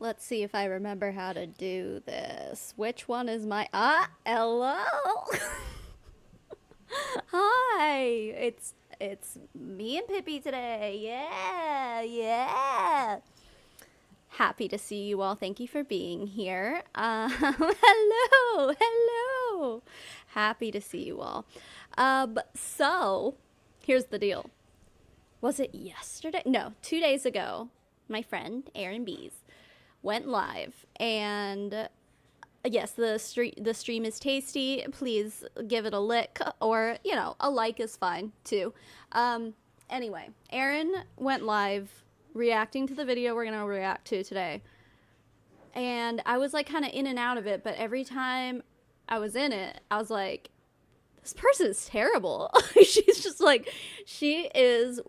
Let's see if I remember how to do this. Which one is my hello? Hi. It's me and Pippi today. Yeah. Yeah. Happy to see you all. Thank you for being here. Hello. Hello. Happy to see you all. So here's the deal. Was it yesterday? No, 2 days ago. My friend Erin Bees went live, and yes, the stream is tasty. Please give it a lick, or a like is fine too. Anyway, Erin went live reacting to the video we're gonna react to today, and I was like kind of in and out of it, but every time I was in it, I was like, this person is terrible. She's just like, she is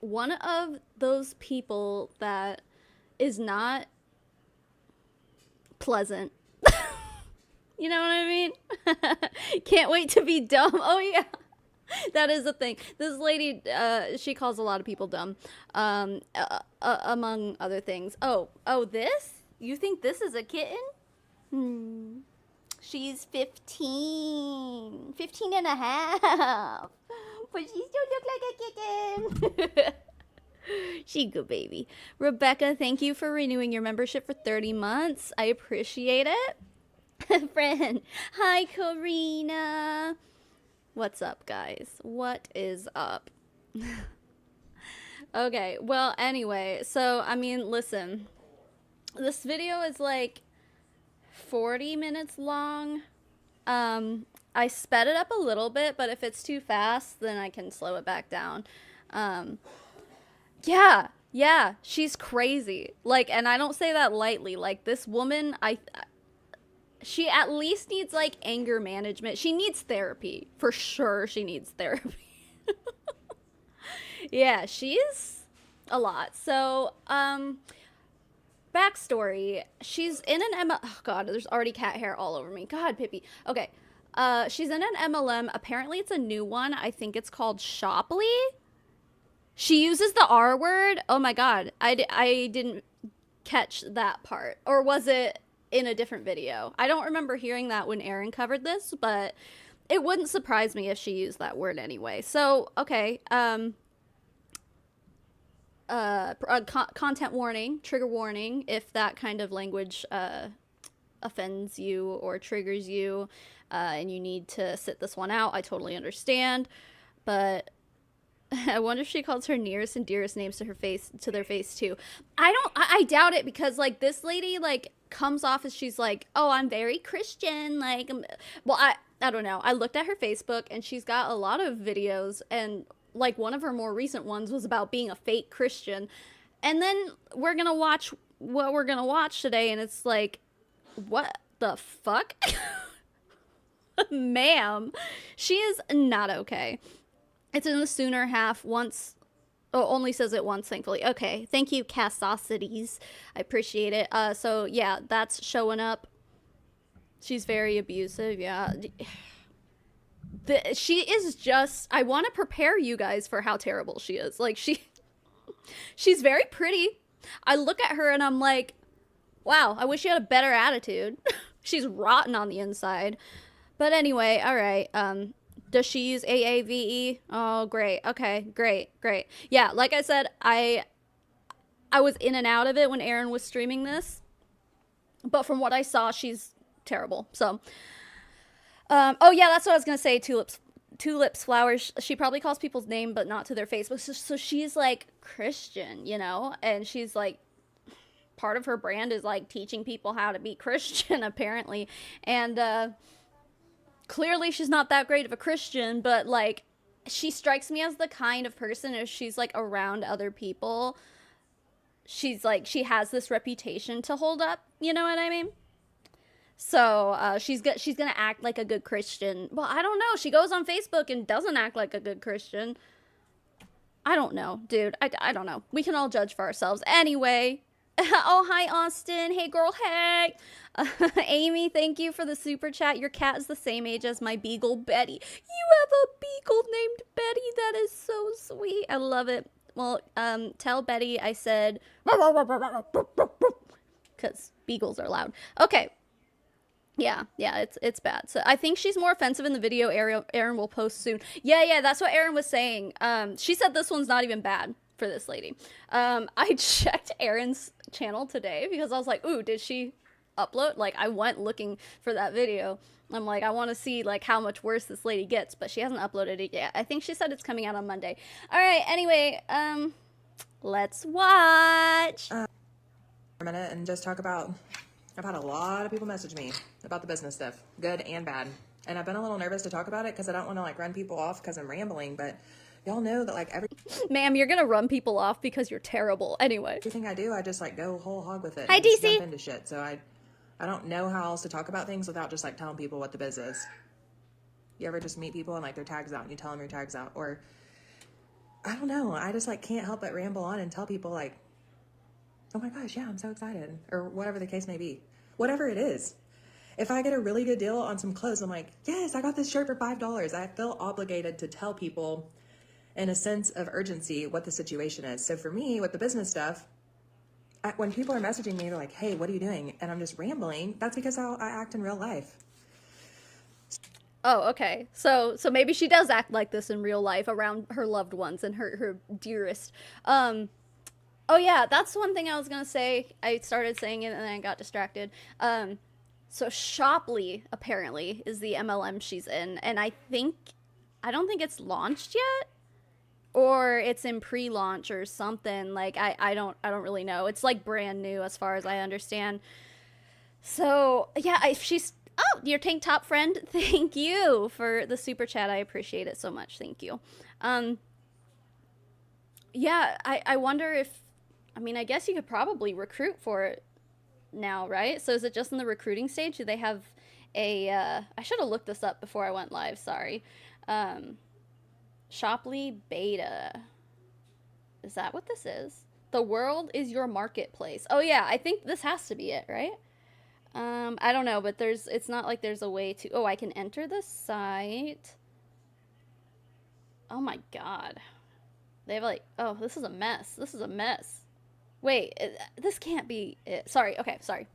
one of those people that is not pleasant. You know what I mean? Can't wait to be dumb. Oh yeah. That is the thing. This lady, she calls a lot of people dumb, among other things. Oh, this? You think this is a kitten? Hmm. She's 15. 15 and a half. But she still look like a kitten. She good baby. Rebecca, thank you for renewing your membership for 30 months. I appreciate it. Friend. Hi, Karina. What's up, guys? What is up? Okay, well, anyway, so, I mean, listen. This video is like 40 minutes long. I sped it up a little bit, but if it's too fast, then I can slow it back down. Yeah, she's crazy. Like, and I don't say that lightly. Like, this woman, she at least needs, like, anger management. She needs therapy. For sure, she needs therapy. Yeah, she's a lot. So, backstory. She's in an oh god, there's already cat hair all over me. God, Pippi. Okay. She's in an MLM. Apparently, it's a new one. I think it's called Shopley. She uses the R word. Oh my god. I didn't catch that part. Or was it in a different video? I don't remember hearing that when Erin covered this, but it wouldn't surprise me if she used that word anyway. So, okay. Content warning, trigger warning, if that kind of language offends you or triggers you, and you need to sit this one out. I totally understand, but I wonder if she calls her nearest and dearest names to their face too. I doubt it, because like this lady like comes off as she's like, oh, I'm very Christian. Like, well, I don't know. I looked at her Facebook and she's got a lot of videos, and like one of her more recent ones was about being a fake Christian. And then we're gonna watch what we're gonna watch today, and it's like, what the fuck? Ma'am, she is not okay. It's in the sooner half once. Oh, only says it once, thankfully. Okay, thank you, Cassosities. I appreciate it. So yeah, that's showing up. She's very abusive, yeah. She is just, I want to prepare you guys for how terrible she is. Like, she's very pretty. I look at her and I'm like, wow, I wish she had a better attitude. She's rotten on the inside. But anyway, all right. Does she use AAVE? Oh, great. Okay, great. Yeah, like I said, I was in and out of it when Erin was streaming this. But from what I saw, she's terrible. So, oh yeah, that's what I was gonna say. Tulips, flowers. She probably calls people's name, but not to their face. But so she's like Christian, and she's like, part of her brand is like teaching people how to be Christian, apparently. And clearly she's not that great of a Christian, but like, she strikes me as the kind of person, if she's like around other people, she's like, she has this reputation to hold up. You know what I mean? So, she's gonna act like a good Christian. Well, I don't know. She goes on Facebook and doesn't act like a good Christian. I don't know, dude. I don't know. We can all judge for ourselves. Anyway. Oh, hi, Austin. Hey, girl. Hey. Amy, thank you for the super chat. Your cat is the same age as my beagle, Betty. You have a beagle named Betty. That is so sweet. I love it. Well, tell Betty I said, because beagles are loud. Okay. Yeah, it's bad. So I think she's more offensive in the video Aaron will post soon. Yeah, that's what Aaron was saying. She said this one's not even bad for this lady. I checked Aaron's channel today because I was like, ooh, did she upload? Like, I went looking for that video. I'm like, I want to see, like, how much worse this lady gets, but she hasn't uploaded it yet. I think she said it's coming out on Monday. All right, anyway, let's watch. For a minute and just talk about, I've had a lot of people message me about the business stuff, good and bad. And I've been a little nervous to talk about it because I don't want to, like, run people off because I'm rambling, but y'all know that, like, Ma'am, you're gonna run people off because you're terrible. Anyway. Everything I do, I just, like, go whole hog with it. Hi, DC. DC. Jump into shit, so I don't know how else to talk about things without just, like, telling people what the biz is. You ever just meet people and, like, their tag's out and you tell them your tag's out? Or, I don't know, I just, like, can't help but ramble on and tell people, like, oh my gosh, yeah, I'm so excited. Or whatever the case may be. Whatever it is. If I get a really good deal on some clothes, I'm like, yes, I got this shirt for $5. I feel obligated to tell people in a sense of urgency what the situation is. So for me, with the business stuff, when people are messaging me, they're like, hey, what are you doing? And I'm just rambling. That's because how I act in real life. Oh, okay. So maybe she does act like this in real life around her loved ones and her dearest. Oh yeah, that's one thing I was gonna say. I started saying it and then I got distracted. So Shoply apparently is the MLM she's in, and I don't think it's launched yet, or it's in pre-launch or something. Like I don't really know. It's like brand new as far as I understand. So yeah, oh, your tank top friend, thank you for the super chat. I appreciate it so much. Thank you. Yeah, I wonder if, I mean, I guess you could probably recruit for it now, right? So is it just in the recruiting stage? Do they have a, I should have looked this up before I went live, sorry. Shoply beta. Is that what this is? The world is your marketplace. Oh yeah, I think this has to be it, right? I don't know, but it's not like there's a way to, oh, I can enter the site. Oh my God. They have like, oh, this is a mess. This is a mess. Wait, this can't be it. Sorry, okay, sorry.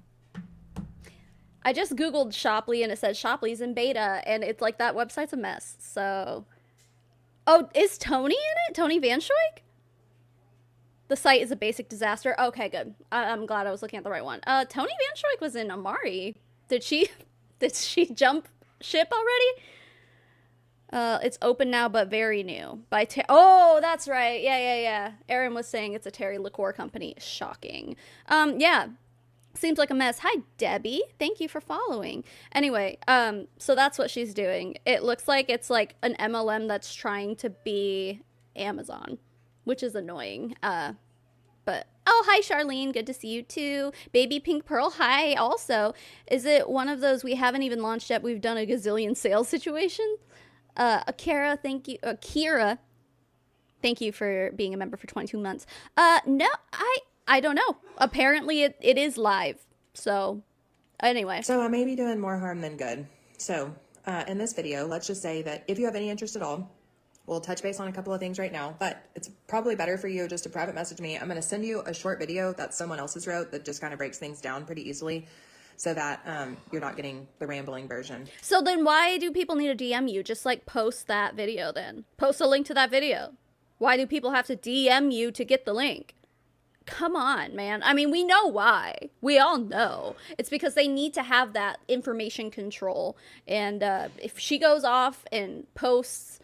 I just Googled Shoply and it says Shoply's in beta and it's like that website's a mess, so. Oh, is Tony in it? Tony Van Schoik? The site is a basic disaster. Okay, good. I'm glad I was looking at the right one. Tony Van Schoik was in Amari. Did she jump ship already? It's open now, but very new. Oh, that's right. Yeah. Aaron was saying it's a Terry liqueur company. Shocking. Yeah. Seems like a mess. Hi, Debbie. Thank you for following. Anyway, so that's what she's doing. It looks like it's like an MLM that's trying to be Amazon, which is annoying. But, oh, hi, Charlene. Good to see you, too. Baby Pink Pearl, hi, also. Is it one of those we haven't even launched yet, we've done a gazillion sales situation? Akira, thank you. Akira, thank you for being a member for 22 months. No, I don't know. Apparently it is live. So, anyway. So I may be doing more harm than good. So, in this video, let's just say that if you have any interest at all, we'll touch base on a couple of things right now, but it's probably better for you just to private message me. I'm going to send you a short video that someone else's wrote that just kind of breaks things down pretty easily so that you're not getting the rambling version. So then why do people need to DM you? Just like post that video then. Post a link to that video. Why do people have to DM you to get the link? Come on, man. I mean, we know why. We all know. It's because they need to have that information control. And if she goes off and posts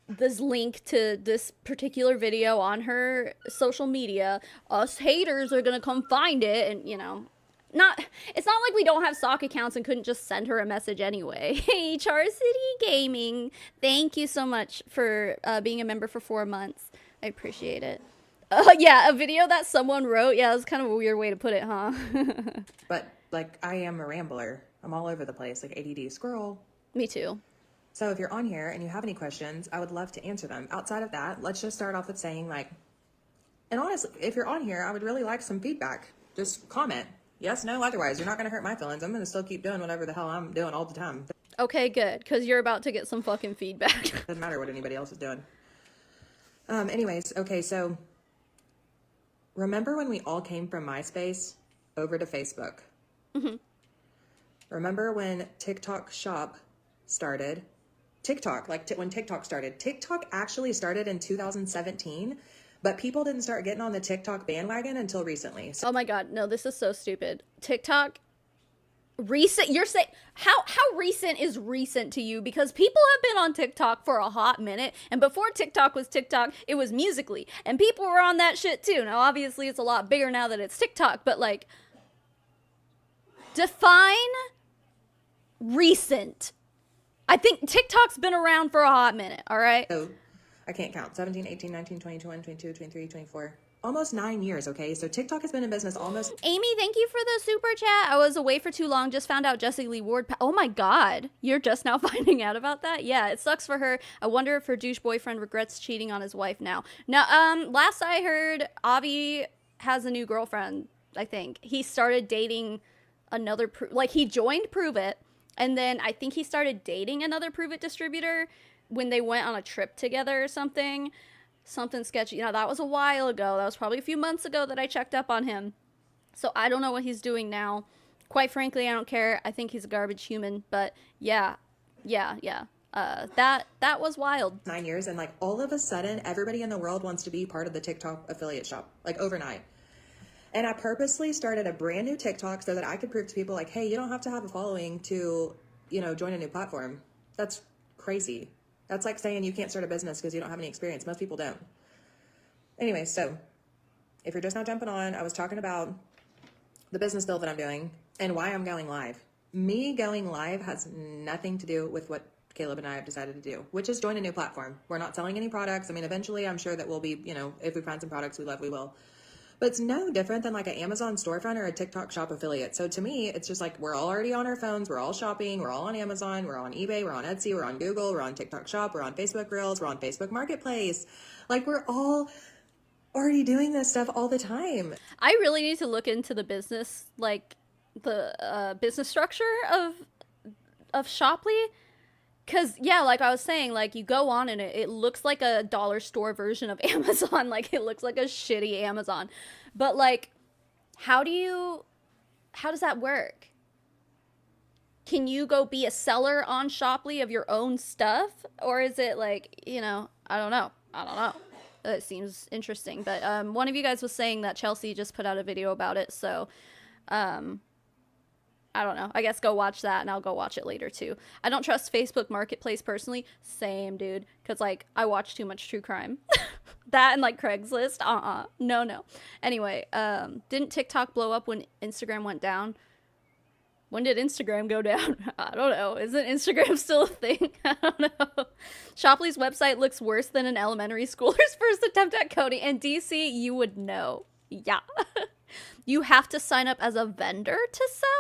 this link to this particular video on her social media, us haters are gonna come find it and, you know, it's not like we don't have stock accounts and couldn't just send her a message anyway. Hey, Char City Gaming, thank you so much for being a member for 4 months. I appreciate it. Yeah, a video that someone wrote. Yeah, that's kind of a weird way to put it, huh? But, like, I am a rambler. I'm all over the place, like ADD squirrel. Me too. So if you're on here and you have any questions, I would love to answer them. Outside of that, let's just start off with saying, like, and honestly, if you're on here, I would really like some feedback. Just comment. Yes, no, otherwise. You're not going to hurt my feelings. I'm going to still keep doing whatever the hell I'm doing all the time. Okay, good, because you're about to get some fucking feedback. Doesn't matter what anybody else is doing. Anyways, okay, so remember when we all came from MySpace over to Facebook? Mm-hmm. Remember when TikTok Shop started? TikTok, like when TikTok started. TikTok actually started in 2017, but people didn't start getting on the TikTok bandwagon until recently. So Oh my god, no, this is so stupid. TikTok recent, you're saying how recent is recent to you? Because people have been on TikTok for a hot minute, and before TikTok was TikTok, it was Musically, and people were on that shit too. Now obviously it's a lot bigger now that it's TikTok, but like, define recent. I think TikTok's been around for a hot minute, all right? So I can't count. 17, 18, 19, 20, 21, 22, 23, 24. Almost 9 years, okay? So TikTok has been in business almost... Amy, thank you for the super chat. I was away for too long. Just found out Jessie Lee Ward... Oh my god. You're just now finding out about that? Yeah, it sucks for her. I wonder if her douche boyfriend regrets cheating on his wife now. Now, last I heard, Avi has a new girlfriend, I think. He started dating another... Like, he joined Prove It, and then I think he started dating another Prove It distributor when they went on a trip together or something. Something sketchy. You know, that was a while ago. That was probably a few months ago that I checked up on him. So I don't know what he's doing now. Quite frankly, I don't care. I think he's a garbage human. But yeah. That was wild. 9 years, and like all of a sudden, everybody in the world wants to be part of the TikTok affiliate shop, like overnight. And I purposely started a brand new TikTok so that I could prove to people like, hey, you don't have to have a following to, you know, join a new platform. That's crazy. That's like saying you can't start a business because you don't have any experience. Most people don't. Anyway, so if you're just now jumping on, I was talking about the business build that I'm doing and why I'm going live. Me going live has nothing to do with what Caleb and I have decided to do, which is join a new platform. We're not selling any products. I mean, eventually I'm sure that we'll be, you know, if we find some products we love, we will. But it's no different than like an Amazon storefront or a TikTok shop affiliate. So to me, it's just like we're all already on our phones. We're all shopping. We're all on Amazon. We're on eBay. We're on Etsy. We're on Google. We're on TikTok Shop. We're on Facebook Reels. We're on Facebook Marketplace. Like we're all already doing this stuff all the time. I really need to look into the business, like the business structure of Shoply. Because, yeah, like I was saying, like, you go on and it looks like a dollar store version of Amazon. Like, it looks like a shitty Amazon. But, like, how does that work? Can you go be a seller on Shoply of your own stuff? Or is it, like, you know, I don't know. It seems interesting. But one of you guys was saying that Chelsea just put out a video about it. So, I don't know. I guess go watch that, and I'll go watch it later, too. I don't trust Facebook Marketplace, personally. Same, dude. Because, like, I watch too much true crime. That and, like, Craigslist. No. Anyway, didn't TikTok blow up when Instagram went down? When did Instagram go down? I don't know. Isn't Instagram still a thing? I don't know. Shoply's website looks worse than an elementary schooler's first attempt at coding. And DC, you would know. Yeah. You have to sign up as a vendor to sell?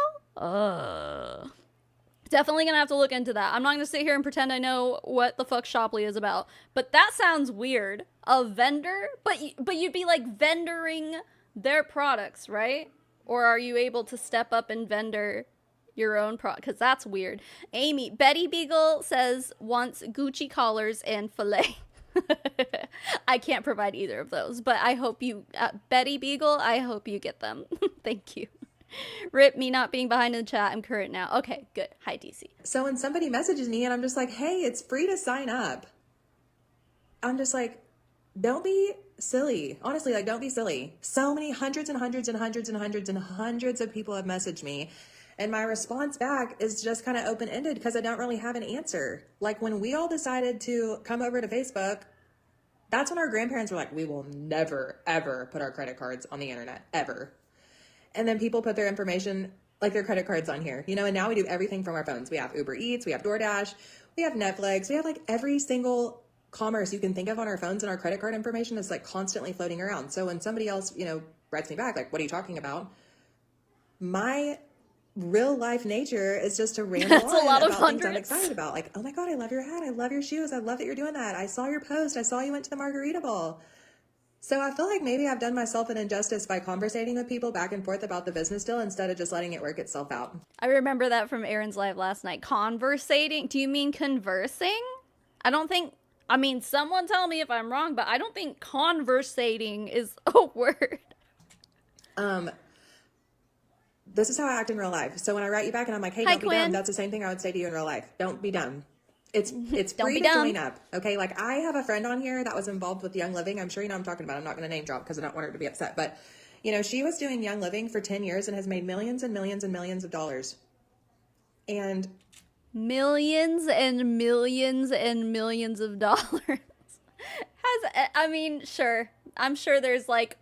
Definitely gonna have to look into that. I'm not gonna sit here and pretend I know what the fuck Shoply is about, but that sounds weird. A vendor? But you'd be like vendoring their products, right? Or are you able to step up and vendor your own product? Because that's weird. Betty Beagle says wants Gucci collars and filet. I can't provide either of those, but I hope you, Betty Beagle, I hope you get them. Thank you. Rip me not being behind in the chat. I'm current now. Okay, good. Hi, DC. So when somebody messages me and I'm just like, hey, it's free to sign up. I'm just like, don't be silly. Honestly, like, don't be silly. So many hundreds and hundreds and hundreds and hundreds and hundreds of people have messaged me. And my response back is just kind of open-ended because I don't really have an answer. Like when we all decided to come over to Facebook, that's when our grandparents were like, we will never, ever put our credit cards on the internet, ever. And then people put their information, like their credit cards on here, you know, and now we do everything from our phones. We have Uber Eats, we have DoorDash, we have Netflix, we have like every single commerce you can think of on our phones, and our credit card information is like constantly floating around. So when somebody else, you know, writes me back, like, what are you talking about? My real life nature is just to ramble That's on a lot of about things I'm hundreds. excited about. Like, oh my God, I love your hat. I love your shoes. I love that you're doing that. I saw your post. I saw you went to the Margarita Ball. So I feel like maybe I've done myself an injustice by conversating with people back and forth about the business deal instead of just letting it work itself out. I remember that from Aaron's live last night. Conversating? Do you mean conversing? I don't think I mean, someone tell me if I'm wrong, but I don't think conversating is a word. This is how I act in real life. So when I write you back and I'm like, hey, Hi, don't be dumb, Quinn. that's the same thing I would say to you in real life. Don't be dumb. It's Don't free be to dumb. join up. Okay. Like I have a friend on here that was involved with Young Living. I'm sure you know what I'm talking about. I'm not going to name drop because I don't want her to be upset. But, you know, she was doing Young Living for 10 years and has made millions and millions and millions of dollars. And Millions and millions and millions of dollars. I mean, sure. I'm sure there's like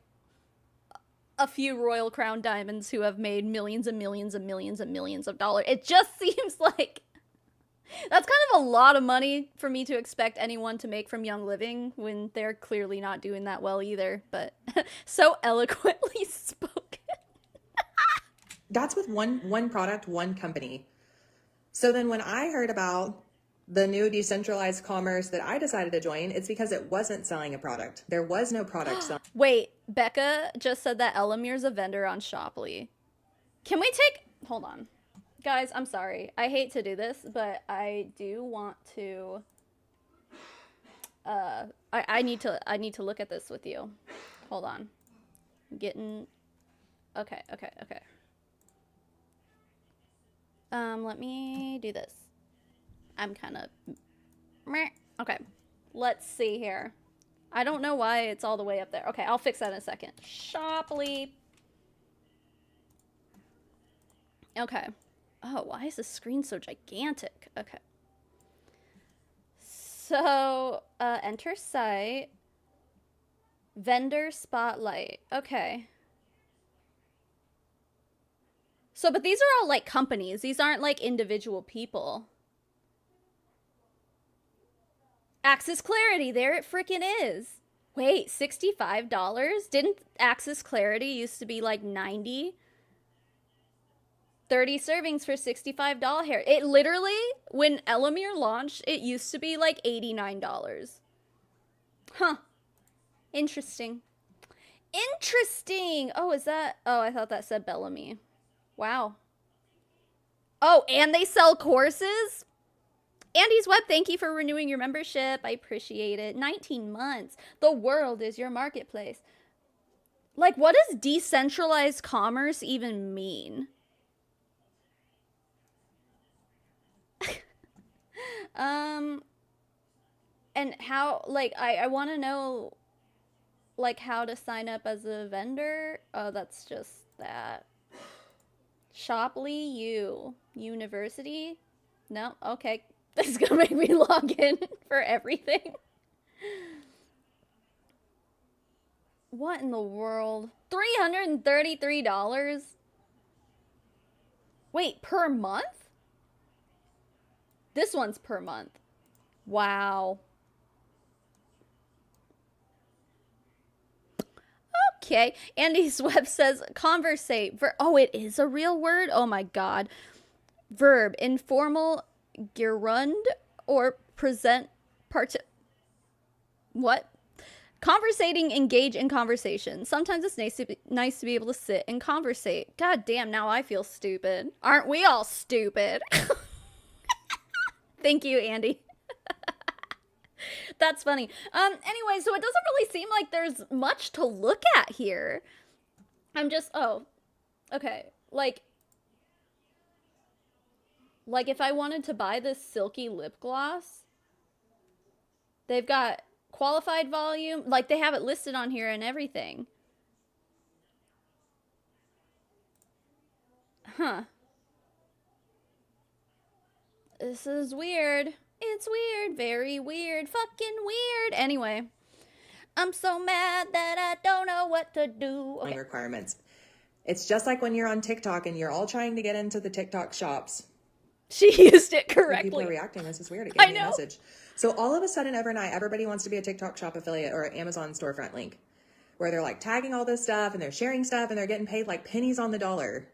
a few Royal Crown diamonds who have made millions and millions and millions and millions of dollars. It just seems like that's kind of a lot of money for me to expect anyone to make from Young Living when they're clearly not doing that well either. But so eloquently spoken. that's with one product, one company. So then when I heard about the new decentralized commerce that I decided to join, it's because it wasn't selling a product. There was no product selling. Wait, Becca just said that Elamir's a vendor on Shoply. Can we take... Hold on. Guys, I'm sorry. I hate to do this, but I do want to... I need to look at this with you. Hold on. Getting... Okay. Let me do this. I'm kind of... Okay. Let's see here. I don't know why it's all the way up there. Okay, I'll fix that in a second. Shoply. Okay. Oh, why is the screen so gigantic? Okay. So, enter site. Vendor spotlight. Okay. So, but these are all like companies. These aren't like individual people. Access Clarity, there it freaking is. Wait, $65? Didn't Access Clarity used to be like $90? 30 servings for $65 hair. It literally, when Elamir launched, it used to be like $89. Huh. Interesting. Interesting. Oh, is that... Oh, I thought that said Bellamy. Wow. Oh, and they sell courses? Andy's Web, thank you for renewing your membership. I appreciate it. 19 months. The world is your marketplace. Like, what does decentralized commerce even mean? And how, like, I want to know, like, how to sign up as a vendor. Oh, that's just that. Shoply U. University? No? Okay. This is gonna make me log in for everything. What in the world? $333? Wait, per month? This one's per month. Wow. Okay. Andy's Web says conversate. Oh, it is a real word? Oh my god. Verb. Informal gerund or present what? Conversating, engage in conversation. Sometimes it's nice to be able to sit and conversate. God damn, now I feel stupid. Aren't we all stupid? Thank you, Andy. That's funny. Anyway, so it doesn't really seem like there's much to look at here. I'm just, oh, okay. Like if I wanted to buy this silky lip gloss, they've got qualified volume. Like, they have it listed on here and everything. Huh. This is weird. It's weird. Very weird. Fucking weird. Anyway, I'm so mad that I don't know what to do. Okay. Requirements. It's just like when you're on TikTok and you're all trying to get into the TikTok shops. She used it correctly. People are reacting. This is weird. It gave me a message. So all of a sudden, overnight, everybody wants to be a TikTok shop affiliate or an Amazon storefront link, where they're like tagging all this stuff and they're sharing stuff and they're getting paid like pennies on the dollar.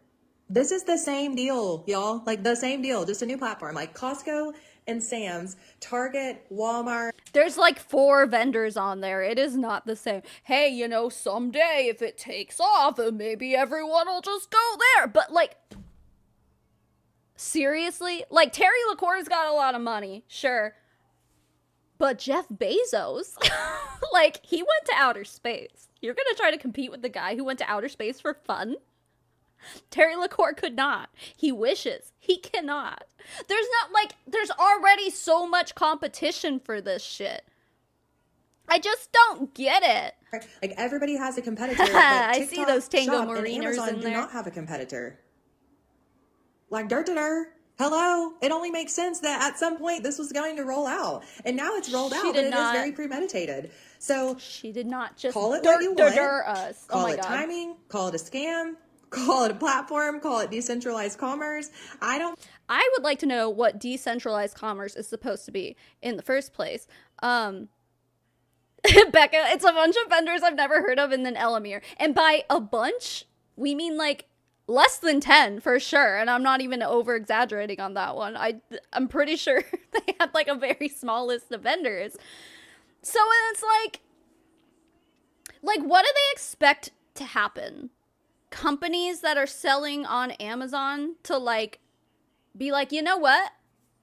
This is the same deal, y'all. Like the same deal, just a new platform. Like Costco and Sam's, Target, Walmart. There's like 4 vendors on there. It is not the same. Hey, you know, someday if it takes off, maybe everyone will just go there. But like, seriously? Like, Terry LaCour's got a lot of money, sure. But Jeff Bezos, like, he went to outer space. You're gonna try to compete with the guy who went to outer space for fun? Terry LaCour could not. He wishes. He cannot. There's not, like, there's already so much competition for this shit. I just don't get it. Like, everybody has a competitor, but I TikTok, see those Tango Shop, and Mariners Amazon in do there. not have a competitor. Like, hello, it only makes sense that at some point this was going to roll out, and now it's rolled out, but it is very premeditated. So she did not just call it what you want. us. Call oh my it God. timing. Call it a scam. Call it a platform. Call it decentralized commerce. I would like to know what decentralized commerce is supposed to be in the first place. Becca, it's a bunch of vendors I've never heard of, and then Elamir. And by a bunch, we mean like less than 10 for sure. And I'm not even over exaggerating on that one. I'm pretty sure they had like a very small list of vendors. So it's like what do they expect to happen? Companies that are selling on Amazon to like be like, you know what?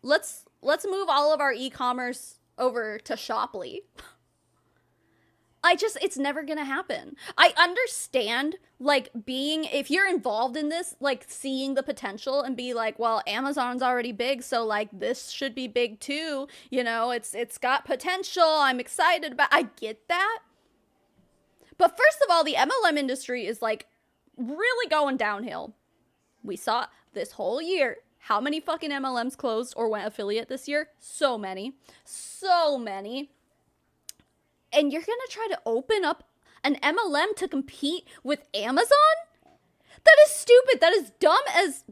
Let's move all of our e-commerce over to Shoply. It's never gonna happen. I understand, like, if you're involved in this, like, seeing the potential and be like, well, Amazon's already big, so, like, this should be big too, you know, it's got potential, I'm excited about, I get that. But first of all, the MLM industry is, like, really going downhill. We saw this whole year. How many fucking MLMs closed or went affiliate this year? So many. So many. And you're gonna try to open up an MLM to compete with Amazon? That is stupid. That is dumb as...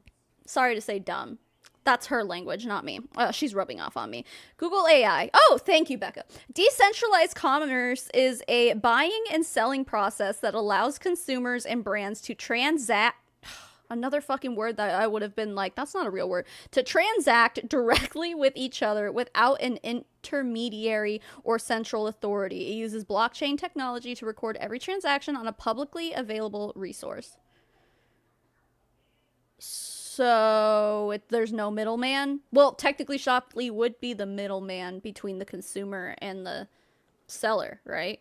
Sorry to say dumb. That's her language, not me. She's rubbing off on me. Google AI. Oh, thank you, Becca. Decentralized commerce is a buying and selling process that allows consumers and brands to transact... Another fucking word that I would have been like, that's not a real word. To transact directly with each other without an intermediary or central authority. It uses blockchain technology to record every transaction on a publicly available resource. So there's no middleman. Well, technically Shoply would be the middleman between the consumer and the seller, right?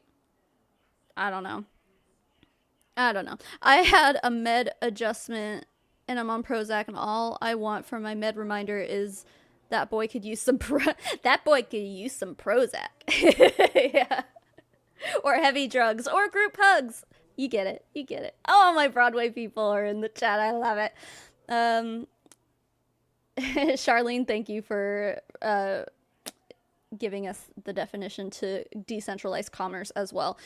I don't know. I had a med adjustment and I'm on Prozac, and all I want from my med reminder is that boy could use some Prozac. Yeah. Or heavy drugs or group hugs. You get it. Oh, my Broadway people are in the chat. I love it. Charlene, thank you for giving us the definition to decentralized commerce as well.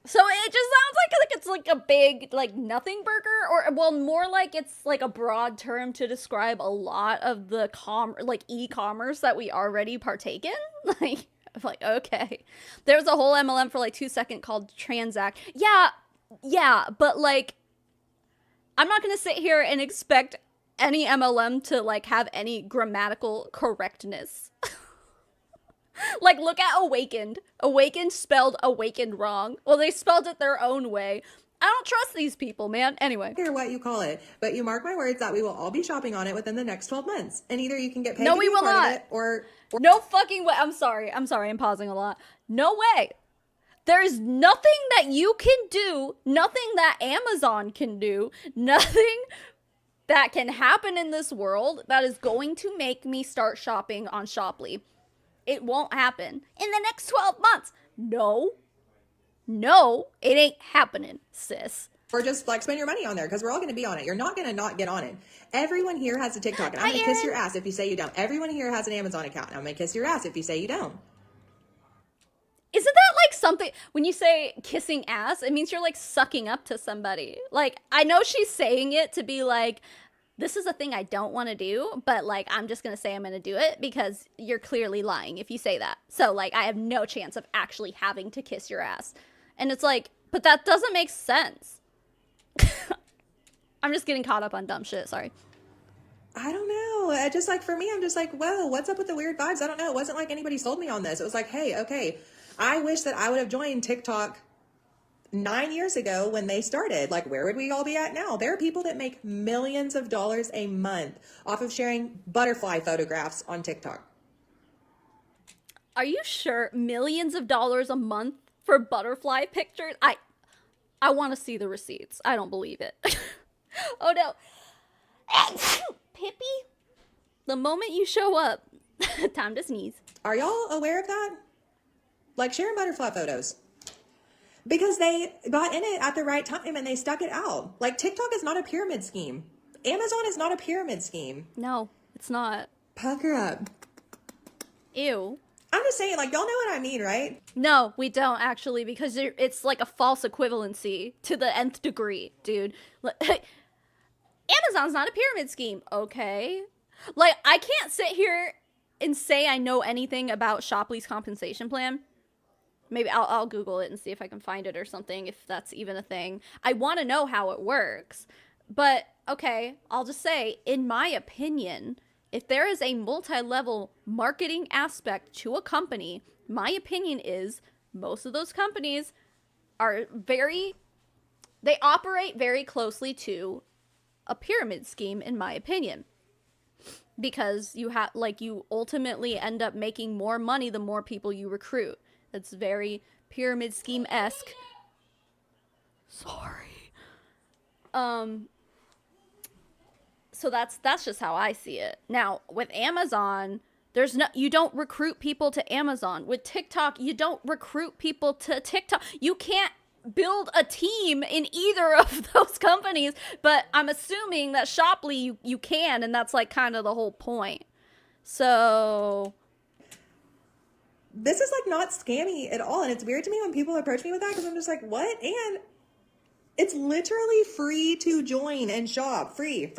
So it just sounds like it's like a big, like, nothing burger, or, well, more like it's like a broad term to describe a lot of the e-commerce that we already partake in. Like, I'm like, okay. There's a whole MLM for like 2 seconds called Transact. Yeah, but like, I'm not gonna sit here and expect any MLM to like have any grammatical correctness. Like, look at Awakened. Awakened spelled awakened wrong. Well, they spelled it their own way. I don't trust these people, man. Anyway. I don't care what you call it, but you mark my words that we will all be shopping on it within the next 12 months. And either you can get paid to be a part of it, or... No fucking way. I'm sorry. I'm pausing a lot. No way. There's nothing that you can do, nothing that Amazon can do, nothing that can happen in this world that is going to make me start shopping on Shoply. It won't happen in the next 12 months. No, it ain't happening, sis. Or just like spend your money on there, because we're all going to be on it. You're not going to not get on it. Everyone here has a TikTok, and I'm going to kiss your ass if you say you don't. Everyone here has an Amazon account, and I'm going to kiss your ass if you say you don't. Isn't that like something, when you say kissing ass, it means you're like sucking up to somebody. Like, I know she's saying it to be like, this is a thing I don't want to do, but like, I'm just going to say I'm going to do it because you're clearly lying if you say that. So like, I have no chance of actually having to kiss your ass. And it's like, but that doesn't make sense. I'm just getting caught up on dumb shit. Sorry. I don't know. I just like, for me, I'm just like, whoa, what's up with the weird vibes? I don't know. It wasn't like anybody sold me on this. It was like, hey, okay, I wish that I would have joined TikTok 9 years ago when they started. Like, where would we all be at now? There are people that make millions of dollars a month off of sharing butterfly photographs on TikTok. Are you sure? Millions of dollars a month for butterfly pictures? I want to see the receipts. I don't believe it. Oh no. Pippi, the moment you show up, time to sneeze. Are y'all aware of that? Like sharing butterfly photos. Because they got in it at the right time and they stuck it out. Like TikTok is not a pyramid scheme. Amazon is not a pyramid scheme. No, it's not. Pucker up. Ew. I'm just saying, like, y'all know what I mean, right? No, we don't actually, because it's like a false equivalency to the nth degree, dude. Amazon's not a pyramid scheme, okay? Like, I can't sit here and say I know anything about Shopley's compensation plan. Maybe I'll Google it and see if I can find it or something, if that's even a thing. I want to know how it works. But, okay, I'll just say, in my opinion, if there is a multi-level marketing aspect to a company, my opinion is most of those companies are they operate very closely to a pyramid scheme, in my opinion. Because you ultimately end up making more money the more people you recruit. It's very pyramid scheme-esque. Sorry. So that's just how I see it. Now, with Amazon, you don't recruit people to Amazon. With TikTok, you don't recruit people to TikTok. You can't build a team in either of those companies, but I'm assuming that Shopley you can, and that's like kind of the whole point. So this is like not scammy at all, and it's weird to me when people approach me with that because I'm just like, what? And it's literally free to join and shop. Free.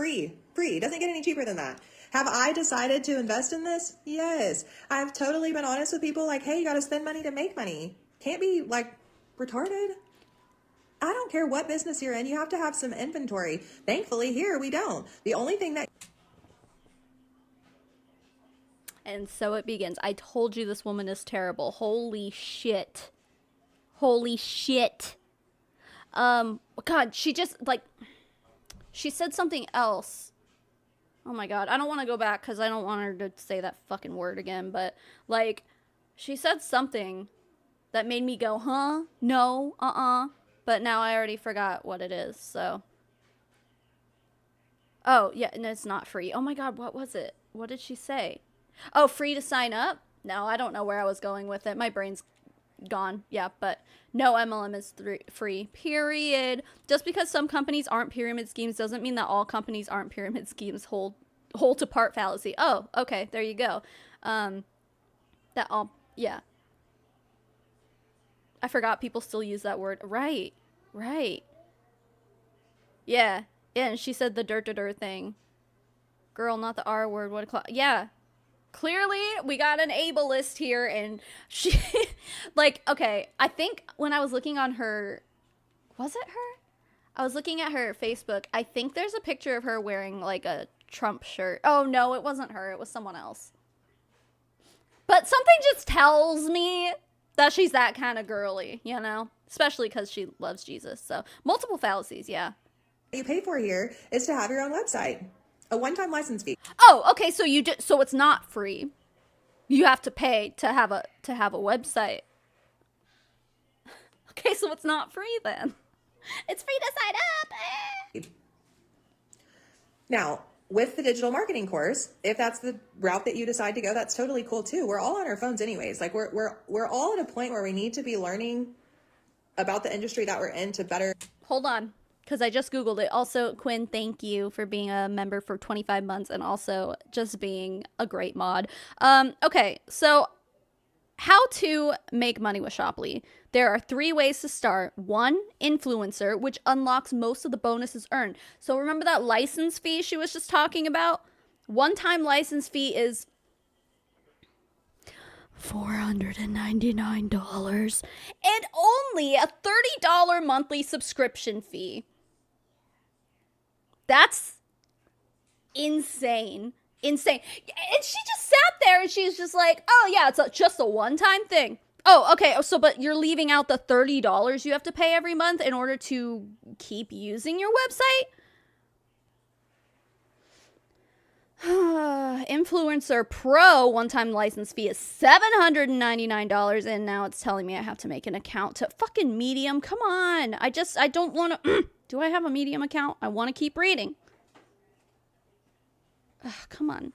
Doesn't get any cheaper than that. Have I decided to invest in this? Yes. I've totally been honest with people like, hey, you got to spend money to make money. Can't be like retarded. I don't care what business you're in. You have to have some inventory. Thankfully, here we don't. The only thing that... And so it begins. I told you this woman is terrible. Holy shit. God, she just, like, she said something else. Oh my God. I don't want to go back because I don't want her to say that fucking word again. But, like, she said something that made me go, huh? No, But now I already forgot what it is, so. Oh, yeah, and it's not free. Oh my God, what was it? What did she say? Oh, free to sign up? No, I don't know where I was going with it. My brain's gone. Yeah, but no, MLM is free, period. Just because some companies aren't pyramid schemes doesn't mean that all companies aren't pyramid schemes. Hold to part fallacy. Oh, okay, there you go. Yeah. I forgot people still use that word. Right. Yeah, and she said the dirt thing. Girl, not the R word. What a yeah. Clearly, we got an ableist here, and she, like, okay, I think when I was looking on her, was it her? I was looking at her Facebook. I think there's a picture of her wearing, like, a Trump shirt. Oh, no, it wasn't her. It was someone else. But something just tells me that she's that kind of girly, you know? Especially because she loves Jesus. So, multiple fallacies, yeah. You pay for here is to have your own website. A one-time license fee. Oh, okay, so so it's not free. You have to pay to have a website. Okay, so it's not free then. It's free to sign up. Now, with the digital marketing course, if that's the route that you decide to go, that's totally cool too. We're all on our phones anyways. Like we're all at a point where we need to be learning about the industry that we're in to better. Hold on, because I just Googled it. Also, Quinn, thank you for being a member for 25 months and also just being a great mod. Okay, so how to make money with Shopley. There are 3 ways to start. 1, influencer, which unlocks most of the bonuses earned. So remember that license fee she was just talking about? One-time license fee is $499 and only a $30 monthly subscription fee. That's insane. And she just sat there and she's just like, oh yeah, it's just a one-time thing. Oh, okay. So, but you're leaving out the $30 you have to pay every month in order to keep using your website? Influencer Pro one-time license fee is $799, and now it's telling me I have to make an account to fucking Medium. Come on. I don't want to. Do I have a Medium account? I want to keep reading. Ugh, come on.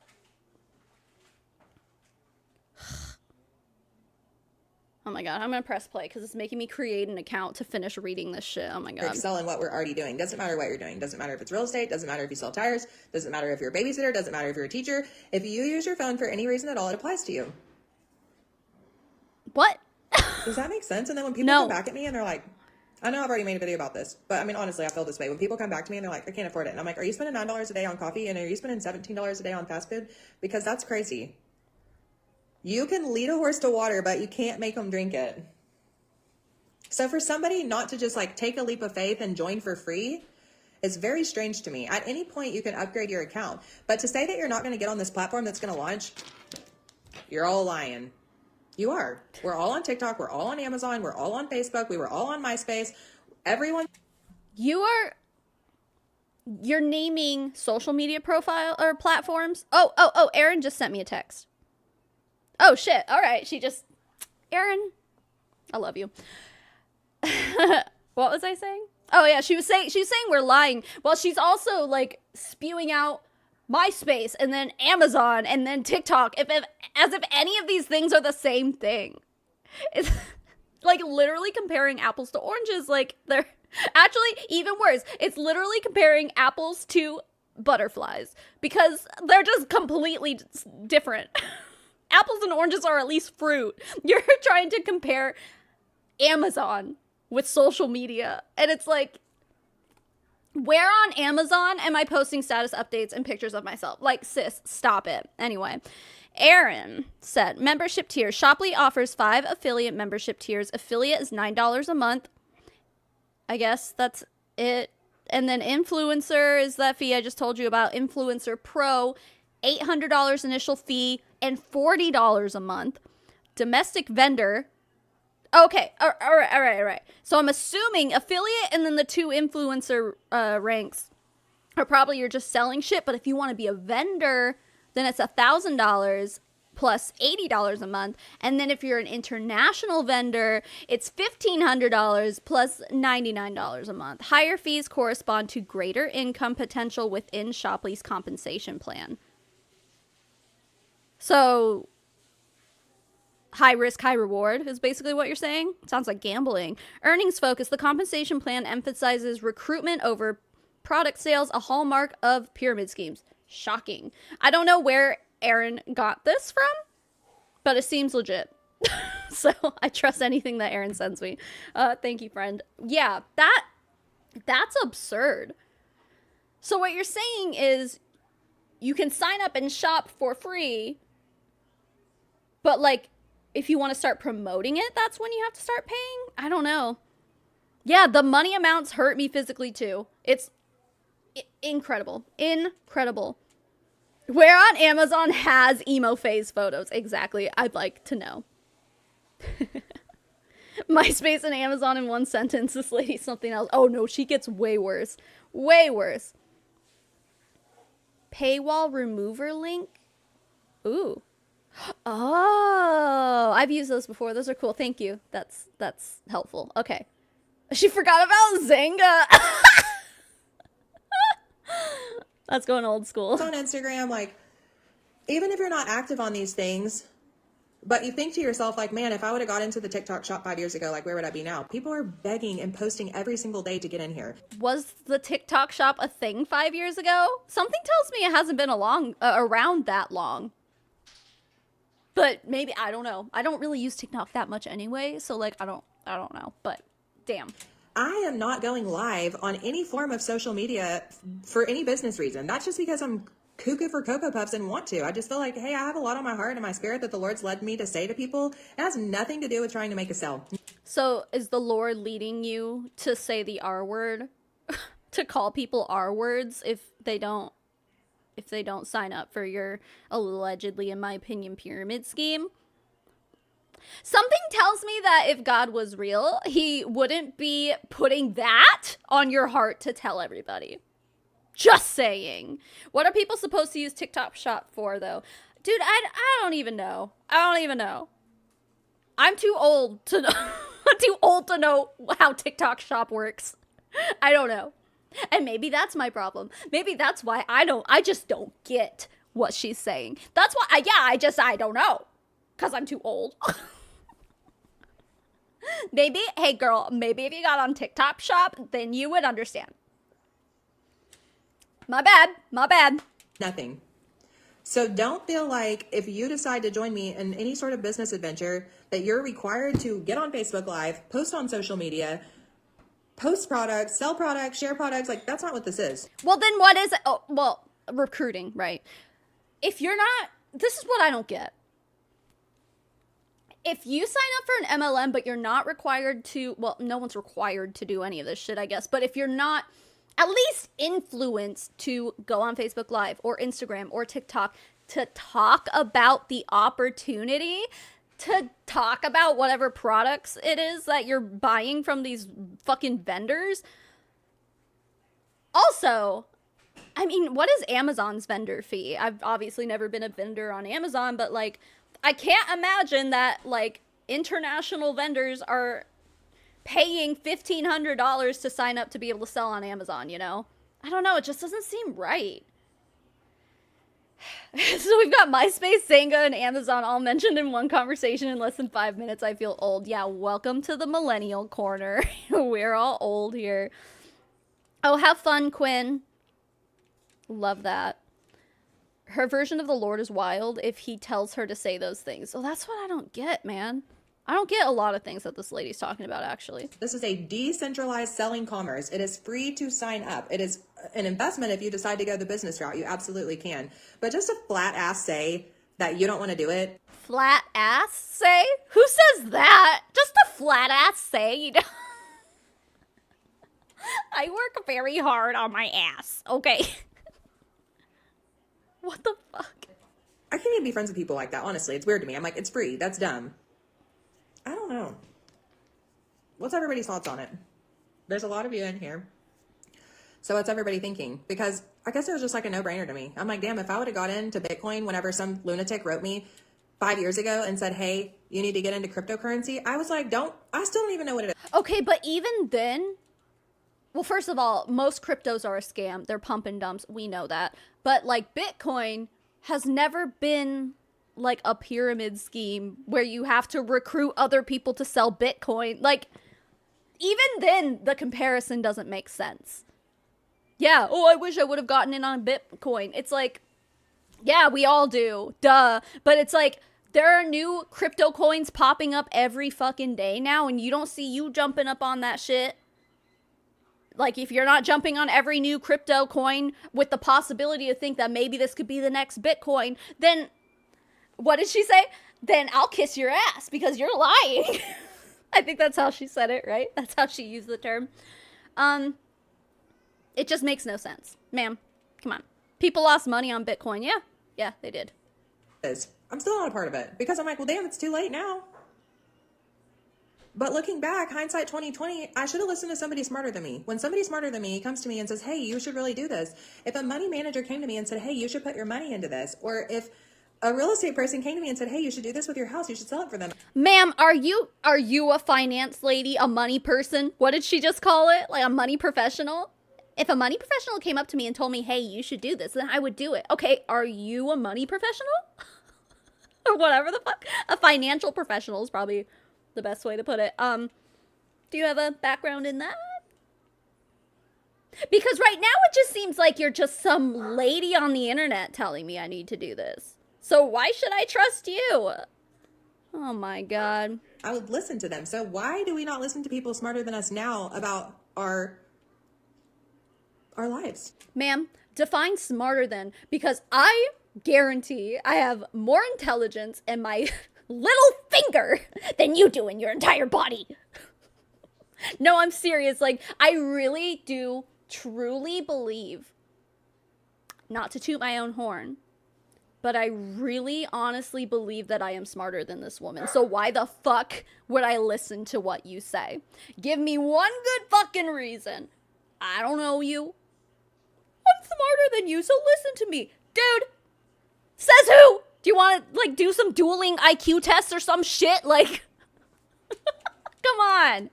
Oh my god, I'm gonna press play because it's making me create an account to finish reading this shit. Oh my god. Excel in what we're already doing. Doesn't matter what you're doing. Doesn't matter if it's real estate. Doesn't matter if you sell tires. Doesn't matter if you're a babysitter. Doesn't matter if you're a teacher. If you use your phone for any reason at all, it applies to you. What? Does that make sense? And then when people come back at me and they're like, I know I've already made a video about this, but I mean, honestly, I feel this way. When people come back to me and they're like, I can't afford it. And I'm like, are you spending $9 a day on coffee? And are you spending $17 a day on fast food? Because that's crazy. You can lead a horse to water, but you can't make them drink it. So for somebody not to just like take a leap of faith and join for free, it's very strange to me. At any point, you can upgrade your account. But to say that you're not going to get on this platform that's going to launch, you're all lying. You are. We're all on TikTok. We're all on Amazon. We're all on Facebook. We were all on MySpace. Everyone. You're naming social media profile or platforms. Oh, Erin just sent me a text. Oh shit. All right. Erin, I love you. What was I saying? Oh yeah, she was saying we're lying. Well, she's also like spewing out MySpace and then Amazon and then TikTok as if any of these things are the same thing. It's like literally comparing apples to oranges. Like they're actually even worse. It's literally comparing apples to butterflies because they're just completely different. Apples and oranges are at least fruit. You're trying to compare Amazon with social media, and it's like, where on Amazon am I posting status updates and pictures of myself? Like, sis, stop it. Anyway, Erin said, membership tiers. Shoply offers 5 affiliate membership tiers. Affiliate is $9 a month. I guess that's it. And then influencer is that fee I just told you about. Influencer Pro, $800 initial fee and $40 a month. Domestic vendor. Okay, all right. So I'm assuming affiliate and then the 2 influencer ranks are probably you're just selling shit. But if you want to be a vendor, then it's $1,000 plus $80 a month. And then if you're an international vendor, it's $1,500 plus $99 a month. Higher fees correspond to greater income potential within Shoply's compensation plan. So high risk, high reward is basically what you're saying. Sounds like gambling. Earnings focus. The compensation plan emphasizes recruitment over product sales, a hallmark of pyramid schemes. Shocking. I don't know where Erin got this from, but it seems legit. So I trust anything that Erin sends me. Thank you, friend. Yeah, that's absurd. So what you're saying is you can sign up and shop for free, but like, if you want to start promoting it, that's when you have to start paying? I don't know. Yeah, the money amounts hurt me physically too. It's incredible. Incredible. Where on Amazon has emo phase photos? Exactly. I'd like to know. MySpace and Amazon in one sentence. This lady's something else. Oh no, she gets way worse. Way worse. Paywall remover link? Ooh. Oh, I've used those before. Those are cool. Thank you. That's helpful. Okay. She forgot about Zanga. That's going old school. On Instagram, like, even if you're not active on these things, but you think to yourself, like, man, if I would have got into the TikTok shop 5 years ago, like, where would I be now? People are begging and posting every single day to get in here. Was the TikTok shop a thing 5 years ago? Something tells me it hasn't been around that long. But maybe, I don't know. I don't really use TikTok that much anyway, so like I don't know, but damn. I am not going live on any form of social media for any business reason. Not just because I'm cuckoo for Cocoa Puffs and want to. I just feel like, hey, I have a lot on my heart and my spirit that the Lord's led me to say to people. It has nothing to do with trying to make a sale. So is the Lord leading you to say the R word? To call people R words if they don't sign up for your allegedly, in my opinion, pyramid scheme? Something tells me that if God was real, he wouldn't be putting that on your heart to tell everybody. Just saying. What are people supposed to use TikTok Shop for, though? Dude, I don't even know. I'm too old to know. I'm too old to know how TikTok Shop works. I don't know. And maybe that's my problem. Maybe that's why I just don't get what she's saying. That's why, I don't know. Because I'm too old. Maybe, hey girl, maybe if you got on TikTok Shop, then you would understand. My bad. Nothing. So don't feel like if you decide to join me in any sort of business adventure that you're required to get on Facebook Live, post on social media, post products, sell products, share products. Like, that's not what this is. Well, then what is it? Oh, well, recruiting, right? If you're not, this is what I don't get. If you sign up for an MLM, but you're not required to, well, no one's required to do any of this shit, I guess. But if you're not at least influenced to go on Facebook Live or Instagram or TikTok to talk about the opportunity, to talk about whatever products it is that you're buying from these fucking vendors. Also, I mean, what is Amazon's vendor fee? I've obviously never been a vendor on Amazon, but like, I can't imagine that like international vendors are paying $1,500 to sign up to be able to sell on Amazon, you know? I don't know, it just doesn't seem right. So we've got MySpace, Zanga, and Amazon all mentioned in one conversation in less than 5 minutes. I feel old. Yeah, welcome to the millennial corner. We're all old here. Oh, have fun, Quinn. Love that. Her version of the Lord is wild if he tells her to say those things. So that's what I don't get, man. I don't get a lot of things that this lady's talking about, actually. This is a decentralized selling commerce. It is free to sign up. It is an investment if you decide to go the business route. You absolutely can. But just a flat ass say that you don't want to do it. Flat ass say? Who says that? Just a flat ass say? You know? I work very hard on my ass. Okay. What the fuck? I can't even be friends with people like that, honestly. It's weird to me. I'm like, it's free. That's dumb. I don't know. What's everybody's thoughts on it? There's a lot of you in here. So what's everybody thinking? Because I guess it was just like a no-brainer to me. I'm like, damn, if I would have got into Bitcoin whenever some lunatic wrote me 5 years ago and said, hey, you need to get into cryptocurrency, I was like, I still don't even know what it is. Okay, but even then, well, first of all, most cryptos are a scam. They're pump and dumps. We know that. But like Bitcoin has never been like a pyramid scheme where you have to recruit other people to sell Bitcoin. Like, even then, the comparison doesn't make sense. Yeah, oh, I wish I would have gotten in on Bitcoin. It's like, yeah, we all do. Duh. But it's like, there are new crypto coins popping up every fucking day now, and you don't see you jumping up on that shit. Like, if you're not jumping on every new crypto coin with the possibility to think that maybe this could be the next Bitcoin, then what did she say? Then I'll kiss your ass because you're lying. I think that's how she said it, right? That's how she used the term. It just makes no sense. Ma'am, come on. People lost money on Bitcoin. Yeah, they did. I'm still not a part of it because I'm like, well, damn, it's too late now. But looking back, hindsight 2020, I should have listened to somebody smarter than me. When somebody smarter than me comes to me and says, hey, you should really do this. If a money manager came to me and said, hey, you should put your money into this. Or if a real estate person came to me and said, hey, you should do this with your house. You should sell it for them. Ma'am, are you a finance lady, a money person? What did she just call it? Like a money professional? If a money professional came up to me and told me, hey, you should do this, then I would do it. Okay, are you a money professional? Or whatever the fuck. A financial professional is probably the best way to put it. Do you have a background in that? Because right now it just seems like you're just some lady on the internet telling me I need to do this. So why should I trust you? Oh my God. I would listen to them. So why do we not listen to people smarter than us now about our lives? Ma'am, define smarter than, because I guarantee I have more intelligence in my little finger than you do in your entire body. No, I'm serious. Like, I really do truly believe, not to toot my own horn, but I really honestly believe that I am smarter than this woman. So why the fuck would I listen to what you say? Give me one good fucking reason. I don't know you. I'm smarter than you, so listen to me. Dude, says who? Do you want to, like, do some dueling IQ tests or some shit? Like, come on.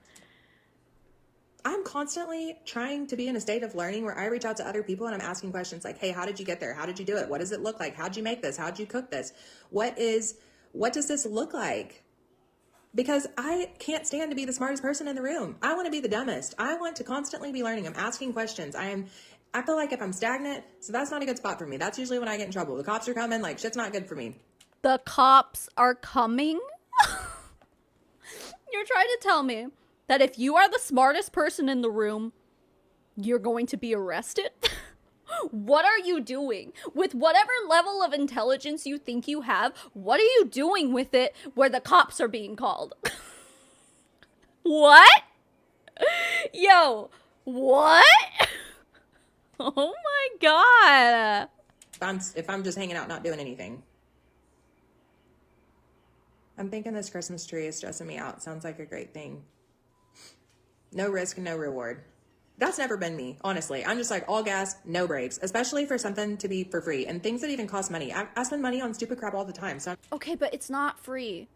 I'm constantly trying to be in a state of learning where I reach out to other people and I'm asking questions like, hey, how did you get there? How did you do it? What does it look like? How'd you make this? How'd you cook this? What does this look like? Because I can't stand to be the smartest person in the room. I want to be the dumbest. I want to constantly be learning. I'm asking questions. I feel like if I'm stagnant, so that's not a good spot for me. That's usually when I get in trouble. The cops are coming, like shit's not good for me. The cops are coming? You're trying to tell me that if you are the smartest person in the room, you're going to be arrested? What are you doing? With whatever level of intelligence you think you have, what are you doing with it where the cops are being called? What? Yo, what? Oh my god. If I'm just hanging out not doing anything. I'm thinking this Christmas tree is stressing me out. Sounds like a great thing. No risk, no reward. That's never been me, honestly. I'm just like all gas, no brakes, especially for something to be for free and things that even cost money. I spend money on stupid crap all the time. So okay, but it's not free.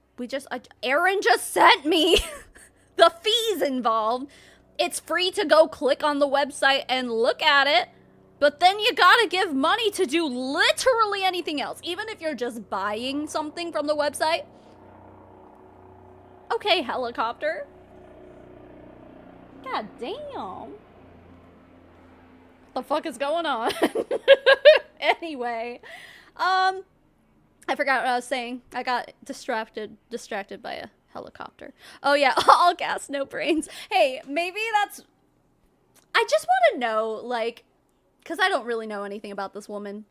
Aaron just sent me the fees involved. It's free to go click on the website and look at it, but then you gotta give money to do literally anything else, even if you're just buying something from the website. Okay, helicopter. God damn. What the fuck is going on? Anyway, I forgot what I was saying. I got distracted by a helicopter. Oh yeah, all gas, no brains. Hey, maybe that's... I just want to know, like, because I don't really know anything about this woman.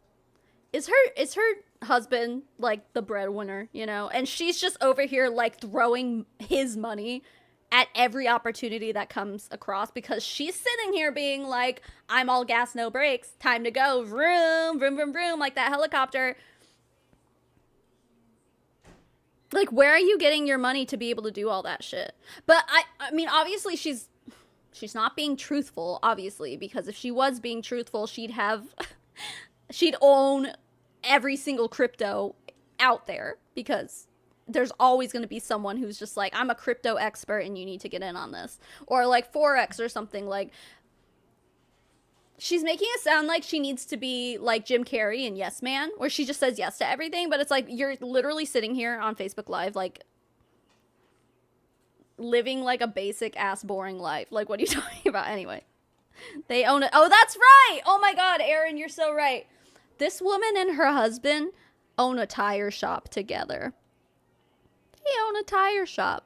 Is her husband, like, the breadwinner, you know? And she's just over here, like, throwing his money at every opportunity that comes across because she's sitting here being like, I'm all gas, no brakes. Time to go. Vroom, vroom, vroom, vroom, like that helicopter. Like, where are you getting your money to be able to do all that shit? But I mean, obviously she's not being truthful, obviously, because if she was being truthful, she'd own every single crypto out there, because there's always going to be someone who's just like, I'm a crypto expert and you need to get in on this. Or like Forex or something. Like, she's making it sound like she needs to be like Jim Carrey and Yes Man, where she just says yes to everything. But it's like, you're literally sitting here on Facebook Live, like, living like a basic ass boring life. Like, what are you talking about? Anyway, they own it. Oh, that's right. Oh my God, Aaron, you're so right. This woman and her husband own a tire shop together. They own a tire shop.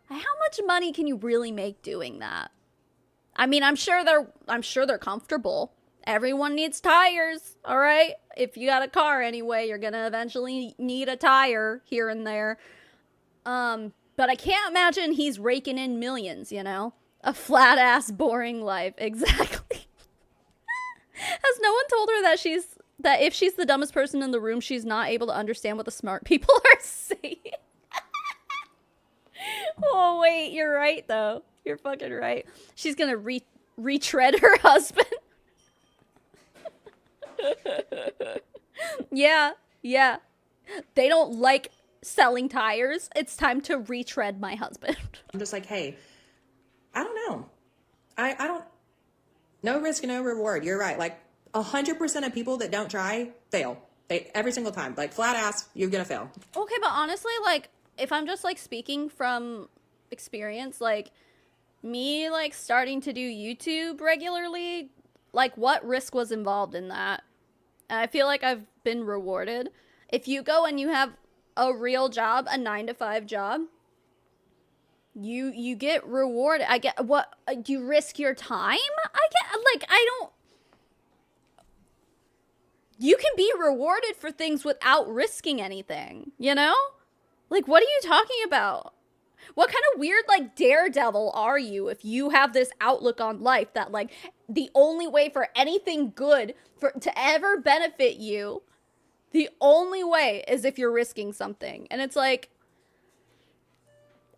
How much money can you really make doing that? I mean, I'm sure they're comfortable. Everyone needs tires, all right? If you got a car anyway, you're gonna eventually need a tire here and there. But I can't imagine he's raking in millions, you know? A flat ass boring life. Exactly. Has no one told her that if she's the dumbest person in the room, she's not able to understand what the smart people are saying? Oh, wait, you're right, though. You're fucking right. She's gonna retread her husband. Yeah. They don't like selling tires. It's time to retread my husband. I'm just like, hey, I don't know. I don't... No risk, no reward. You're right. Like, 100% of people that don't try, fail. Every single time. Like, flat ass, you're gonna fail. Okay, but honestly, like, if I'm just, like, speaking from experience, like, me, like, starting to do YouTube regularly, like, what risk was involved in that? And I feel like I've been rewarded. If you go and you have a real job, a 9-to-5 job, you get rewarded. I get, what, do you risk your time? You can be rewarded for things without risking anything, you know? Like, what are you talking about? What kind of weird, like, daredevil are you if you have this outlook on life that, like, the only way for anything good to ever benefit you, the only way is if you're risking something? And it's like,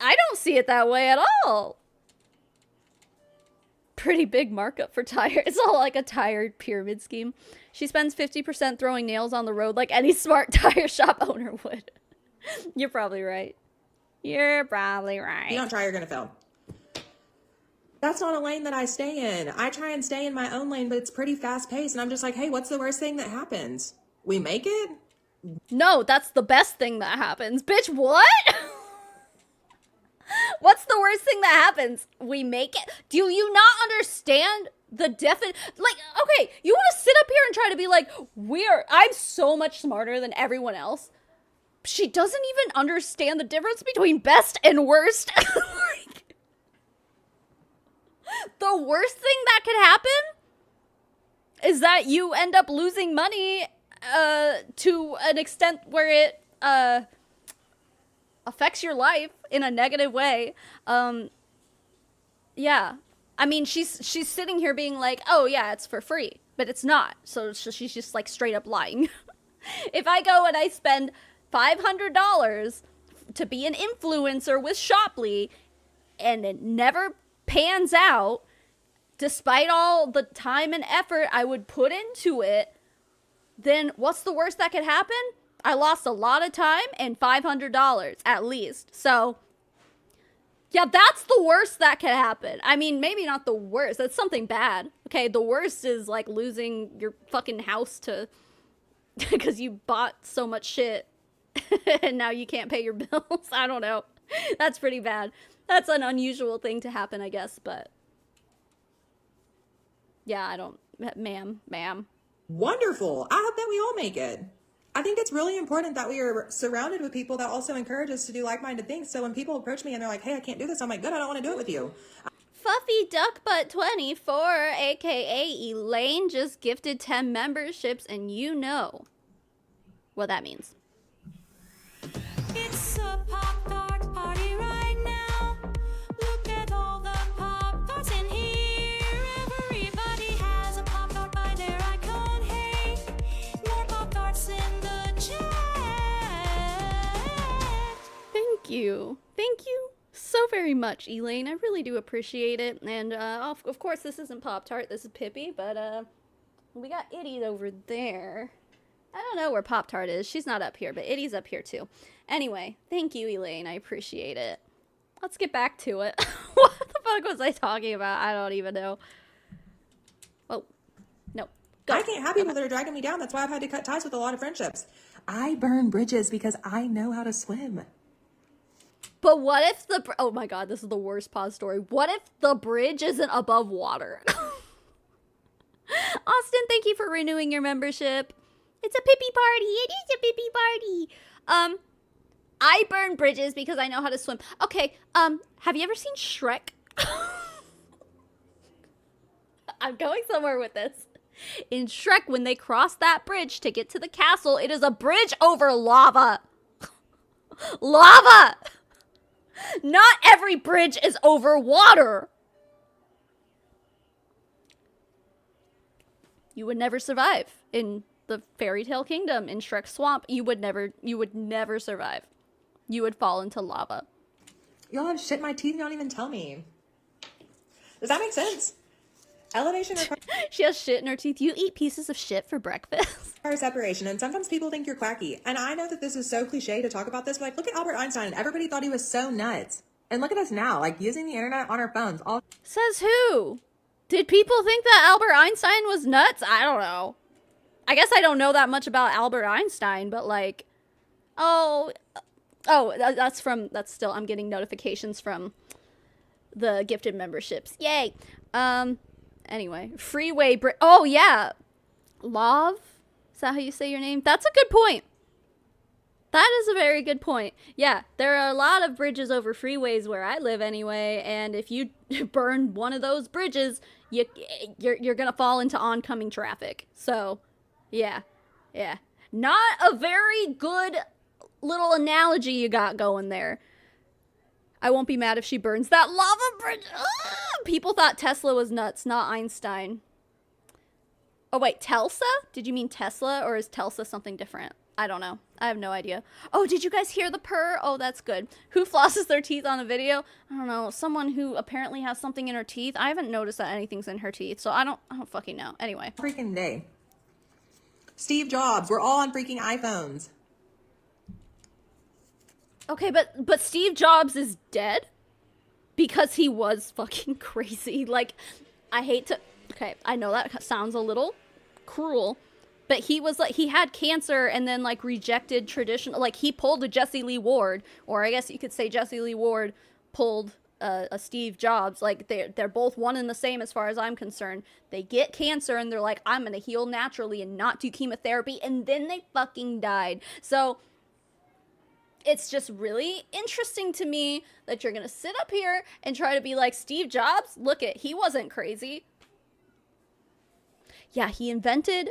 I don't see it that way at all. pretty big markup for tire. It's all like a tire pyramid scheme. She spends 50% throwing nails on the road like any smart tire shop owner would. You're probably right. You're probably right. You don't try, you're gonna fail. That's not a lane that I stay in. I try and stay in my own lane, but it's pretty fast paced. And I'm just like, hey, what's the worst thing that happens? We make it? No, that's the best thing that happens. Bitch, what? What's the worst thing that happens? We make it? Do you not understand the like, okay, you want to sit up here and try to be like, I'm so much smarter than everyone else. She doesn't even understand the difference between best and worst. Like, the worst thing that could happen is that you end up losing money to an extent where it affects your life in a negative way. Yeah. I mean, she's sitting here being like, oh yeah, it's for free, but it's not. So she's just like straight up lying. If I go and I spend $500 to be an influencer with Shoply and it never pans out, despite all the time and effort I would put into it, then what's the worst that could happen? I lost a lot of time and $500 at least. So yeah, that's the worst that could happen. I mean, maybe not the worst. That's something bad. Okay, the worst is like losing your fucking house to because you bought so much shit and now you can't pay your bills. I don't know. That's pretty bad. That's an unusual thing to happen, I guess, but yeah, I don't, ma'am. Wonderful. I hope that we all make it. I think it's really important that we are surrounded with people that also encourage us to do like-minded things. So when people approach me and they're like, hey, I can't do this, I'm like, good, I don't want to do it with you. Fuffy Duckbutt 24, aka Elaine, just gifted 10 memberships, and you know what that means. It's a Pop-Tart party right now. Look at all the Pop-Tarts in here. Everybody has a Pop-Tart by their icon. Hey, more Pop-Tarts in the chat. Thank you. Thank you so very much, Elaine. I really do appreciate it. And of course, this isn't Pop-Tart. This is Pippi, but we got Itty over there. I don't know where Pop-Tart is. She's not up here, but Itty's up here too. Anyway, thank you, Elaine. I appreciate it. Let's get back to it. What the fuck was I talking about? I don't even know. Oh, no. Go. I can't have people that are dragging me down. That's why I've had to cut ties with a lot of friendships. I burn bridges because I know how to swim. But what if oh my god, this is the worst pause story. What if the bridge isn't above water? Austin, thank you for renewing your membership. It's a Pippi party. It is a Pippi party. I burn bridges because I know how to swim. Okay, have you ever seen Shrek? I'm going somewhere with this. In Shrek, when they cross that bridge to get to the castle, it is a bridge over lava. Lava! Not every bridge is over water. You would never survive in the fairy tale kingdom. In Shrek's swamp, you would never survive. You would fall into lava. Y'all have shit in my teeth and don't even tell me. Does that make sense? Elevation She has shit in her teeth. You eat pieces of shit for breakfast. requires separation, and sometimes people think you're quacky. And I know that this is so cliche to talk about this, but like, look at Albert Einstein, and everybody thought he was so nuts. And look at us now, like using the internet on our phones. All Says who? Did people think that Albert Einstein was nuts? I don't know. I guess I don't know that much about Albert Einstein, but like, that's still, I'm getting notifications from the gifted memberships. Yay. Anyway, oh yeah. Love? Is that how you say your name? That's a good point. That is a very good point. Yeah, there are a lot of bridges over freeways where I live anyway, and if you burn one of those bridges, you're gonna fall into oncoming traffic. So, yeah. Not a very good little analogy you got going there. I won't be mad if she burns that lava bridge. People thought Tesla was nuts, not Einstein. Oh wait, Telsa? Did you mean Tesla, or is Telsa something different? I don't know. I have no idea. Oh, did you guys hear the purr? Oh, that's good. Who flosses their teeth on the video? I don't know. Someone who apparently has something in her teeth. I haven't noticed that anything's in her teeth, so I don't fucking know. Anyway. Freaking day. Steve Jobs. We're all on freaking iPhones. Okay, but Steve Jobs is dead because he was fucking crazy. Like, I hate to... Okay, I know that sounds a little cruel, but he was like, he had cancer and then like rejected traditional, like he pulled a Jesse Lee Ward, or I guess you could say Jesse Lee Ward pulled a Steve Jobs. Like they're both one and the same as far as I'm concerned. They get cancer and they're like, I'm gonna heal naturally and not do chemotherapy, and then they fucking died. So it's just really interesting to me that you're gonna sit up here and try to be like, Steve Jobs, look it, he wasn't crazy. Yeah, he invented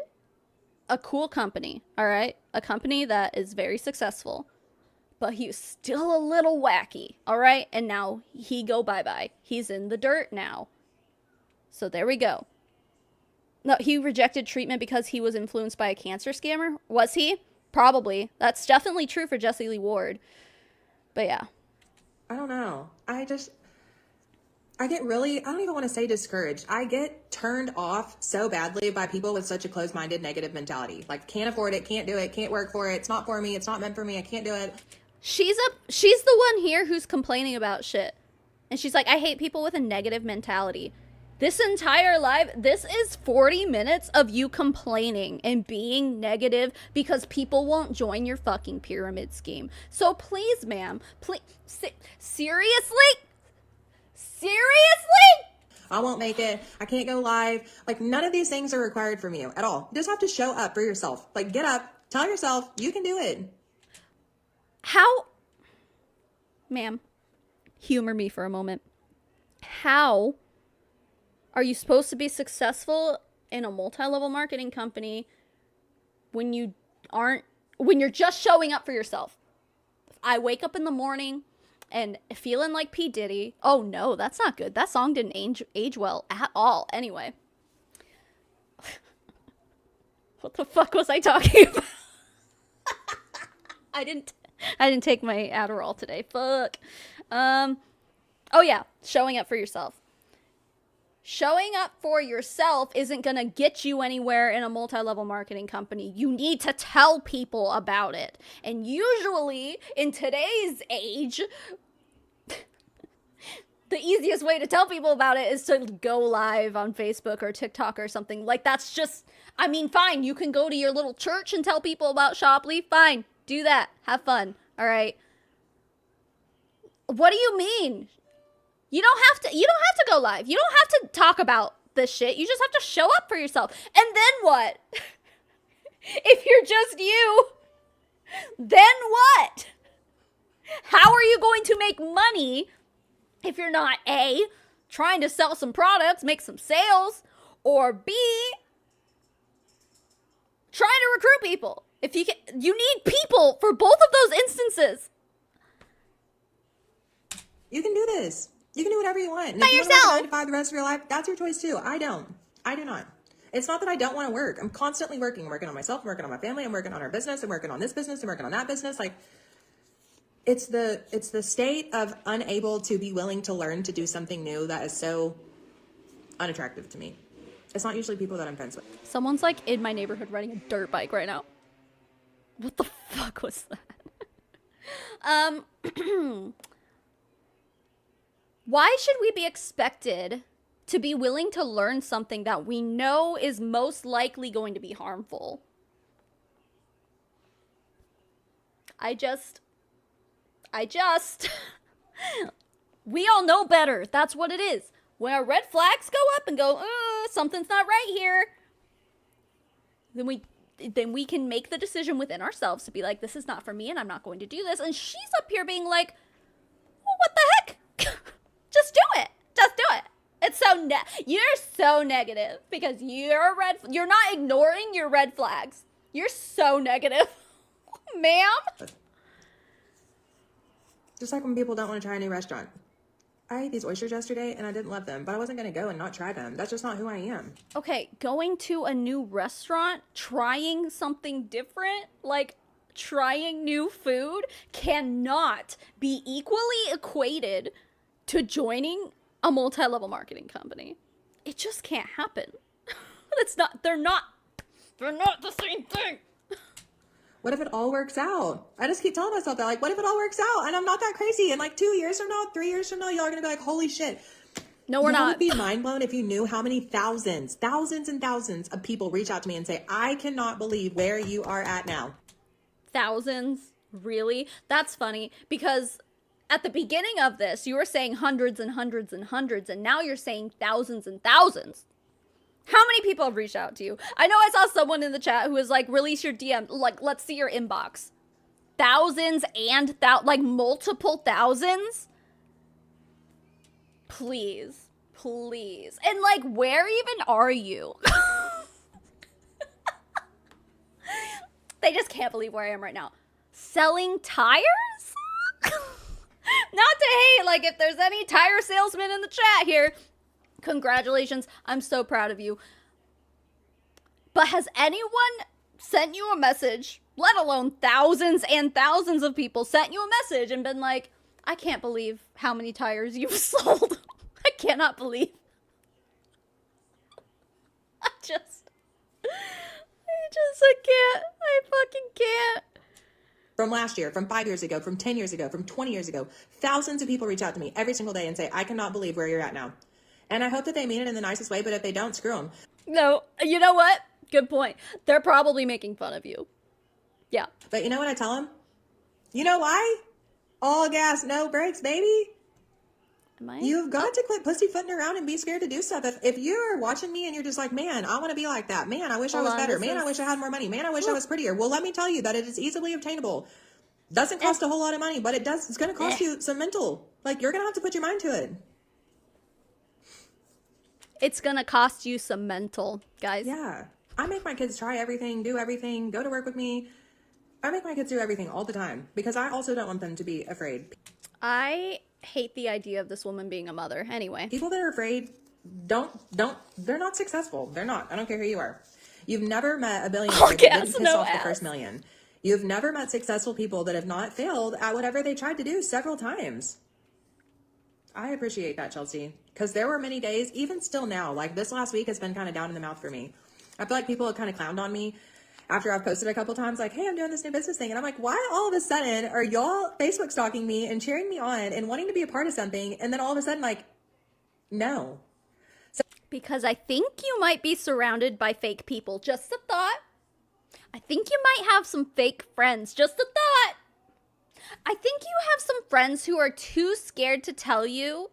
a cool company, all right? A company that is very successful. But he was still a little wacky, all right? And now he go bye-bye. He's in the dirt now. So there we go. No, he rejected treatment because he was influenced by a cancer scammer? Was he? Probably. That's definitely true for Jesse Lee Ward. But yeah. I don't know. I get really, I don't even want to say discouraged. I get turned off so badly by people with such a closed-minded negative mentality. Like, can't afford it, can't do it, can't work for it, it's not for me, it's not meant for me, I can't do it. She's the one here who's complaining about shit. And she's like, I hate people with a negative mentality. This entire live, this is 40 minutes of you complaining and being negative because people won't join your fucking pyramid scheme. So please, ma'am, please, seriously? Seriously? I won't make it. I can't go live. Like, none of these things are required from you at all. You just have to show up for yourself. Like, get up, tell yourself you can do it. How, ma'am, humor me for a moment. How are you supposed to be successful in a multi-level marketing company when you're just showing up for yourself? I wake up in the morning and feeling like P. Diddy. Oh no, that's not good. That song didn't age well at all. Anyway. What the fuck was I talking about? I didn't take my Adderall today. Fuck. Oh yeah, showing up for yourself. Showing up for yourself isn't gonna get you anywhere in a multi-level marketing company. You need to tell people about it. And usually, in today's age, the easiest way to tell people about it is to go live on Facebook or TikTok or something. Like, that's just, I mean, fine. You can go to your little church and tell people about Shoply. Fine. Do that. Have fun. All right. What do you mean? You don't have to go live. You don't have to talk about this shit. You just have to show up for yourself. And then what? If you're just you, then what? How are you going to make money if you're not A, trying to sell some products, make some sales, or B, trying to recruit people? If you need people for both of those instances. You can do this. You can do whatever you want. And By if you yourself. want to work 9 to 5 the rest of your life, that's your choice too. I don't. I do not. It's not that I don't want to work. I'm constantly working. I'm working on myself. I'm working on my family. I'm working on our business. I'm working on this business. I'm working on that business. Like, it's the state of unable to be willing to learn to do something new that is so unattractive to me. It's not usually people that I'm friends with. Someone's like in my neighborhood riding a dirt bike right now. What the fuck was that? Why should we be expected to be willing to learn something that we know is most likely going to be harmful? We all know better. That's what it is. When our red flags go up and go, something's not right here, then we can make the decision within ourselves to be like, this is not for me and I'm not going to do this. And she's up here being like, well, what the heck? Just do it. Just do it. It's so you're so negative because you're not ignoring your red flags. You're so negative. Ma'am? Just like when people don't want to try a new restaurant. I ate these oysters yesterday and I didn't love them, but I wasn't going to go and not try them. That's just not who I am. Okay, going to a new restaurant, trying something different, like, trying new food cannot be equally equated to joining a multi-level marketing company. It just can't happen. They're not the same thing. What if it all works out? I just keep telling myself that, like, what if it all works out and I'm not that crazy? And like 2 years from now, 3 years from now, y'all are gonna be like, holy shit. No, we're Y'all not. would be mind blown if you knew how many thousands and thousands of people reach out to me and say, I cannot believe where you are at now. Thousands? Really? That's funny, because at the beginning of this, you were saying hundreds and hundreds and hundreds, and now you're saying thousands and thousands. How many people have reached out to you? I know I saw someone in the chat who was like, release your DM. Like, let's see your inbox. Thousands and like multiple thousands? Please. Please. And like, where even are you? They just can't believe where I am right now. Selling tires? Not to hate, like, if there's any tire salesman in the chat here, congratulations. I'm so proud of you. But has anyone sent you a message, let alone thousands and thousands of people sent you a message and been like, I can't believe how many tires you've sold. I cannot believe. I can't. I fucking can't. From last year, from 5 years ago, from 10 years ago, from 20 years ago, thousands of people reach out to me every single day and say, I cannot believe where you're at now. And I hope that they mean it in the nicest way, but if they don't, screw them. No, you know what? Good point. They're probably making fun of you. Yeah. But you know what I tell them? You know why? All gas, no brakes, baby. Am I? You've got to quit pussyfooting around and be scared to do stuff. If you're watching me and you're just like, man, I want to be like that. Man, I wish I was better. Man, I wish I had more money. Man, I wish I was prettier. Well, let me tell you that it is easily obtainable. Doesn't cost a whole lot of money, but it's going to cost you some mental. Like, you're going to have to put your mind to it. It's going to cost you some mental, guys. Yeah. I make my kids try everything, do everything, go to work with me. I make my kids do everything all the time because I also don't want them to be afraid. I hate the idea of this woman being a mother. Anyway. People that are afraid they're not successful. They're not. I don't care who you are. You've never met a billionaire that didn't piss off the first million. You've never met successful people that have not failed at whatever they tried to do several times. I appreciate that, Chelsea, because there were many days, even still now, like this last week has been kind of down in the mouth for me. I feel like people have kind of clowned on me after I've posted a couple times, like, hey, I'm doing this new business thing. And I'm like, why all of a sudden are y'all Facebook stalking me and cheering me on and wanting to be a part of something? And then all of a sudden, like, no. Because I think you might be surrounded by fake people. Just a thought. I think you might have some fake friends. Just a thought. I think you have some friends who are too scared to tell you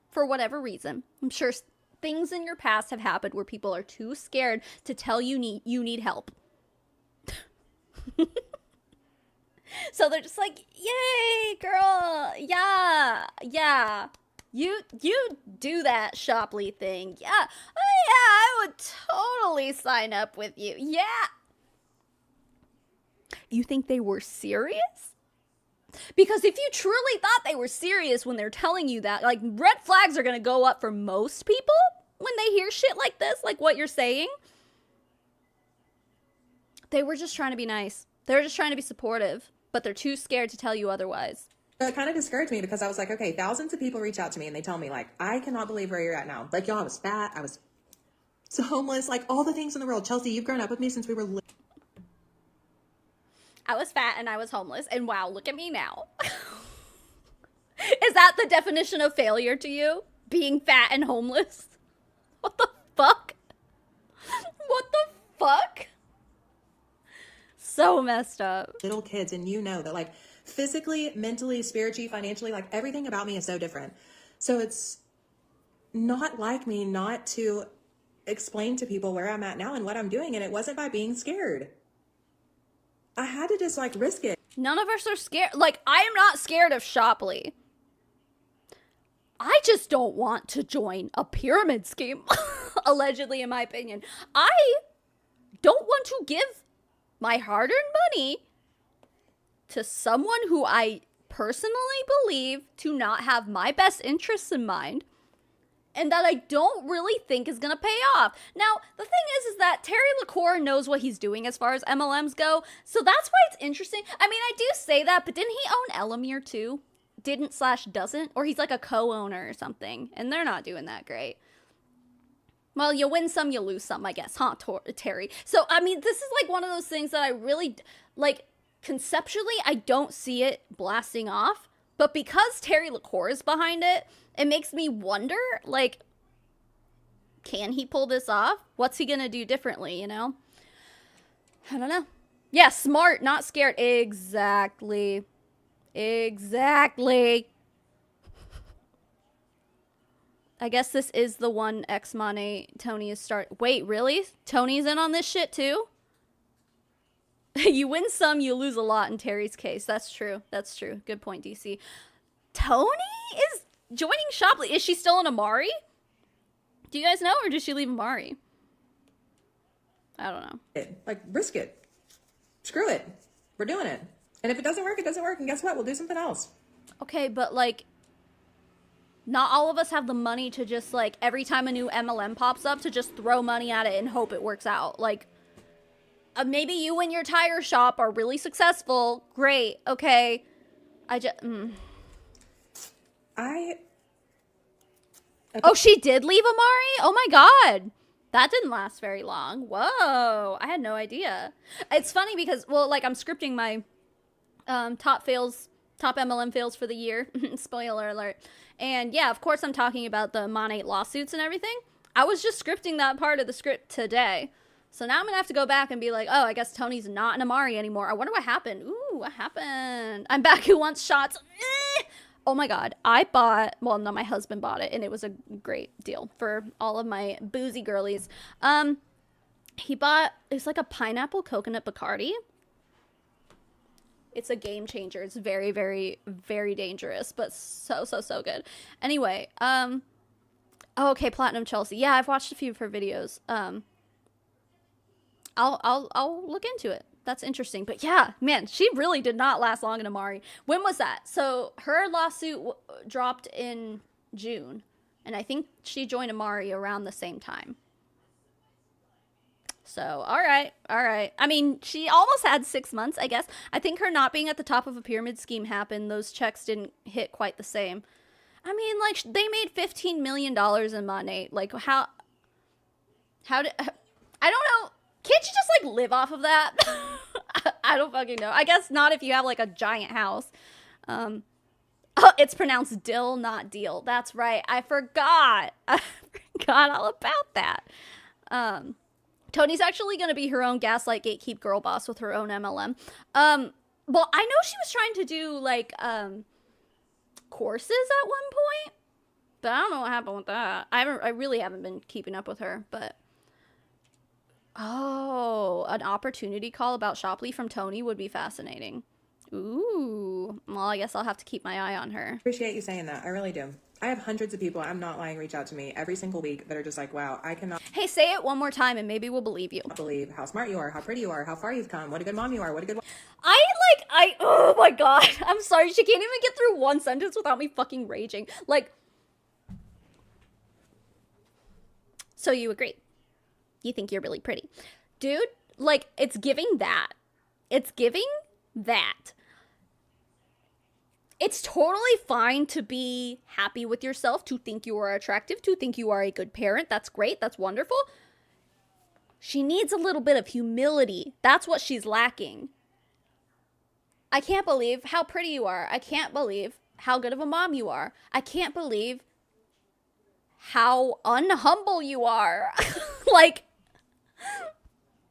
for whatever reason. I'm sure things in your past have happened where people are too scared to tell you need help. So they're just like, yay, girl. Yeah. You do that Shopley thing. Yeah. Oh, yeah, I would totally sign up with you. Yeah. You think they were serious? Because if you truly thought they were serious when they're telling you that, like, red flags are going to go up for most people when they hear shit like this, like what you're saying. They were just trying to be nice. They were just trying to be supportive, but they're too scared to tell you otherwise. So it kind of discouraged me because I was like, okay, thousands of people reach out to me and they tell me, like, I cannot believe where you're at now. Like, y'all, I was fat. I was so homeless. Like, all the things in the world. Chelsea, you've grown up with me since we were little. I was fat and I was homeless, and wow, look at me now. Is that the definition of failure to you? Being fat and homeless? What the fuck? What the fuck? So messed up. Little kids, and you know that, like, physically, mentally, spiritually, financially, like, everything about me is so different. So it's not like me not to explain to people where I'm at now and what I'm doing, and it wasn't by being scared. I had to just, like, risk it. None of us are scared. Like, I am not scared of Shopley. I just don't want to join a pyramid scheme, allegedly, in my opinion. I don't want to give my hard-earned money to someone who I personally believe to not have my best interests in mind and that I don't really think is gonna pay off. Now, the thing is that Terry LaCour knows what he's doing as far as MLMs go, so that's why it's interesting. I mean, I do say that, but didn't he own Elamir too? Didn't/doesn't? Or he's like a co-owner or something, and they're not doing that great. Well, you win some, you lose some, I guess, huh, Terry? So, I mean, this is like one of those things that I really, like, conceptually, I don't see it blasting off. But because Terry LaCour is behind it, it makes me wonder, like, can he pull this off? What's he gonna do differently, you know? I don't know. Yeah, smart, not scared. Exactly. Exactly. I guess this is the one X-Money Tony is Wait, really? Tony's in on this shit too? You win some, you lose a lot in Terry's case. That's true. That's true. Good point, DC. Tony is joining Shopley. Is she still in Amari? Do you guys know, or did she leave Amari? I don't know. Like, risk it. Screw it. We're doing it. And if it doesn't work, it doesn't work. And guess what? We'll do something else. Okay, but like, not all of us have the money to just like, every time a new MLM pops up, to just throw money at it and hope it works out. Like, maybe you and your tire shop are really successful. Great. Okay. Okay. Oh, she did leave Amari? Oh my god. That didn't last very long. Whoa. I had no idea. It's funny because, well, like, I'm scripting my top MLM fails for the year. Spoiler alert. And yeah, of course I'm talking about the Mon8 lawsuits and everything. I was just scripting that part of the script today. So now I'm going to have to go back and be like, oh, I guess Tony's not an Amari anymore. I wonder what happened. Ooh, what happened? I'm back. Who wants shots? Oh my god. Well, no, my husband bought it, and it was a great deal for all of my boozy girlies. He bought, it's like a pineapple coconut Bacardi. It's a game changer. It's very, very, very dangerous, but so good. Anyway, okay, Platinum Chelsea. Yeah, I've watched a few of her videos. I'll look into it. That's interesting. But yeah, man, she really did not last long in Amari. When was that? So her lawsuit dropped in June, and I think she joined Amari around the same time. So, all right. I mean, she almost had 6 months, I guess. I think her not being at the top of a pyramid scheme happened. Those checks didn't hit quite the same. I mean, like, they made $15 million in Mon8. Like, how did, I don't know. Can't you just, like, live off of that? I don't fucking know. I guess not if you have, like, a giant house. Oh, it's pronounced dill, not deal. That's right. I forgot all about that. Tony's actually going to be her own gaslight gatekeep girl boss with her own MLM. Well, I know she was trying to do, like, courses at one point, but I don't know what happened with that. I really haven't been keeping up with her, but... Oh, an opportunity call about Shopley from Tony would be fascinating. Ooh. Well, I guess I'll have to keep my eye on her. Appreciate you saying that. I really do. I have hundreds of people, I'm not lying, reach out to me every single week that are just like, wow, I cannot Hey, say it one more time and maybe we'll believe you. believe how smart you are, how pretty you are, how far you've come, what a good mom you are, what a good... Oh my god. I'm sorry. She can't even get through one sentence without me fucking raging. Like, so you agree? You think you're really pretty. Dude, like, it's giving that. It's giving that. It's totally fine to be happy with yourself, to think you are attractive, to think you are a good parent. That's great. That's wonderful. She needs a little bit of humility. That's what she's lacking. I can't believe how pretty you are. I can't believe how good of a mom you are. I can't believe how unhumble you are. Like,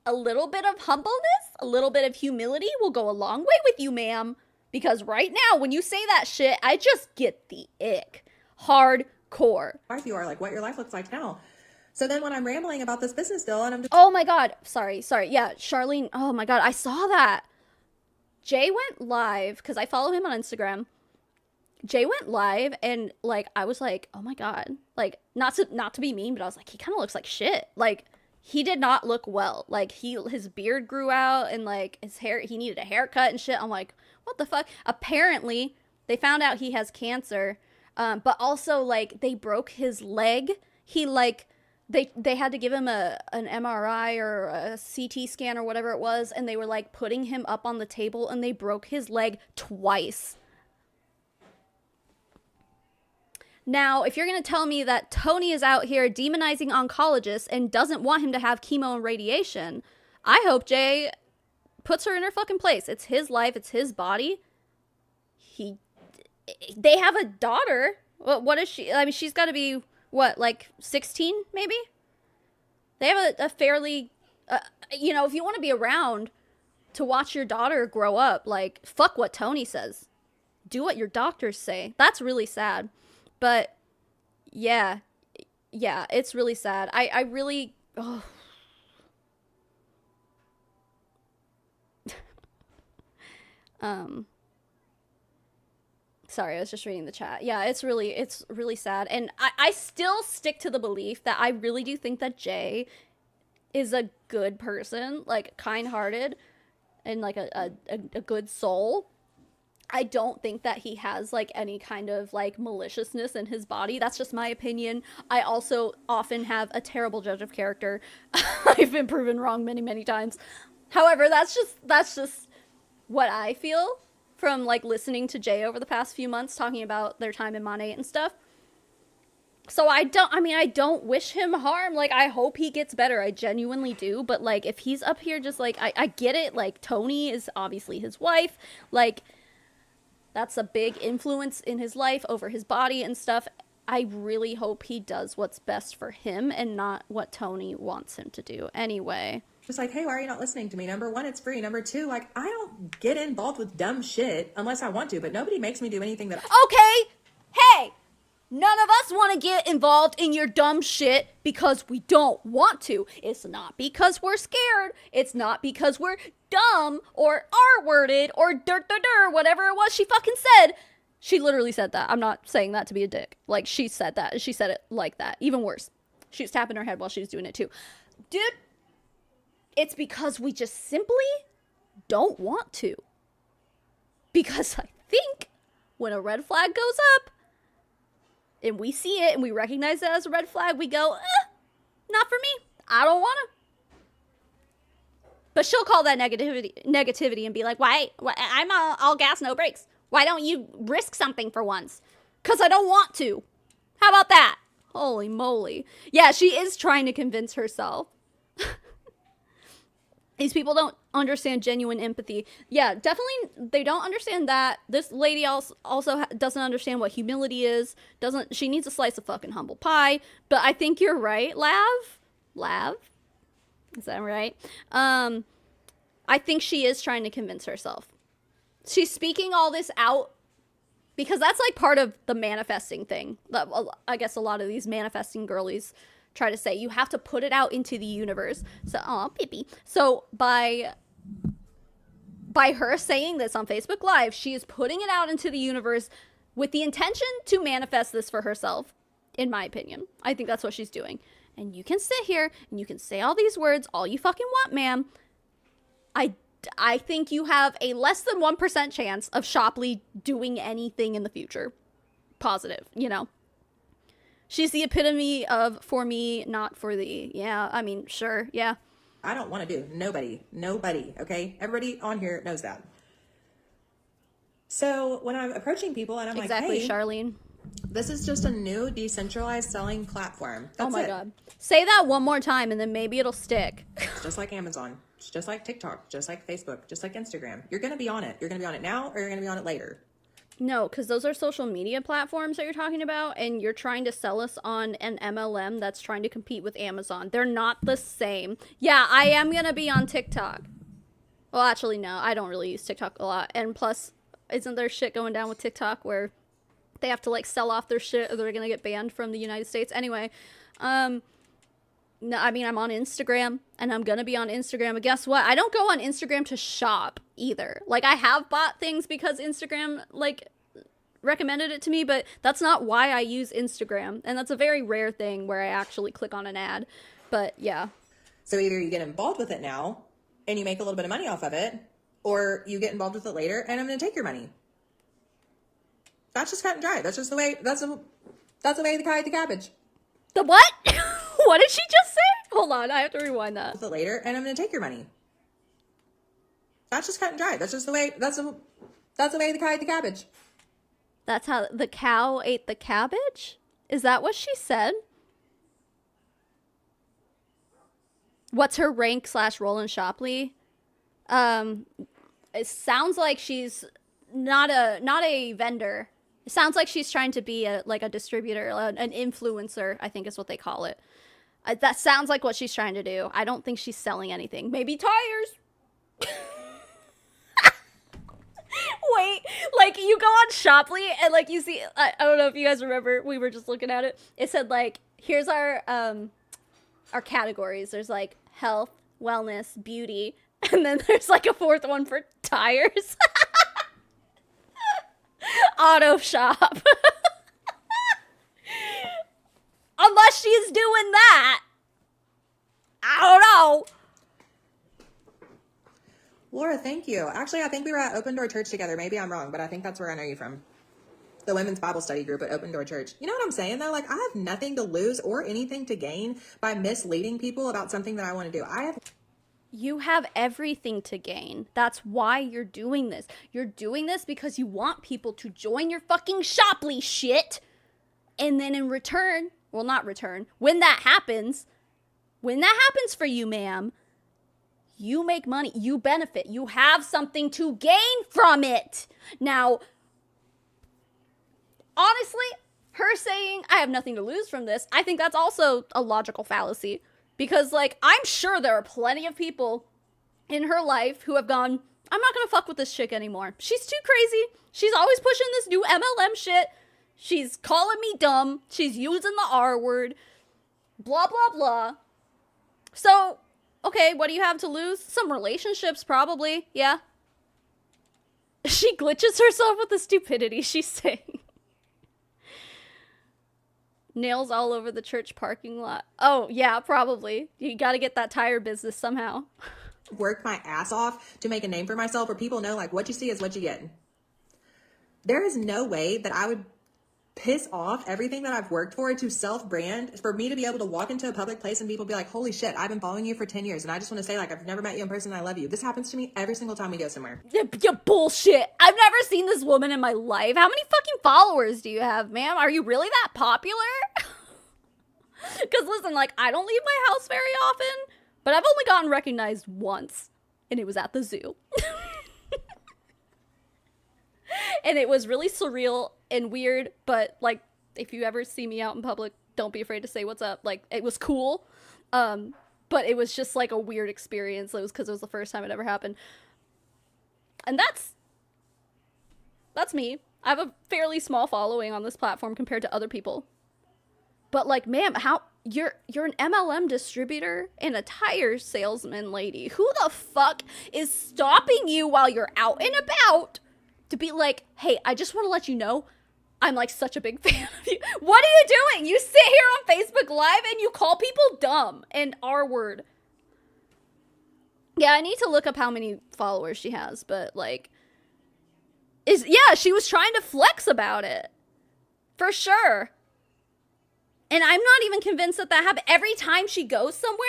a little bit of humbleness, a little bit of humility will go a long way with you, ma'am. Because right now, when you say that shit, I just get the ick. Hardcore. Life you are, like what your life looks like now. So then when I'm rambling about this business deal and I'm just... Oh my god. Sorry. Yeah, Charlene. Oh my god, I saw that. Jay went live, because I follow him on Instagram. Jay went live, and, like, I was like, oh my god. Like, not to be mean, but I was like, he kind of looks like shit. Like, he did not look well. Like, his beard grew out, and, like, his hair, he needed a haircut and shit. I'm like, what the fuck? Apparently, they found out he has cancer. But also, like, they broke his leg. He, like, they had to give him an MRI or a CT scan or whatever it was, and they were, like, putting him up on the table, and they broke his leg twice. Now, if you're going to tell me that Tony is out here demonizing oncologists and doesn't want him to have chemo and radiation, I hope Jay puts her in her fucking place. It's his life. It's his body. They have a daughter. What is she? I mean, she's got to be, what, like 16 maybe? They have a fairly, you know, if you want to be around to watch your daughter grow up, like, fuck what Tony says. Do what your doctors say. That's really sad. But yeah, it's really sad. I really, oh. Sorry, I was just reading the chat. Yeah, it's really sad. And I still stick to the belief that I really do think that Jay is a good person, like kind-hearted and like a good soul. I don't think that he has, like, any kind of, like, maliciousness in his body. That's just my opinion. I also often have a terrible judge of character. I've been proven wrong many, many times. However, that's just what I feel from, like, listening to Jay over the past few months talking about their time in Mon8 and stuff. So I don't wish him harm. Like, I hope he gets better. I genuinely do. But, like, if he's up here just, like, I get it. Like, Tony is obviously his wife. Like, that's a big influence in his life over his body and stuff. I really hope he does what's best for him and not what Tony wants him to do anyway. Just like, hey, why are you not listening to me? Number one, it's free. Number two, like, I don't get involved with dumb shit unless I want to, but nobody makes me do anything that Okay, hey, none of us want to get involved in your dumb shit because we don't want to. It's not because we're scared. It's not because we're dumb or R-worded or whatever it was she fucking said. She literally said that. I'm not saying that to be a dick. Like, she said that. She said it like that. Even worse. She was tapping her head while she was doing it too. Dude, it's because we just simply don't want to. Because I think when a red flag goes up, and we see it and we recognize it as a red flag, we go, not for me. I don't want to. But she'll call that negativity and be like, why I'm all gas, no brakes. Why don't you risk something for once? Because I don't want to. How about that? Holy moly. Yeah, she is trying to convince herself. These people don't understand genuine empathy. Yeah, definitely, they don't understand that. This lady also doesn't understand what humility is. She needs a slice of fucking humble pie. But I think you're right, Lav? Is that right? I think she is trying to convince herself. She's speaking all this out because that's, like, part of the manifesting thing. I guess a lot of these manifesting girlies try to say you have to put it out into the universe. So, Pippi. So by her saying this on Facebook Live, she is putting it out into the universe with the intention to manifest this for herself, in my opinion. I think that's what she's doing. And you can sit here and you can say all these words all you fucking want, ma'am. I think you have a less than 1% chance of Shopley doing anything in the future. Positive, you know. She's the epitome of for me, not for thee. Yeah, I mean, sure, yeah. I don't want to do. Nobody, okay? Everybody on here knows that. So when I'm approaching people and I'm exactly, like, hey, Charlene. This is just a new decentralized selling platform. That's oh my it. God. Say that one more time and then maybe it'll stick. It's just like Amazon. It's just like TikTok. Just like Facebook. Just like Instagram. You're going to be on it. You're going to be on it now or you're going to be on it later. No, because those are social media platforms that you're talking about, and you're trying to sell us on an MLM that's trying to compete with Amazon. They're not the same. Yeah, I am going to be on TikTok. Well, actually, no, I don't really use TikTok a lot. And plus, isn't there shit going down with TikTok where they have to, like, sell off their shit or they're going to get banned from the United States? Anyway, no, I mean, I'm on Instagram, and I'm going to be on Instagram. But guess what? I don't go on Instagram to shop either. Like, I have bought things because Instagram, like, recommended it to me, but that's not why I use Instagram. And that's a very rare thing where I actually click on an ad. But, yeah. So either you get involved with it now, and you make a little bit of money off of it, or you get involved with it later, and I'm going to take your money. That's just cut and dry. That's just the way, that's the way they hide the cabbage. The what? What did she just say? Hold on, I have to rewind that. Later, and I'm going to take your money. That's just cut and dry. That's just the way, that's the way they hide the cabbage. That's how the cow ate the cabbage? Is that what she said? What's her rank / role in Shopley? It sounds like she's not a vendor. It sounds like she's trying to be a distributor, an influencer, I think is what they call it. That sounds like what she's trying to do. I don't think she's selling anything. Maybe tires. Wait, like you go on Shopley and like you see, I don't know if you guys remember, we were just looking at it. It said like, here's our categories. There's like health, wellness, beauty, and then there's like a fourth one for tires. Auto shop. Unless she's doing that. I don't know. Laura, thank you. Actually, I think we were at Open Door Church together. Maybe I'm wrong, but I think that's where I know you from. The women's Bible study group at Open Door Church. You know what I'm saying, though? Like, I have nothing to lose or anything to gain by misleading people about something that I want to do. You have everything to gain. That's why you're doing this. You're doing this because you want people to join your fucking Shopley shit. And then in return, well, not return, when that happens for you, ma'am, you make money, you benefit, you have something to gain from it. Now, honestly, her saying, I have nothing to lose from this, I think that's also a logical fallacy. Because, like, I'm sure there are plenty of people in her life who have gone, I'm not gonna fuck with this chick anymore. She's too crazy. She's always pushing this new MLM shit. She's calling me dumb. She's using the R word. Blah, blah, blah. So, okay, what do you have to lose? Some relationships, probably. Yeah. She glitches herself with the stupidity she's saying. Nails all over the church parking lot. Oh, yeah, probably. You gotta get that tire business somehow. Worked my ass off to make a name for myself where people know, like, what you see is what you get. There is no way that I would piss off everything that I've worked for to self-brand for me to be able to walk into a public place and people be like, holy shit, I've been following you for 10 years. And I just want to say, like, I've never met you in person and I love you. This happens to me every single time we go somewhere. You bullshit. I've never seen this woman in my life. How many fucking followers do you have, ma'am? Are you really that popular? Because listen, like, I don't leave my house very often, but I've only gotten recognized once, and it was at the zoo. And it was really surreal and weird, but, like, if you ever see me out in public, don't be afraid to say what's up. Like, it was cool, but it was just, like, a weird experience. It was because it was the first time it ever happened. And that's me. I have a fairly small following on this platform compared to other people. But, like, ma'am, how... You're an MLM distributor and a tire salesman lady. Who the fuck is stopping you while you're out and about to be like, hey, I just want to let you know I'm, like, such a big fan of you. What are you doing? You sit here on Facebook Live and you call people dumb and R-word. Yeah, I need to look up how many followers she has, but, like, she was trying to flex about it. For sure. And I'm not even convinced that happened. Every time she goes somewhere,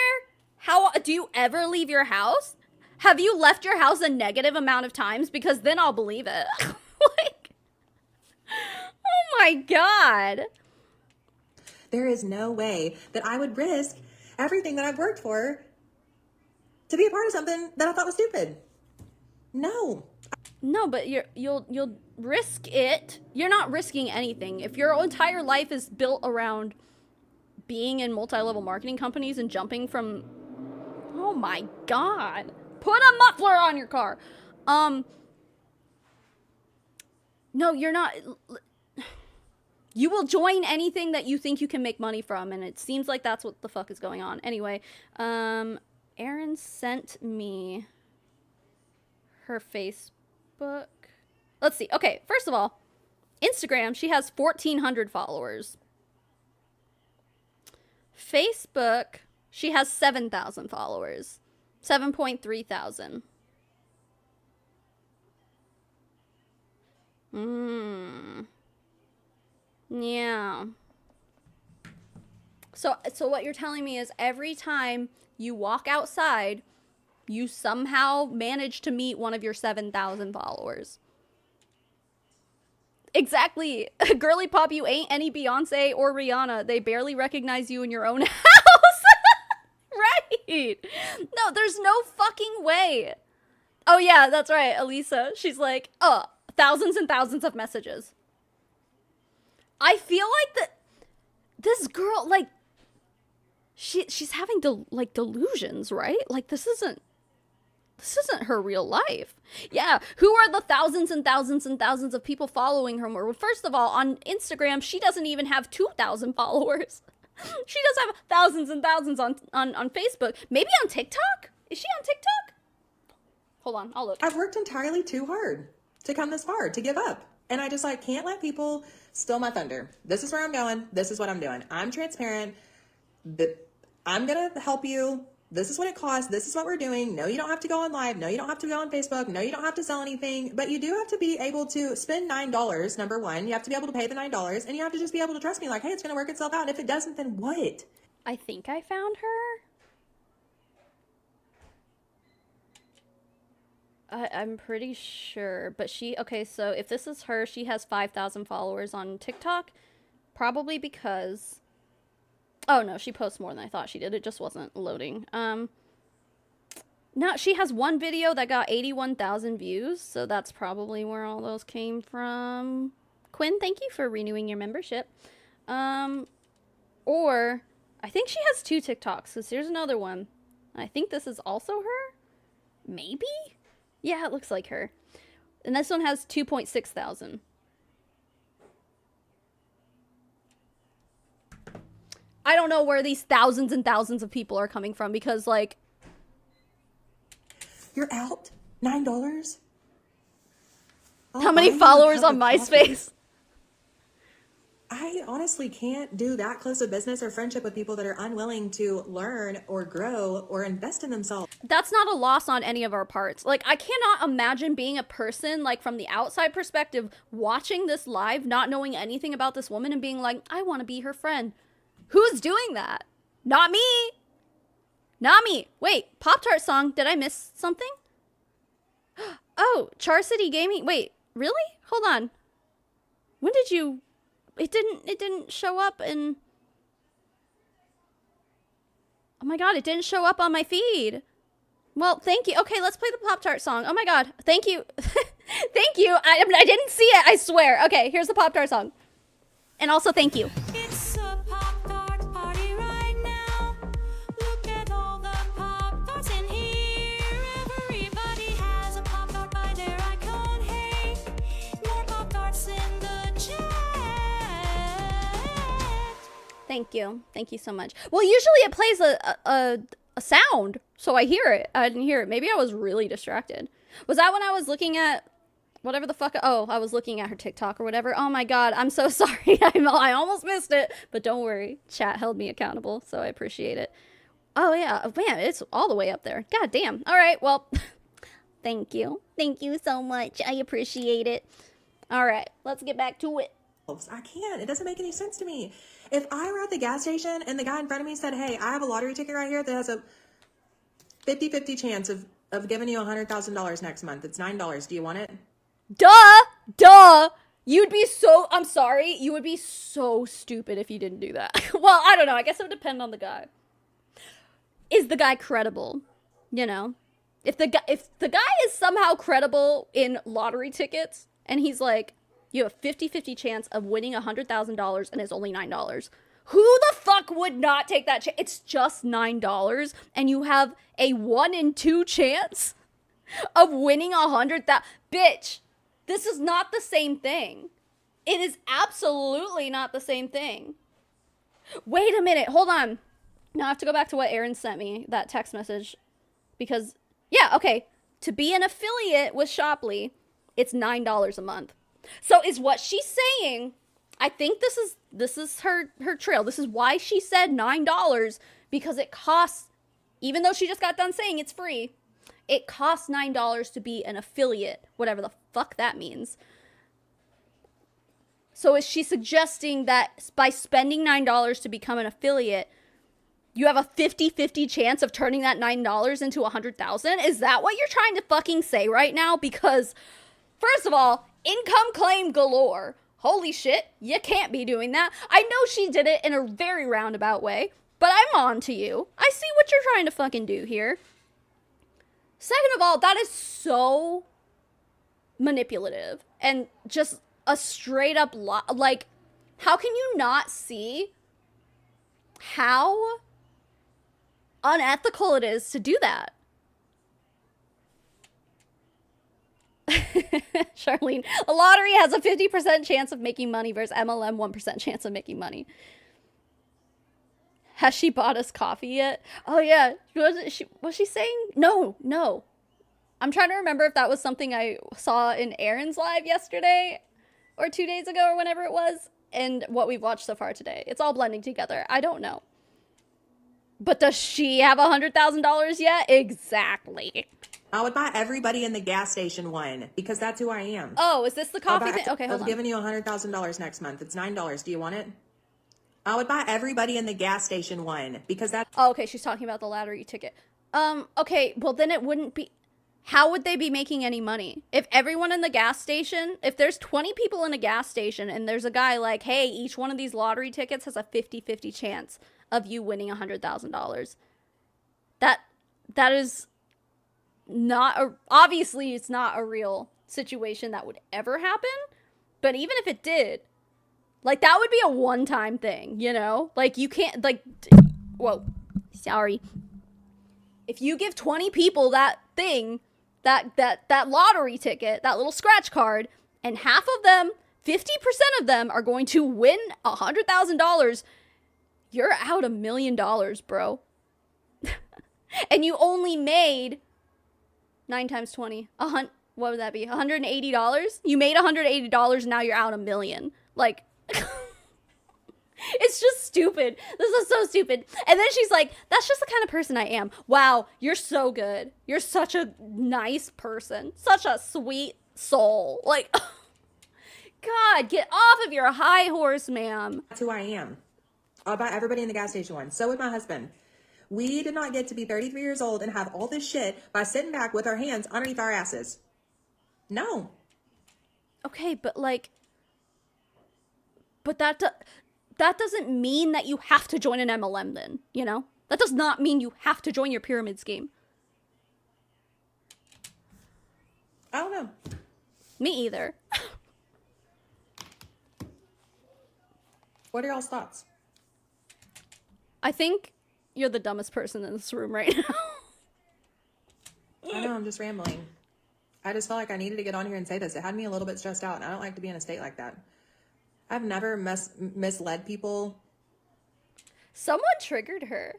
how do you ever leave your house? Have you left your house a negative amount of times? Because then I'll believe it. Like, oh my God. There is no way that I would risk everything that I've worked for to be a part of something that I thought was stupid. No. No, but you'll risk it. You're not risking anything. If your entire life is built around being in multi-level marketing companies and jumping from... Oh my God. Put a muffler on your car. No, you're not... You will join anything that you think you can make money from, and it seems like that's what the fuck is going on. Anyway, Erin sent me her Facebook. Let's see. Okay, first of all, Instagram, she has 1,400 followers. Facebook, she has 7,000 followers. 7.3 thousand. Yeah. So what you're telling me is every time you walk outside, you somehow manage to meet one of your 7,000 followers. Exactly. Girly pop, you ain't any Beyonce or Rihanna. They barely recognize you in your own house. Right. No, there's no fucking way. Oh yeah, that's right, Elisa. She's like, thousands and thousands of messages. I feel like this girl, like, she's having delusions, right? Like, this isn't her real life. Yeah, who are the thousands and thousands and thousands of people following her? Well, first of all, on Instagram, she doesn't even have 2,000 followers. She does have thousands and thousands on Facebook. Maybe on TikTok? Is she on TikTok? Hold on, I'll look. I've worked entirely too hard to come this far, to give up. And I just like can't let people steal my thunder. This is where I'm going. This is what I'm doing. I'm transparent. I'm going to help you. This is what it costs. This is what we're doing. No, you don't have to go on live. No, you don't have to go on Facebook. No, you don't have to sell anything. But you do have to be able to spend $9, number one. You have to be able to pay the $9. And you have to just be able to trust me like, hey, it's going to work itself out. And if it doesn't, then what? I think I found her. I'm pretty sure. But okay, so if this is her, she has 5,000 followers on TikTok. Probably because... Oh, no, she posts more than I thought she did. It just wasn't loading. No, she has one video that got 81,000 views, so that's probably where all those came from. Quinn, thank you for renewing your membership. Or, I think she has 2 TikToks, because here's another one. I think this is also her? Maybe? Yeah, it looks like her. And this one has 2.6 thousand. I don't know where these thousands and thousands of people are coming from because, like... You're out? $9? How many followers on MySpace? I honestly can't do that close of business or friendship with people that are unwilling to learn or grow or invest in themselves. That's not a loss on any of our parts. Like, I cannot imagine being a person, like, from the outside perspective, watching this live, not knowing anything about this woman and being like, I want to be her friend. Who's doing that? Not me. Not me. Wait, Pop-Tart song. Did I miss something? Oh, Char City Gaming. Wait, really? Hold on. When did you... It didn't show up in... Oh my god, it didn't show up on my feed. Well, thank you. Okay, let's play the Pop-Tart song. Oh my god, thank you. Thank you. I didn't see it, I swear. Okay, here's the Pop-Tart song. And also, thank you. It's a Pop-Tart party right now. Look at all the Pop-Tarts in here. Everybody has a Pop-Tart by their icon. Hey, more Pop-Tarts in the chat. Thank you. Thank you so much. Well, usually it plays a sound, so I hear it. I didn't hear it. Maybe I was really distracted. Was that when I was looking at whatever the fuck? Oh, I was looking at her TikTok or whatever. Oh my god, I'm so sorry. I almost missed it, but don't worry. Chat held me accountable, so I appreciate it. Oh yeah, man, it's all the way up there. God damn. All right, well, thank you. Thank you so much. I appreciate it. All right, let's get back to it. I can't. It doesn't make any sense to me. If I were at the gas station and the guy in front of me said, hey, I have a lottery ticket right here that has a 50-50 chance of giving you $100,000 next month. It's $9. Do you want it? Duh. You'd be so, I'm sorry, you would be so stupid if you didn't do that. Well, I don't know. I guess it would depend on the guy. Is the guy credible? You know? If the guy is somehow credible in lottery tickets and he's like, you have a 50-50 chance of winning $100,000 and it's only $9. Who the fuck would not take that chance? It's just $9 and you have a 1 in 2 chance of winning $100,000. Bitch, this is not the same thing. It is absolutely not the same thing. Wait a minute. Hold on. Now I have to go back to what Erin sent me, that text message. Because, yeah, okay. To be an affiliate with Shoply, it's $9 a month. So is what she's saying, I think this is her trail. This is why she said $9, because it costs, even though she just got done saying it's free, it costs $9 to be an affiliate, whatever the fuck that means. So is she suggesting that by spending $9 to become an affiliate, you have a 50-50 chance of turning that $9 into $100,000? Is that what you're trying to fucking say right now? Because, first of all, income claim galore. Holy shit, you can't be doing that. I know she did it in a very roundabout way, but I'm on to you. I see what you're trying to fucking do here. Second of all, that is so manipulative and just a straight up like, how can you not see how unethical it is to do that? Charlene, a lottery has a 50% chance of making money versus MLM 1% chance of making money. Has she bought us coffee yet? Oh yeah, was she saying? No. I'm trying to remember if that was something I saw in Aaron's live yesterday or 2 days ago or whenever it was, and what we've watched so far today. It's all blending together. I don't know. But does she have $100,000 yet? Exactly. I would buy everybody in the gas station one because that's who I am. Oh, is this the coffee thing? Okay, hold on. I've given you $100,000 next month. It's $9. Do you want it? I would buy everybody in the gas station one because that's... Oh, okay, she's talking about the lottery ticket. Okay, well then it wouldn't be... How would they be making any money? If everyone in the gas station, if there's 20 people in a gas station and there's a guy like, hey, each one of these lottery tickets has a 50-50 chance of you winning $100,000. That is not obviously it's not a real situation that would ever happen, but even if it did, like, that would be a one-time thing, you know? Like, you can't, like, whoa, sorry. If you give 20 people that thing, that lottery ticket, that little scratch card, and half of them, 50% of them are going to win $100,000, you're out $1 million, bro. And you only made 9 times 20. What would that be? $180? You made $180, now you're out $1 million. Like, it's just stupid. This is so stupid. And then she's like, that's just the kind of person I am. Wow, you're so good. You're such a nice person. Such a sweet soul. Like, God, get off of your high horse, ma'am. That's who I am. I'll buy everybody in the gas station one. So would my husband. We did not get to be 33 years old and have all this shit by sitting back with our hands underneath our asses. No. Okay, but like... But that doesn't mean that you have to join an MLM then, you know? That does not mean you have to join your pyramid scheme. I don't know. Me either. What are y'all's thoughts? I think you're the dumbest person in this room right now. I know, I'm just rambling. I just felt like I needed to get on here and say this. It had me a little bit stressed out, and I don't like to be in a state like that. I've never misled people. Someone triggered her.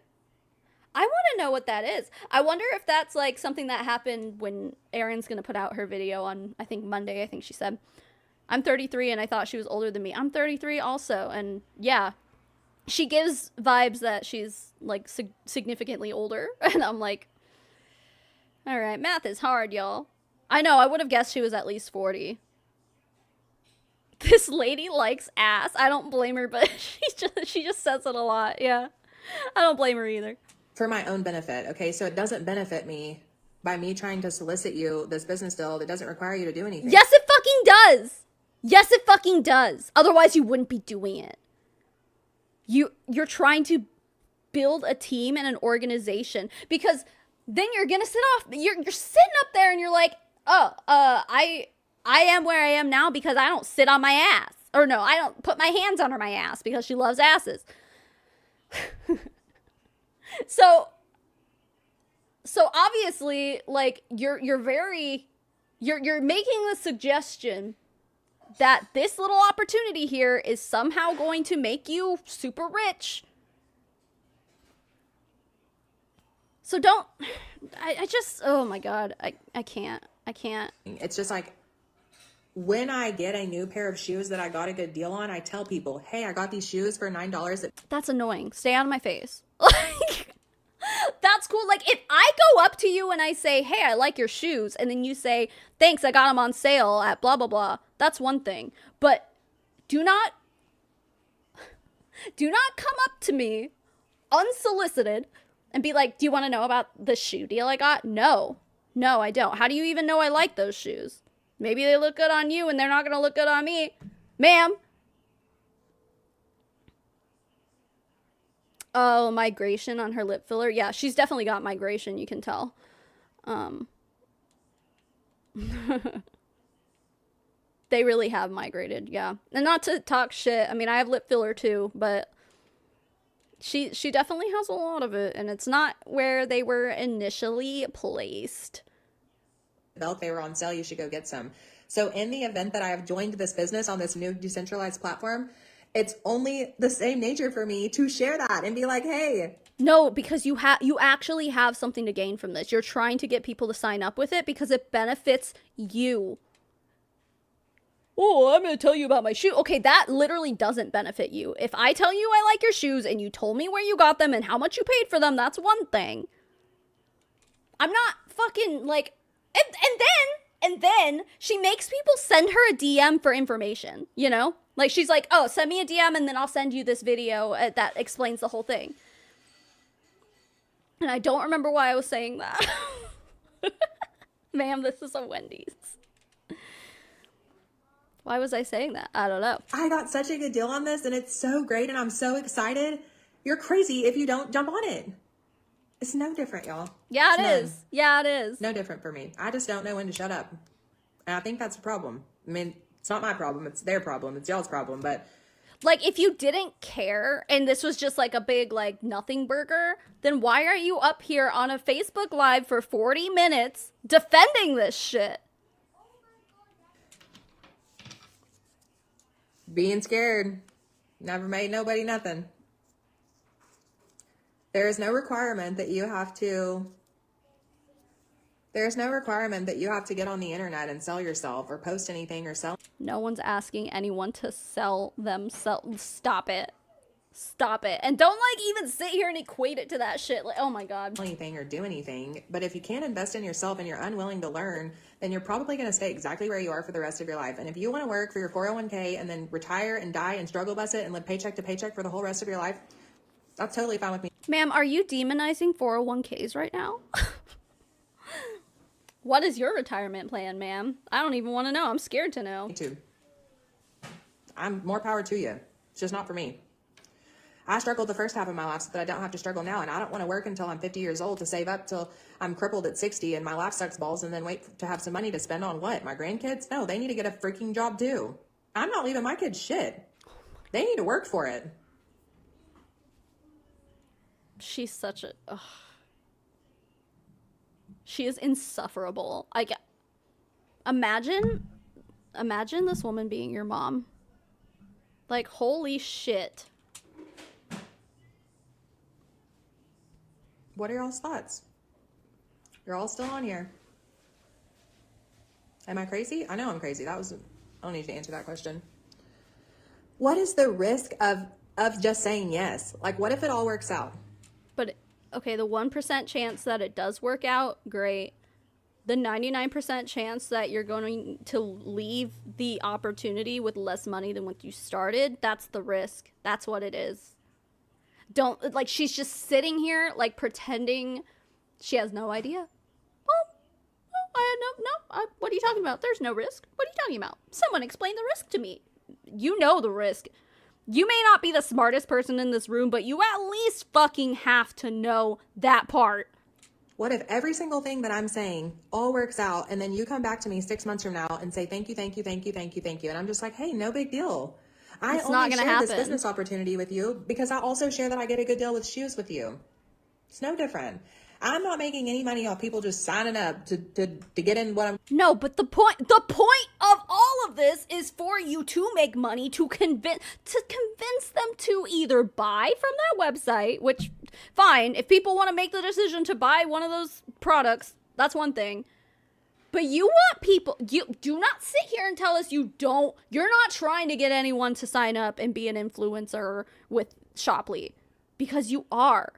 I want to know what that is. I wonder if that's like something that happened when Erin's going to put out her video on, I think, Monday, I think she said. I'm 33 and I thought she was older than me. I'm 33 also. And yeah, she gives vibes that she's like significantly older. And I'm like, all right, math is hard, y'all. I know, I would have guessed she was at least 40. This lady likes ass. I don't blame her, but she just says it a lot. Yeah. I don't blame her either. For my own benefit, okay? So it doesn't benefit me by me trying to solicit you this business deal that doesn't require you to do anything. Yes, it fucking does. Yes, it fucking does. Otherwise, you wouldn't be doing it. You're trying to build a team and an organization, because then you're gonna you're sitting up there and you're like, oh, I am where I am now because I don't sit on my ass. Or no, I don't put my hands under my ass because she loves asses. So obviously, like, you're making the suggestion that this little opportunity here is somehow going to make you super rich. So don't, I just, oh my God, I can't. It's just like, when I get a new pair of shoes that I got a good deal on, I tell people, hey, I got these shoes for $9. That's annoying. Stay out of my face. Like, that's cool. Like, if I go up to you and I say, hey, I like your shoes, and then you say, thanks, I got them on sale at blah, blah, blah, that's one thing. But Do not come up to me unsolicited and be like, do you want to know about the shoe deal I got? No, I don't. How do you even know I like those shoes? Maybe they look good on you and they're not going to look good on me. Ma'am. Oh, migration on her lip filler. Yeah, she's definitely got migration, you can tell. They really have migrated, yeah. And not to talk shit. I mean, I have lip filler too, but she definitely has a lot of it, and it's not where they were initially placed. Belt, they were on sale, you should go get some. So in the event that I have joined this business on this new decentralized platform, it's only the same nature for me to share that and be like, hey. No, because you actually have something to gain from this. You're trying to get people to sign up with it because it benefits you. Oh, I'm going to tell you about my shoe. Okay, that literally doesn't benefit you. If I tell you I like your shoes and you told me where you got them and how much you paid for them, that's one thing. I'm not fucking like, and then she makes people send her a DM for information, you know? Like, she's like, oh, send me a DM and then I'll send you this video that explains the whole thing. And I don't remember why I was saying that. Ma'am, this is a Wendy's. Why was I saying that? I don't know. I got such a good deal on this and it's so great and I'm so excited. You're crazy if you don't jump on it. It's no different, y'all. Yeah, it is. Yeah, it is. No different for me. I just don't know when to shut up. And I think that's a problem. I mean, it's not my problem. It's their problem. It's y'all's problem. But like, if you didn't care and this was just like a big, like, nothing burger, then why are you up here on a Facebook Live for 40 minutes defending this shit? Being scared never made nobody nothing. There is no requirement that you have to get on the internet and sell yourself or post anything or sell. No one's asking anyone to sell themselves. Stop it. Stop it. And don't like even sit here and equate it to that shit. Like, oh my God. Anything or do anything. But if you can't invest in yourself and you're unwilling to learn, then you're probably going to stay exactly where you are for the rest of your life. And if you want to work for your 401k and then retire and die and struggle bus it and live paycheck to paycheck for the whole rest of your life, that's totally fine with me. Ma'am, are you demonizing 401ks right now? What is your retirement plan, ma'am? I don't even want to know. I'm scared to know. Me too. I'm more power to you. It's just not for me. I struggled the first half of my life so that I don't have to struggle now. And I don't want to work until I'm 50 years old to save up till I'm crippled at 60 and my life sucks balls and then wait to have some money to spend on what? My grandkids? No, they need to get a freaking job too. I'm not leaving my kids shit. They need to work for it. She's such a... Ugh. She is insufferable. Imagine this woman being your mom. Like, holy shit. What are y'all's thoughts? You're all still on here. Am I crazy? I know I'm crazy. I don't need to answer that question. What is the risk of just saying yes? Like, what if it all works out? But, okay, the 1% chance that it does work out, great. The 99% chance that you're going to leave the opportunity with less money than what you started, that's the risk. That's what it is. Don't, like, she's just sitting here, like, pretending she has no idea. What are you talking about? There's no risk. What are you talking about? Someone explain the risk to me. You know the risk. You may not be the smartest person in this room, but you at least fucking have to know that part. What if every single thing that I'm saying all works out and then you come back to me 6 months from now and say, thank you, thank you, thank you, thank you, thank you. And I'm just like, hey, no big deal. I only share this business opportunity with you because I also share that I get a good deal with shoes with you. It's no different. I'm not making any money off people just signing up to get in what I'm... No, but the point of all of this is for you to make money, to convince them to either buy from that website, which, fine, if people want to make the decision to buy one of those products, that's one thing. But you want people, you do not sit here and tell us you're not trying to get anyone to sign up and be an influencer with Shoply. Because you are.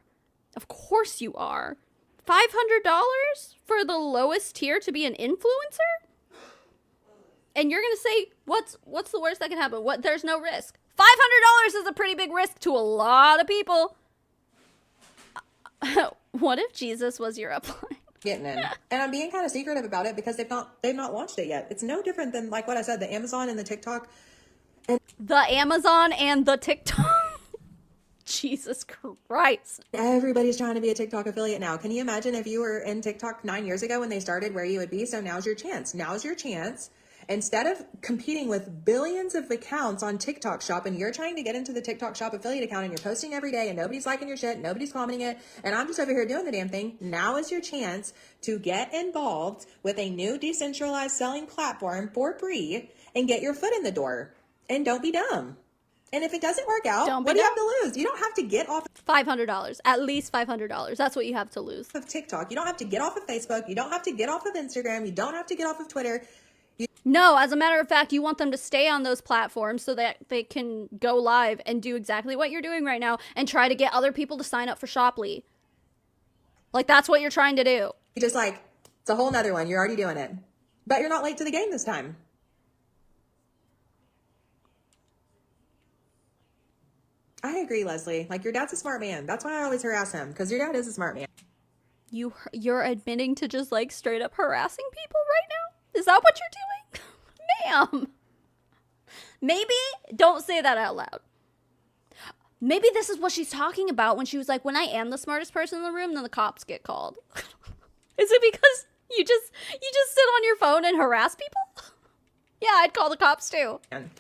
Of course you are. $500 for the lowest tier to be an influencer? And you're gonna say, what's the worst that can happen? What? There's no risk. $500 is a pretty big risk to a lot of people. What if Jesus was your upline? Getting in. And I'm being kind of secretive about it because they've not launched it yet. It's no different than like what I said, the Amazon and the TikTok. The Amazon and the TikTok. Jesus Christ. Everybody's trying to be a TikTok affiliate now. Can you imagine if you were in TikTok 9 years ago when they started, where you would be? So now's your chance. Now's your chance. Instead of competing with billions of accounts on TikTok Shop, and you're trying to get into the TikTok Shop affiliate account and you're posting every day and nobody's liking your shit, nobody's commenting it, and I'm just over here doing the damn thing. Now is your chance to get involved with a new decentralized selling platform for free and get your foot in the door. And don't be dumb. And if it doesn't work out, what do you have to lose? You don't have to get off $500. At least $500. That's what you have to lose. of TikTok. You don't have to get off of Facebook. You don't have to get off of Instagram. You don't have to get off of Twitter. No, as a matter of fact, you want them to stay on those platforms so that they can go live and do exactly what you're doing right now and try to get other people to sign up for Shoply. Like, that's what you're trying to do. You just like, it's a whole nother one. You're already doing it. But you're not late to the game this time. I agree, Leslie. Like, your dad's a smart man. That's why I always harass him, because your dad is a smart man. You're admitting to just, like, straight up harassing people right now? Is that what you're doing? Ma'am. Maybe don't say that out loud. Maybe this is what she's talking about when she was like, when I am the smartest person in the room, then the cops get called. Is it because you just sit on your phone and harass people? Yeah, I'd call the cops too. I don't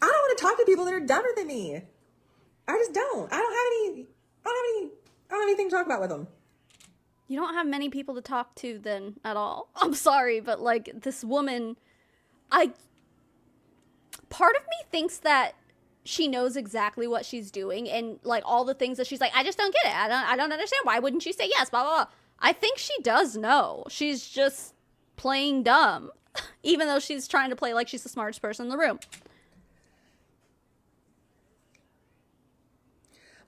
want to talk to people that are dumber than me. I just don't. I don't have anything to talk about with them. You don't have many people to talk to then at all. I'm sorry, but like this woman, part of me thinks that she knows exactly what she's doing and like all the things that she's like, I just don't get it. I don't understand. Why wouldn't she say yes? Blah, blah, blah. I think she does know. She's just playing dumb, even though she's trying to play like she's the smartest person in the room.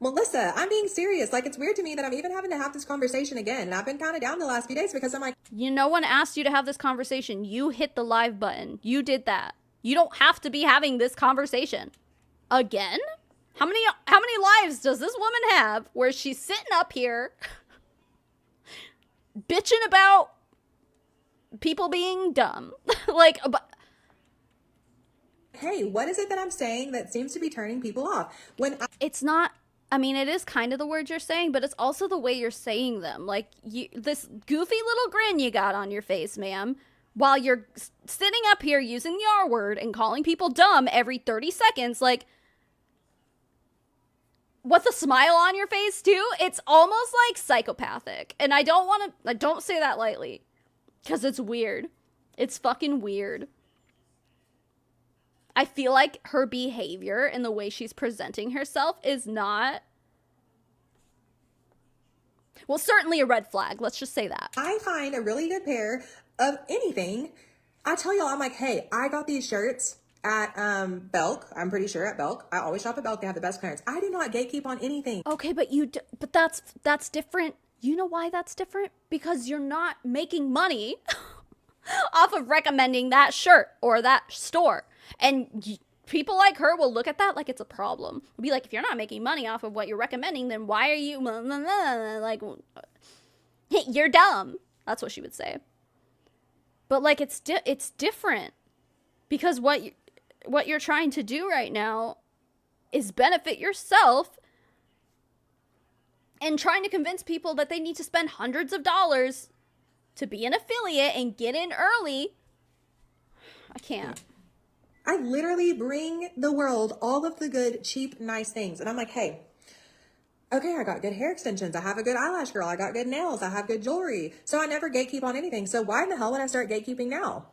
Melissa, I'm being serious. Like, it's weird to me that I'm even having to have this conversation again. And I've been kind of down the last few days because I'm like, No one asked you to have this conversation. You hit the live button. You did that. You don't have to be having this conversation again. How many lives does this woman have where she's sitting up here bitching about people being dumb? Like, hey, what is it that I'm saying that seems to be turning people off? It's not, I mean, it is kind of the words you're saying, but it's also the way you're saying them. Like, this goofy little grin you got on your face, ma'am, while you're sitting up here using the R word and calling people dumb every 30 seconds, like, with a smile on your face, too, it's almost, like, psychopathic. And I don't say that lightly, because it's weird. It's fucking weird. I feel like her behavior and the way she's presenting herself is not, well, certainly a red flag. Let's just say that. I find a really good pair of anything. I tell y'all, I'm like, hey, I got these shirts at Belk. I'm pretty sure at Belk. I always shop at Belk. They have the best clearance. I do not gatekeep on anything. Okay, but but that's different. You know why that's different? Because you're not making money off of recommending that shirt or that store. And people like her will look at that like it's a problem. They'll be like, if you're not making money off of what you're recommending, then why are you like, you're dumb. That's what she would say. But like, it's different because what you're trying to do right now is benefit yourself and trying to convince people that they need to spend hundreds of dollars to be an affiliate and get in early. I can't. I literally bring the world all of the good, cheap, nice things. And I'm like, hey, okay, I got good hair extensions. I have a good eyelash girl. I got good nails. I have good jewelry. So I never gatekeep on anything. So why in the hell would I start gatekeeping now?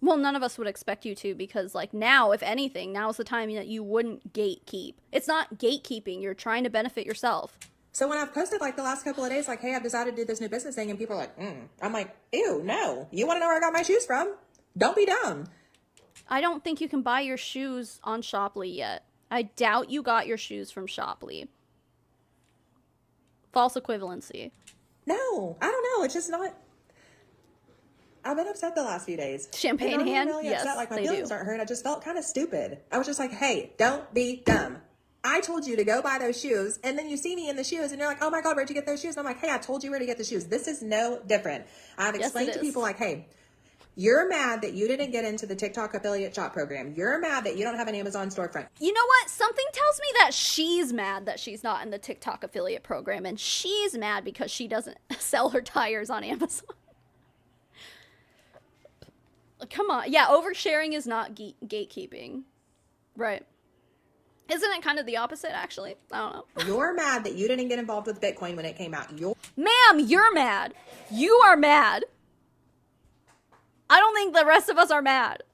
Well, none of us would expect you to because, like, now, if anything, now is the time that you wouldn't gatekeep. It's not gatekeeping. You're trying to benefit yourself. So when I've posted, like, the last couple of days, like, hey, I've decided to do this new business thing, and people are like, I'm like, ew, no. You want to know where I got my shoes from? Don't be dumb. I don't think you can buy your shoes on Shoply yet. I doubt you got your shoes from Shoply. False equivalency. No, I don't know. It's just not. I've been upset the last few days. Champagne And I'm hand? really Yes, upset. Like, my they feelings do. aren't hurt. I just felt kind of stupid. I was just like, hey, don't be dumb. I told you to go buy those shoes, and then you see me in the shoes, and you're like, oh my God, where'd you get those shoes? And I'm like, hey, I told you where to get the shoes. This is no different. I've Yes, explained it to is. people like, hey, you're mad that you didn't get into the TikTok affiliate shop program. You're mad that you don't have an Amazon storefront. You know what? Something tells me that she's mad that she's not in the TikTok affiliate program, and she's mad because she doesn't sell her tires on Amazon. Come on. Yeah, oversharing is not gatekeeping. Right. Isn't it kind of the opposite, actually? I don't know. You're mad that you didn't get involved with Bitcoin when it came out. Ma'am, you're mad. You are mad. I don't think the rest of us are mad.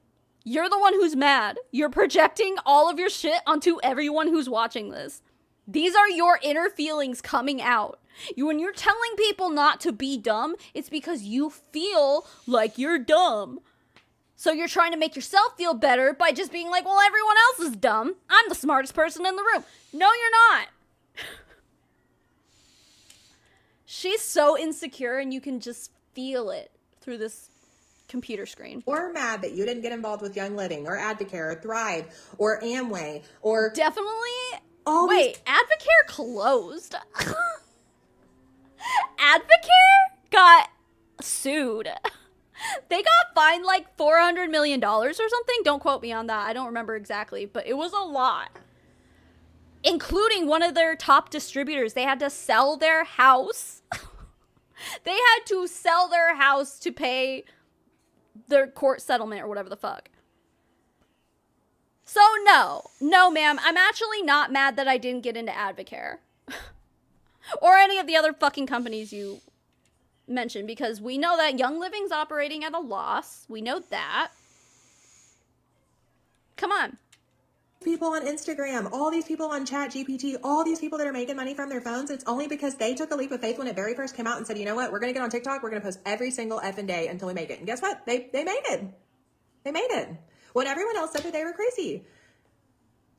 You're the one who's mad. You're projecting all of your shit onto everyone who's watching this. These are your inner feelings coming out. When you're telling people not to be dumb, it's because you feel like you're dumb. So you're trying to make yourself feel better by just being like, well, everyone else is dumb. I'm the smartest person in the room. No, you're not. She's so insecure, and you can just feel it through this computer screen. You're mad that you didn't get involved with Young Living or Advocare or Thrive or Amway or Definitely. all these. Wait, Advocare closed. Advocare got sued. They got fined like $400 million or something. Don't quote me on that. I don't remember exactly, but it was a lot. Including one of their top distributors. They had to sell their house. They had to sell their house to pay their court settlement or whatever the fuck. So no, ma'am. I'm actually not mad that I didn't get into Advocare. Or any of the other fucking companies you mentioned, because we know that Young Living's operating at a loss. We know that. Come on. People on Instagram, all these people on ChatGPT, all these people that are making money from their phones, it's only because they took a leap of faith when it very first came out and said, you know what, we're going to get on TikTok, we're going to post every single effing day until we make it. And guess what? They made it. They made it. When everyone else said that they were crazy.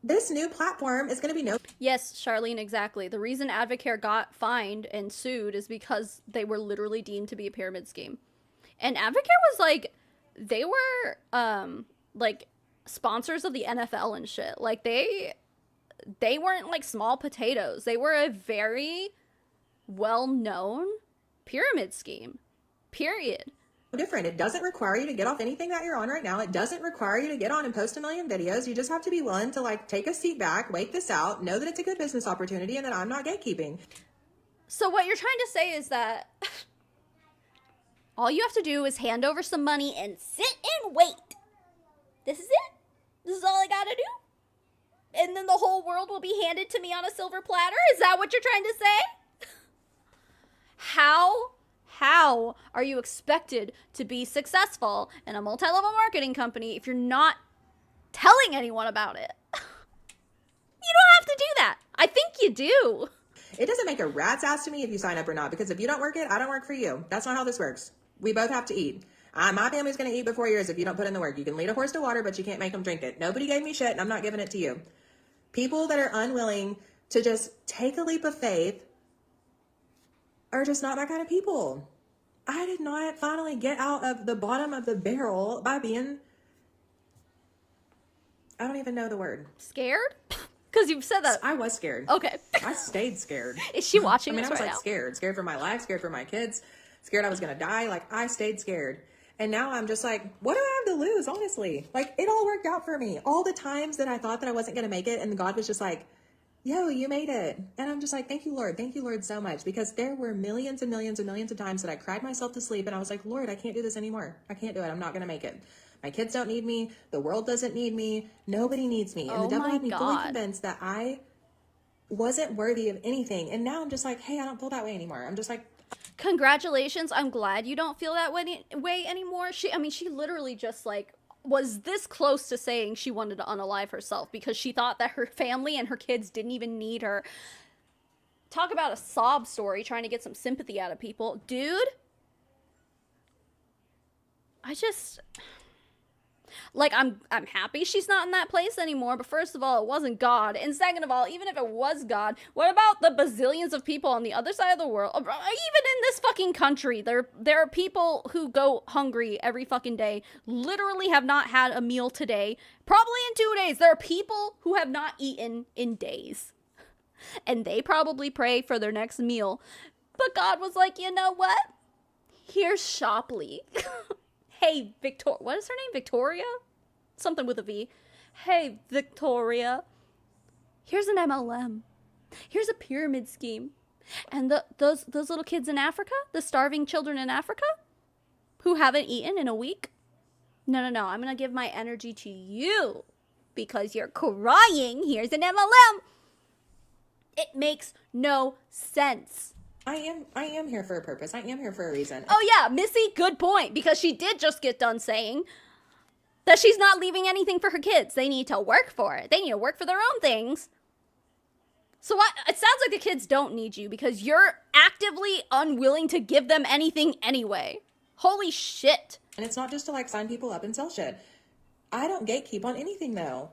This new platform is going to be no... Yes, Charlene, exactly. The reason Advocare got fined and sued is because they were literally deemed to be a pyramid scheme. And Advocare was like, they were, like, sponsors of the NFL and shit. Like, they weren't, like, small potatoes. They were a very well-known pyramid scheme. Period. different. It doesn't require you to get off anything that you're on right now. It doesn't require you to get on and post a million videos. You just have to be willing to like take a seat back, wait this out, know that it's a good business opportunity and that I'm not gatekeeping. So what you're trying to say is that all you have to do is hand over some money and sit and wait. This is it. This is all I gotta do. And then the whole world will be handed to me on a silver platter? Is that what you're trying to say? How are you expected to be successful in a multi-level marketing company if you're not telling anyone about it? You don't have to do that. I think you do. It doesn't make a rat's ass to me if you sign up or not, because if you don't work it, I don't work for you. That's not how this works. We both have to eat. My family's going to eat before yours if you don't put in the work. You can lead a horse to water, but you can't make them drink it. Nobody gave me shit, and I'm not giving it to you. People that are unwilling to just take a leap of faith are just not my kind of people. I did not finally get out of the bottom of the barrel by being, I don't even know the word. Scared? Because you've said that. I was scared. Okay. I stayed scared. Is she watching I mean, this I was right like now? scared. Scared for my life, scared for my kids, scared I was going to die. Like, I stayed scared. And now I'm just like, what do I have to lose, honestly? Like, it all worked out for me. All the times that I thought that I wasn't going to make it, and God was just like, yo, you made it. And I'm just like, thank you, Lord. Thank you, Lord, so much. Because there were millions and millions and millions of times that I cried myself to sleep, and I was like, Lord, I can't do this anymore. I can't do it. I'm not going to make it. My kids don't need me. The world doesn't need me. Nobody needs me. And Oh the devil my had me fully God. convinced that I wasn't worthy of anything. And now I'm just like, hey, I don't feel that way anymore. I'm just like, Congratulations. I'm glad you don't feel that way anymore. She literally just like was this close to saying she wanted to unalive herself because she thought that her family and her kids didn't even need her. Talk about a sob story trying to get some sympathy out of people. Dude, Like, I'm happy she's not in that place anymore, but first of all, it wasn't God. And second of all, even if it was God, what about the bazillions of people on the other side of the world? Even in this fucking country, there are people who go hungry every fucking day, literally have not had a meal today, probably in 2 days. There are people who have not eaten in days. And they probably pray for their next meal. But God was like, you know what? Here's Shopley. Hey, what is her name? Victoria? Something with a V. Hey, Victoria. Here's an MLM. Here's a pyramid scheme. And those little kids in Africa, the starving children in Africa, who haven't eaten in a week. No. I'm going to give my energy to you because you're crying. Here's an MLM. It makes no sense. I am here for a purpose. I am here for a reason. Oh yeah, Missy, good point, because she did just get done saying that she's not leaving anything for her kids. They need to work for it. They need to work for their own things. So it sounds like the kids don't need you because you're actively unwilling to give them anything anyway. Holy shit. And it's not just to like sign people up and sell shit. I don't gatekeep on anything though.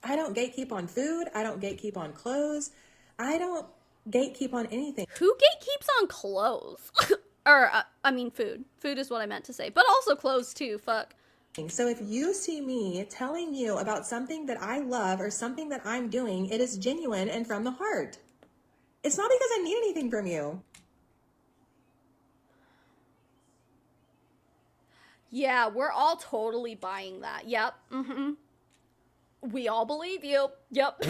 I don't gatekeep on food. I don't gatekeep on clothes. I don't gatekeep on anything. Who gatekeeps on clothes? Food. Food is what I meant to say. But also clothes too, fuck. So if you see me telling you about something that I love or something that I'm doing, it is genuine and from the heart. It's not because I need anything from you. Yeah, we're all totally buying that. Yep. We all believe you. Yep.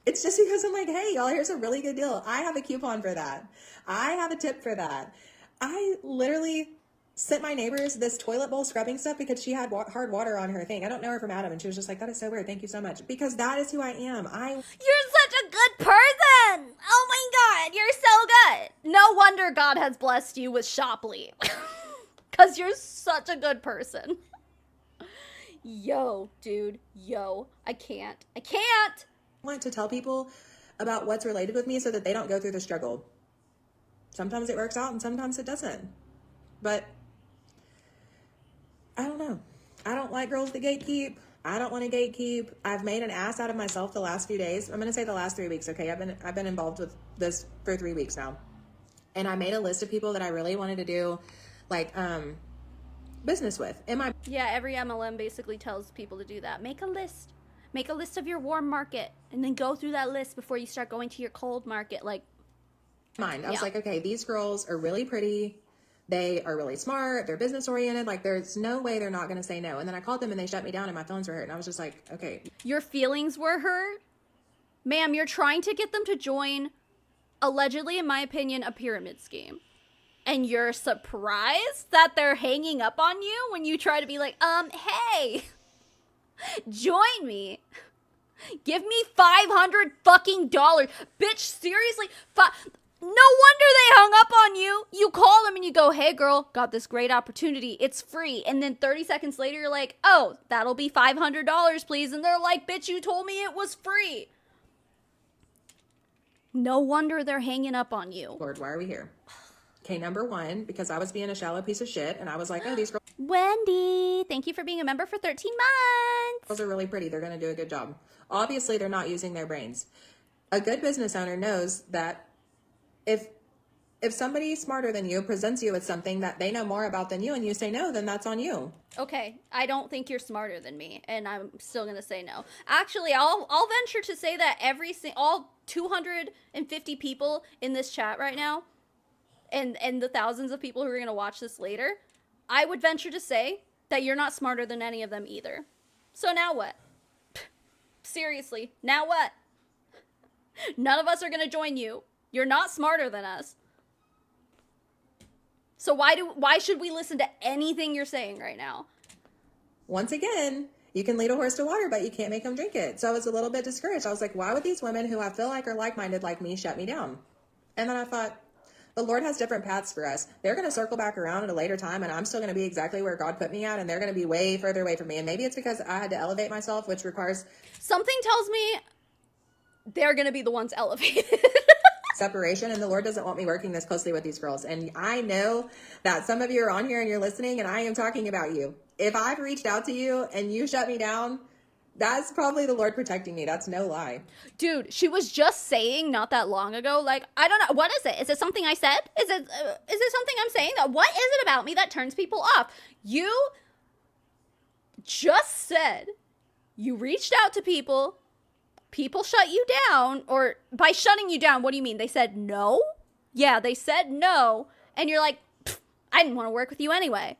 It's just because I'm like, hey, y'all, here's a really good deal. I have a coupon for that. I have a tip for that. I literally sent my neighbors this toilet bowl scrubbing stuff because she had hard water on her thing. I don't know her from Adam. And she was just like, that is so weird. Thank you so much. Because that is who I am. You're such a good person. Oh my God. You're so good. No wonder God has blessed you with Shopley. Because you're such a good person. Yo, dude. Yo. I can't. Want to tell people about what's related with me so that they don't go through the struggle. Sometimes it works out and sometimes it doesn't. But I don't know. I don't like girls that gatekeep. I don't want to gatekeep. I've made an ass out of myself the last few days. I'm going to say the last 3 weeks, okay? I've been involved with this for 3 weeks now. And I made a list of people that I really wanted to do like business with. Yeah, every MLM basically tells people to do that. Make a list. Make a list of your warm market and then go through that list before you start going to your cold market. Like, I was like, okay, these girls are really pretty. They are really smart. They're business oriented. Like, there's no way they're not going to say no. And then I called them and they shut me down and my phones were hurt. And I was just like, okay. Your feelings were hurt? Ma'am, you're trying to get them to join, allegedly, in my opinion, a pyramid scheme. And you're surprised that they're hanging up on you when you try to be like, hey, join me. Give me $500 fucking dollars. Bitch, seriously? No wonder they hung up on you. You call them and you go, hey girl, got this great opportunity. It's free. And then 30 seconds later, you're like, oh, that'll be $500, please. And they're like, bitch, you told me it was free. No wonder they're hanging up on you. Lord, why are we here? Okay, number one, because I was being a shallow piece of shit and I was like, oh, these Wendy, thank you for being a member for 13 months. girls are really pretty. They're going to do a good job. Obviously, they're not using their brains. A good business owner knows that if somebody smarter than you presents you with something that they know more about than you and you say no, then that's on you. Okay, I don't think you're smarter than me, and I'm still gonna say no. Actually, I'll venture to say that all 250 people in this chat right now, and the thousands of people who are gonna watch this later, I would venture to say that you're not smarter than any of them either. So now what? Seriously, now what? None of us are gonna join you. You're not smarter than us. So why should we listen to anything you're saying right now? Once again, you can lead a horse to water, but you can't make them drink it. So I was a little bit discouraged. I was like, why would these women who I feel like are like-minded like me shut me down? And then I thought, the Lord has different paths for us. They're going to circle back around at a later time, and I'm still going to be exactly where God put me at, and they're going to be way further away from me. And maybe it's because I had to elevate myself, which requires... Something tells me they're going to be the ones elevated. separation, and the Lord doesn't want me working this closely with these girls. And I know that some of you are on here and you're listening, and I am talking about you. If I've reached out to you and you shut me down, that's probably the Lord protecting me. That's no lie. Dude, she was just saying not that long ago, like, I don't know, what is it? Is it something I said? Is it something I'm saying? What is it about me that turns people off? You just said you reached out to people shut you down, or by shutting you down, what do you mean? They said no? Yeah, they said no, and you're like, I didn't want to work with you anyway.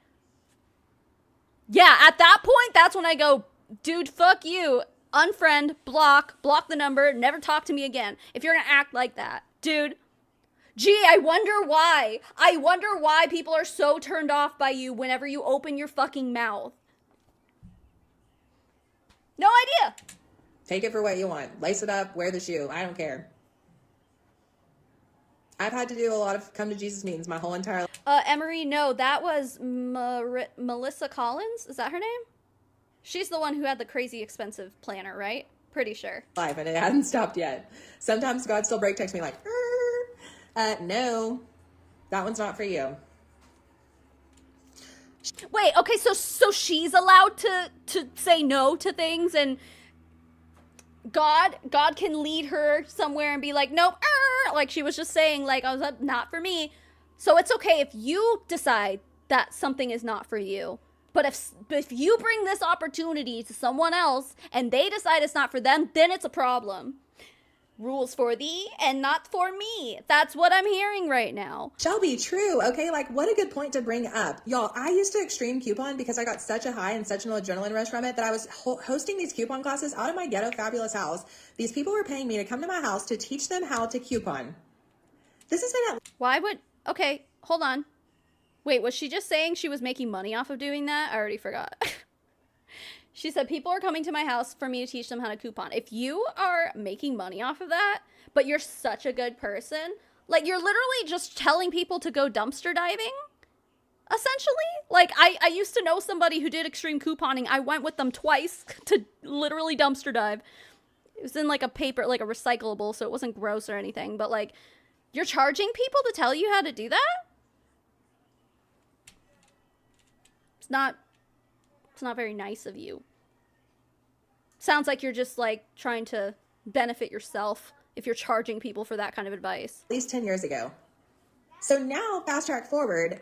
Yeah, at that point, that's when I go, dude, fuck you. Unfriend, block the number, never talk to me again. If you're gonna act like that, dude. Gee, I wonder why. I wonder why people are so turned off by you whenever you open your fucking mouth. No idea. Take it for what you want. Lace it up, wear the shoe. I don't care. I've had to do a lot of come to Jesus meetings my whole entire life. Emery, no, that was Melissa Collins. Is that her name? She's the one who had the crazy expensive planner, right? Pretty sure. And it hasn't stopped yet. Sometimes God still break texts me like, no, that one's not for you. Wait, okay, so she's allowed to say no to things, and God can lead her somewhere and be like, nope, like she was just saying, like, I was like, not for me. So it's okay if you decide that something is not for you. But if you bring this opportunity to someone else and they decide it's not for them, then it's a problem. Rules for thee and not for me. That's what I'm hearing right now. Shall be true, okay? Like, what a good point to bring up. Y'all, I used to extreme coupon because I got such a high and such an adrenaline rush from it that I was hosting these coupon classes out of my ghetto fabulous house. These people were paying me to come to my house to teach them how to coupon. This has been Why would... Okay, hold on. Wait, was she just saying she was making money off of doing that? I already forgot. She said, people are coming to my house for me to teach them how to coupon. If you are making money off of that, but you're such a good person, like, you're literally just telling people to go dumpster diving, essentially. Like, I used to know somebody who did extreme couponing. I went with them twice to literally dumpster dive. It was in, like, a paper, like a recyclable, so it wasn't gross or anything. But, like, you're charging people to tell you how to do that? It's not very nice of you. Sounds like you're just, like, trying to benefit yourself if you're charging people for that kind of advice. At least 10 years ago. So now, fast track forward,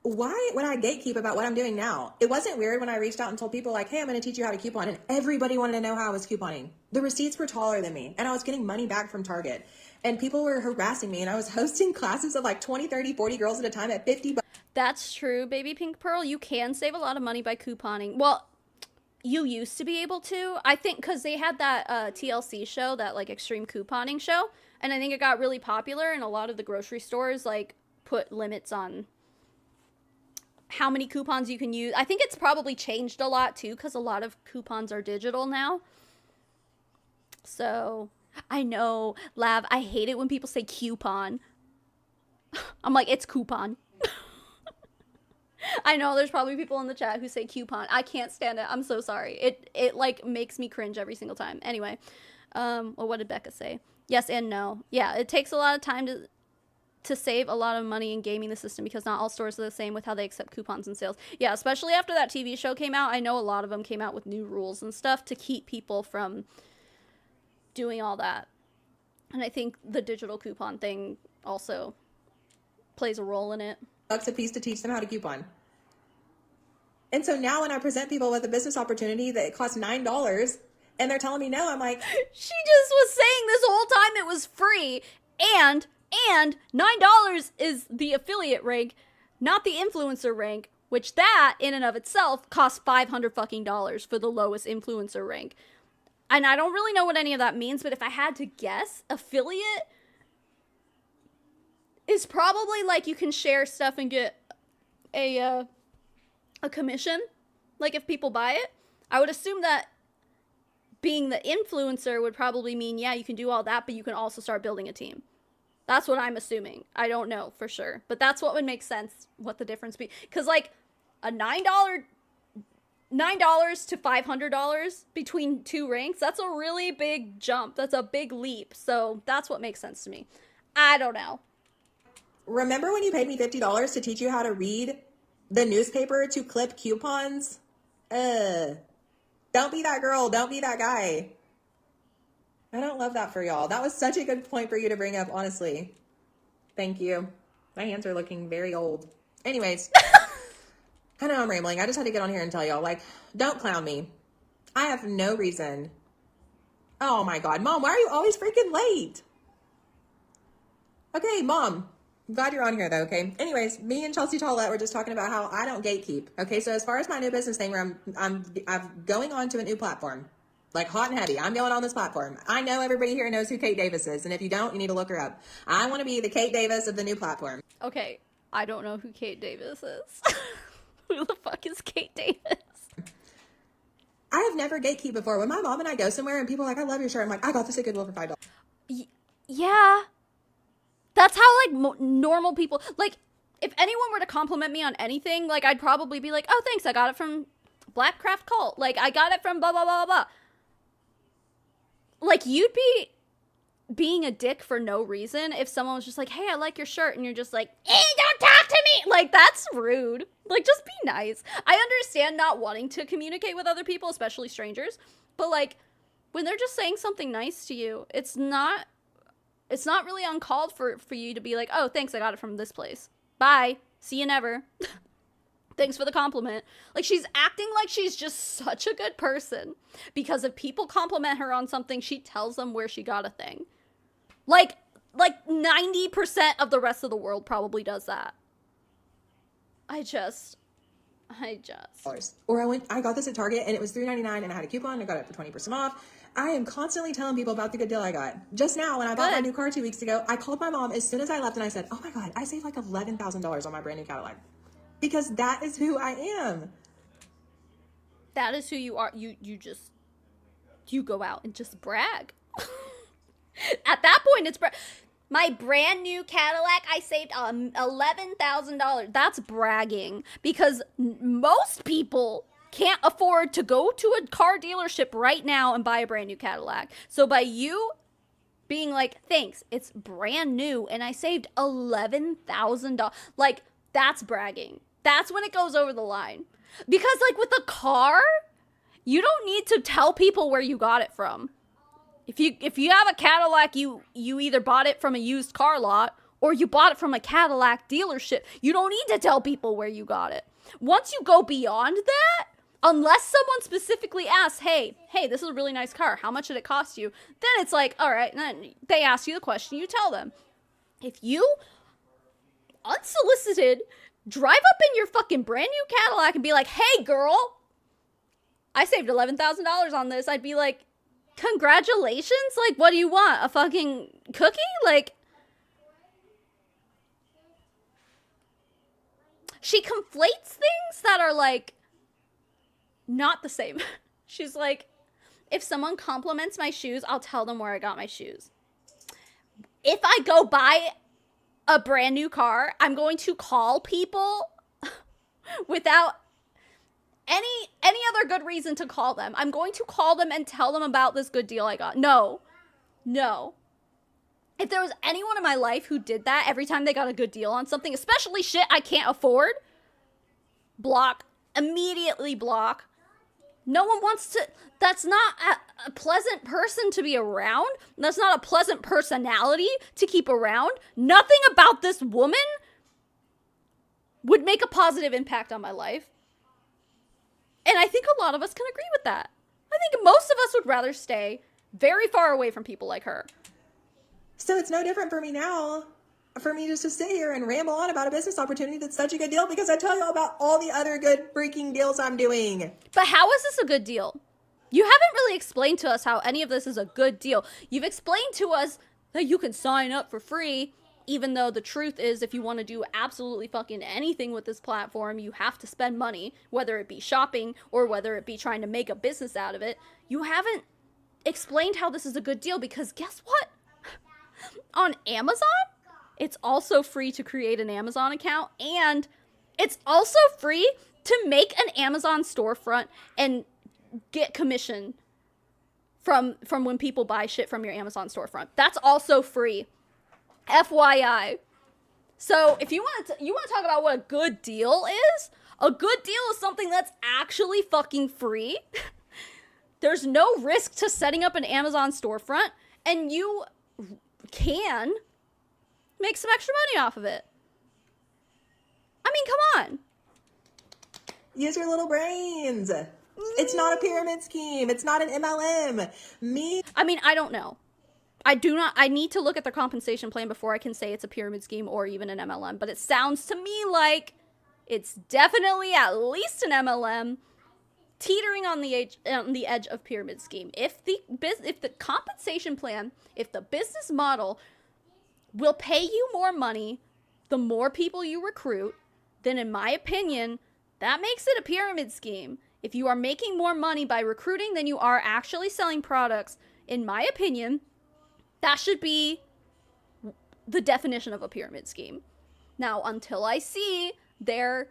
why would I gatekeep about what I'm doing now? It wasn't weird when I reached out and told people, like, hey, I'm going to teach you how to coupon, and everybody wanted to know how I was couponing. The receipts were taller than me, and I was getting money back from Target. And people were harassing me, and I was hosting classes of, like, 20, 30, 40 girls at a time at $50. That's true, Baby Pink Pearl. You can save a lot of money by couponing. Well, you used to be able to. I think because they had that TLC show, that, like, extreme couponing show, and I think it got really popular, and a lot of the grocery stores, like, put limits on how many coupons you can use. I think it's probably changed a lot, too, because a lot of coupons are digital now. So, I know, Lav, I hate it when people say coupon. I'm like, it's coupon. I know there's probably people in the chat who say coupon. I can't stand it. I'm so sorry. It like makes me cringe every single time. Anyway, well, what did Becca say? Yes and no. Yeah, it takes a lot of time to save a lot of money in gaming the system because not all stores are the same with how they accept coupons and sales. Yeah, especially after that TV show came out. I know a lot of them came out with new rules and stuff to keep people from doing all that. And I think the digital coupon thing also plays a role in it. Bucks a piece to teach them how to coupon. And so now when I present people with a business opportunity that costs $9 and they're telling me no, I'm like, she just was saying this whole time it was free, and $9 is the affiliate rank, not the influencer rank, which that in and of itself costs $500 fucking dollars for the lowest influencer rank. And I don't really know what any of that means, but if I had to guess, affiliate is probably like you can share stuff and get a commission, like if people buy it. I would assume that being the influencer would probably mean, yeah, you can do all that, but you can also start building a team. That's what I'm assuming. I don't know for sure, but that's what would make sense, what the difference be. Because like a $9 to $500 between two ranks, that's a really big jump. That's a big leap. So that's what makes sense to me. I don't know. Remember when you paid me $50 to teach you how to read the newspaper to clip coupons? Don't be that girl. Don't be that guy. I don't love that for y'all. That was such a good point for you to bring up, honestly. Thank you. My hands are looking very old. Anyways, I know I'm rambling. I just had to get on here and tell y'all, like, don't clown me. I have no reason. Oh my God, Mom, why are you always freaking late? Okay, Mom. I'm glad you're on here though, okay? Anyways, me and Chelsea Tollett were just talking about how I don't gatekeep. Okay, so as far as my new business thing where I'm going on to a new platform, like hot and heavy. I'm going on this platform. I know everybody here knows who Kate Davis is, and if you don't, you need to look her up. I want to be the Kate Davis of the new platform. Okay, I don't know who Kate Davis is. Who the fuck is Kate Davis? I have never gatekeep before. When my mom and I go somewhere and people are like, I love your shirt, I'm like, I got this at Goodwill for $5. Yeah. That's how, like, normal people, like, if anyone were to compliment me on anything, like, I'd probably be like, oh, thanks, I got it from Black Craft Cult. Like, I got it from blah, blah, blah, blah. Like, you'd be being a dick for no reason if someone was just like, hey, I like your shirt, and you're just like, hey, don't talk to me! Like, that's rude. Like, just be nice. I understand not wanting to communicate with other people, especially strangers, but, like, when they're just saying something nice to you, it's not really uncalled for you to be like, oh, thanks, I got it from this place. Bye. See you never. Thanks for the compliment. Like, she's acting like she's just such a good person because if people compliment her on something, she tells them where she got a thing. Like 90% of the rest of the world probably does that. I just. Or I got this at Target and it was $3.99 and I had a coupon and I got it for 20% off. I am constantly telling people about the good deal I got. Just now, when I bought my new car 2 weeks ago, I called my mom as soon as I left and I said, oh my God, I saved like $11,000 on my brand new Cadillac. Because that is who I am. That is who you are. You go out and just brag. At that point, it's my brand new Cadillac, I saved $11,000. That's bragging because most people can't afford to go to a car dealership right now and buy a brand new Cadillac. So by you being like, thanks, it's brand new and I saved $11,000, like, that's bragging. That's when it goes over the line. Because, like, with a car, you don't need to tell people where you got it from. If you have a Cadillac, you either bought it from a used car lot or you bought it from a Cadillac dealership. You don't need to tell people where you got it. Once you go beyond that, unless someone specifically asks, hey, this is a really nice car. How much did it cost you? Then it's like, all right, then they ask you the question, you tell them. If you unsolicited drive up in your fucking brand new Cadillac and be like, hey, girl, I saved $11,000 on this. I'd be like, congratulations? Like, what do you want? A fucking cookie? Like, she conflates things that are, like, not the same. She's like, if someone compliments my shoes, I'll tell them where I got my shoes. If I go buy a brand new car, I'm going to call people without any other good reason to call them. I'm going to call them and tell them about this good deal I got. No. If there was anyone in my life who did that every time they got a good deal on something, especially shit I can't afford, block. Immediately block. No one wants to. That's not a pleasant person to be around. That's not a pleasant personality to keep around. Nothing about this woman would make a positive impact on my life. And I think a lot of us can agree with that. I think most of us would rather stay very far away from people like her. So it's no different for me now, for me just to sit here and ramble on about a business opportunity that's such a good deal because I tell you all about all the other good freaking deals I'm doing. But how is this a good deal? You haven't really explained to us how any of this is a good deal. You've explained to us that you can sign up for free, even though the truth is if you want to do absolutely fucking anything with this platform, you have to spend money, whether it be shopping or whether it be trying to make a business out of it. You haven't explained how this is a good deal because guess what? On Amazon, it's also free to create an Amazon account and it's also free to make an Amazon storefront and get commission from when people buy shit from your Amazon storefront. That's also free. FYI. So if you want to talk about what a good deal is, a good deal is something that's actually fucking free. There's no risk to setting up an Amazon storefront, and you can make some extra money off of it. I mean, come on. Use your little brains. It's not a pyramid scheme. It's not an MLM. I mean, I don't know. I need to look at their compensation plan before I can say it's a pyramid scheme or even an MLM, but it sounds to me like it's definitely at least an MLM, teetering on the edge of pyramid scheme. If the compensation plan, if the business model will pay you more money the more people you recruit, then in my opinion, that makes it a pyramid scheme. If you are making more money by recruiting than you are actually selling products, in my opinion, that should be the definition of a pyramid scheme. Now, until I see their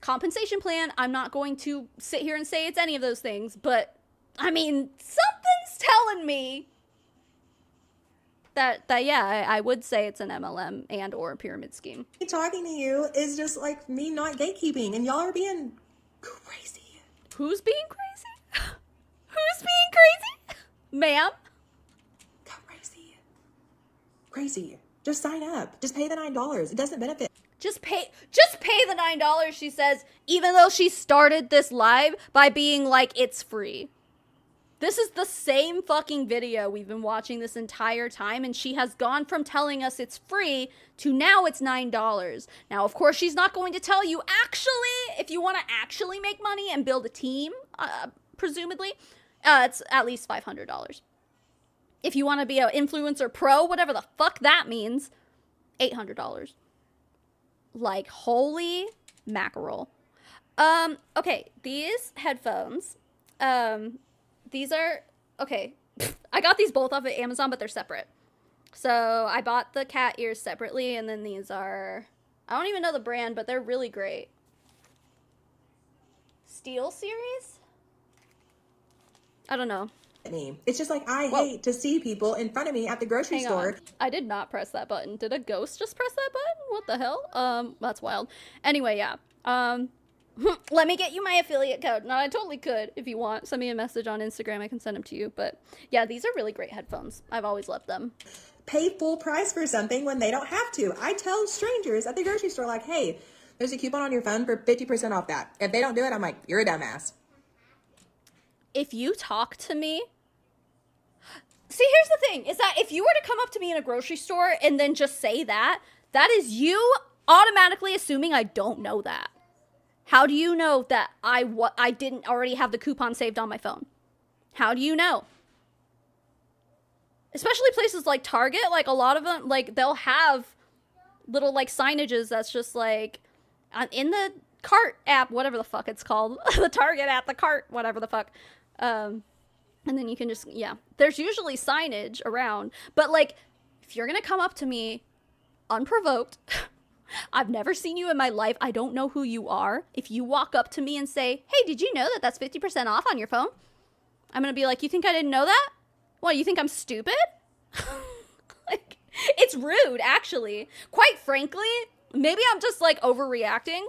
compensation plan, I'm not going to sit here and say it's any of those things, but I mean, something's telling me that yeah, I would say it's an MLM and or a pyramid scheme. Talking to you is just like me not gatekeeping, and y'all are being crazy. Who's being crazy? Who's being crazy? Ma'am? Crazy. Just sign up. Just pay the $9. It doesn't benefit. Just pay the $9, she says, even though she started this live by being like, it's free. This is the same fucking video we've been watching this entire time, and she has gone from telling us it's free to now it's $9. Now, of course, she's not going to tell you, actually, if you want to actually make money and build a team, presumably, it's at least $500. If you want to be an influencer pro, whatever the fuck that means, $800. Like, holy mackerel. Okay, these headphones, these are, okay, I got these both off of Amazon, but they're separate. So I bought the cat ears separately, and then these are, I don't even know the brand, but they're really great. Steel Series? I don't know. Me. It's just like, I hate to see people in front of me at the grocery store. I did not press that button. Did a ghost just press that button? What the hell? That's wild. Anyway, yeah. Let me get you my affiliate code. No, I totally could if you want. Send me a message on Instagram. I can send them to you. But yeah, these are really great headphones. I've always loved them. Pay full price for something when they don't have to. I tell strangers at the grocery store, like, hey, there's a coupon on your phone for 50% off that. If they don't do it, I'm like, you're a dumbass. If you talk to me, see, here's the thing, is that if you were to come up to me in a grocery store and then just say that, that is you automatically assuming I don't know that. How do you know that I didn't already have the coupon saved on my phone? How do you know? Especially places like Target, like a lot of them, like they'll have little like signages that's just like in the cart app, whatever the fuck it's called, the Target app, the cart, whatever the fuck. And then you can just, yeah, there's usually signage around, but like, if you're gonna come up to me unprovoked, I've never seen you in my life, I don't know who you are. If you walk up to me and say, hey, did you know that that's 50% off on your phone? I'm gonna be like, you think I didn't know that? What, you think I'm stupid? Like, it's rude, actually. Quite frankly, maybe I'm just like overreacting,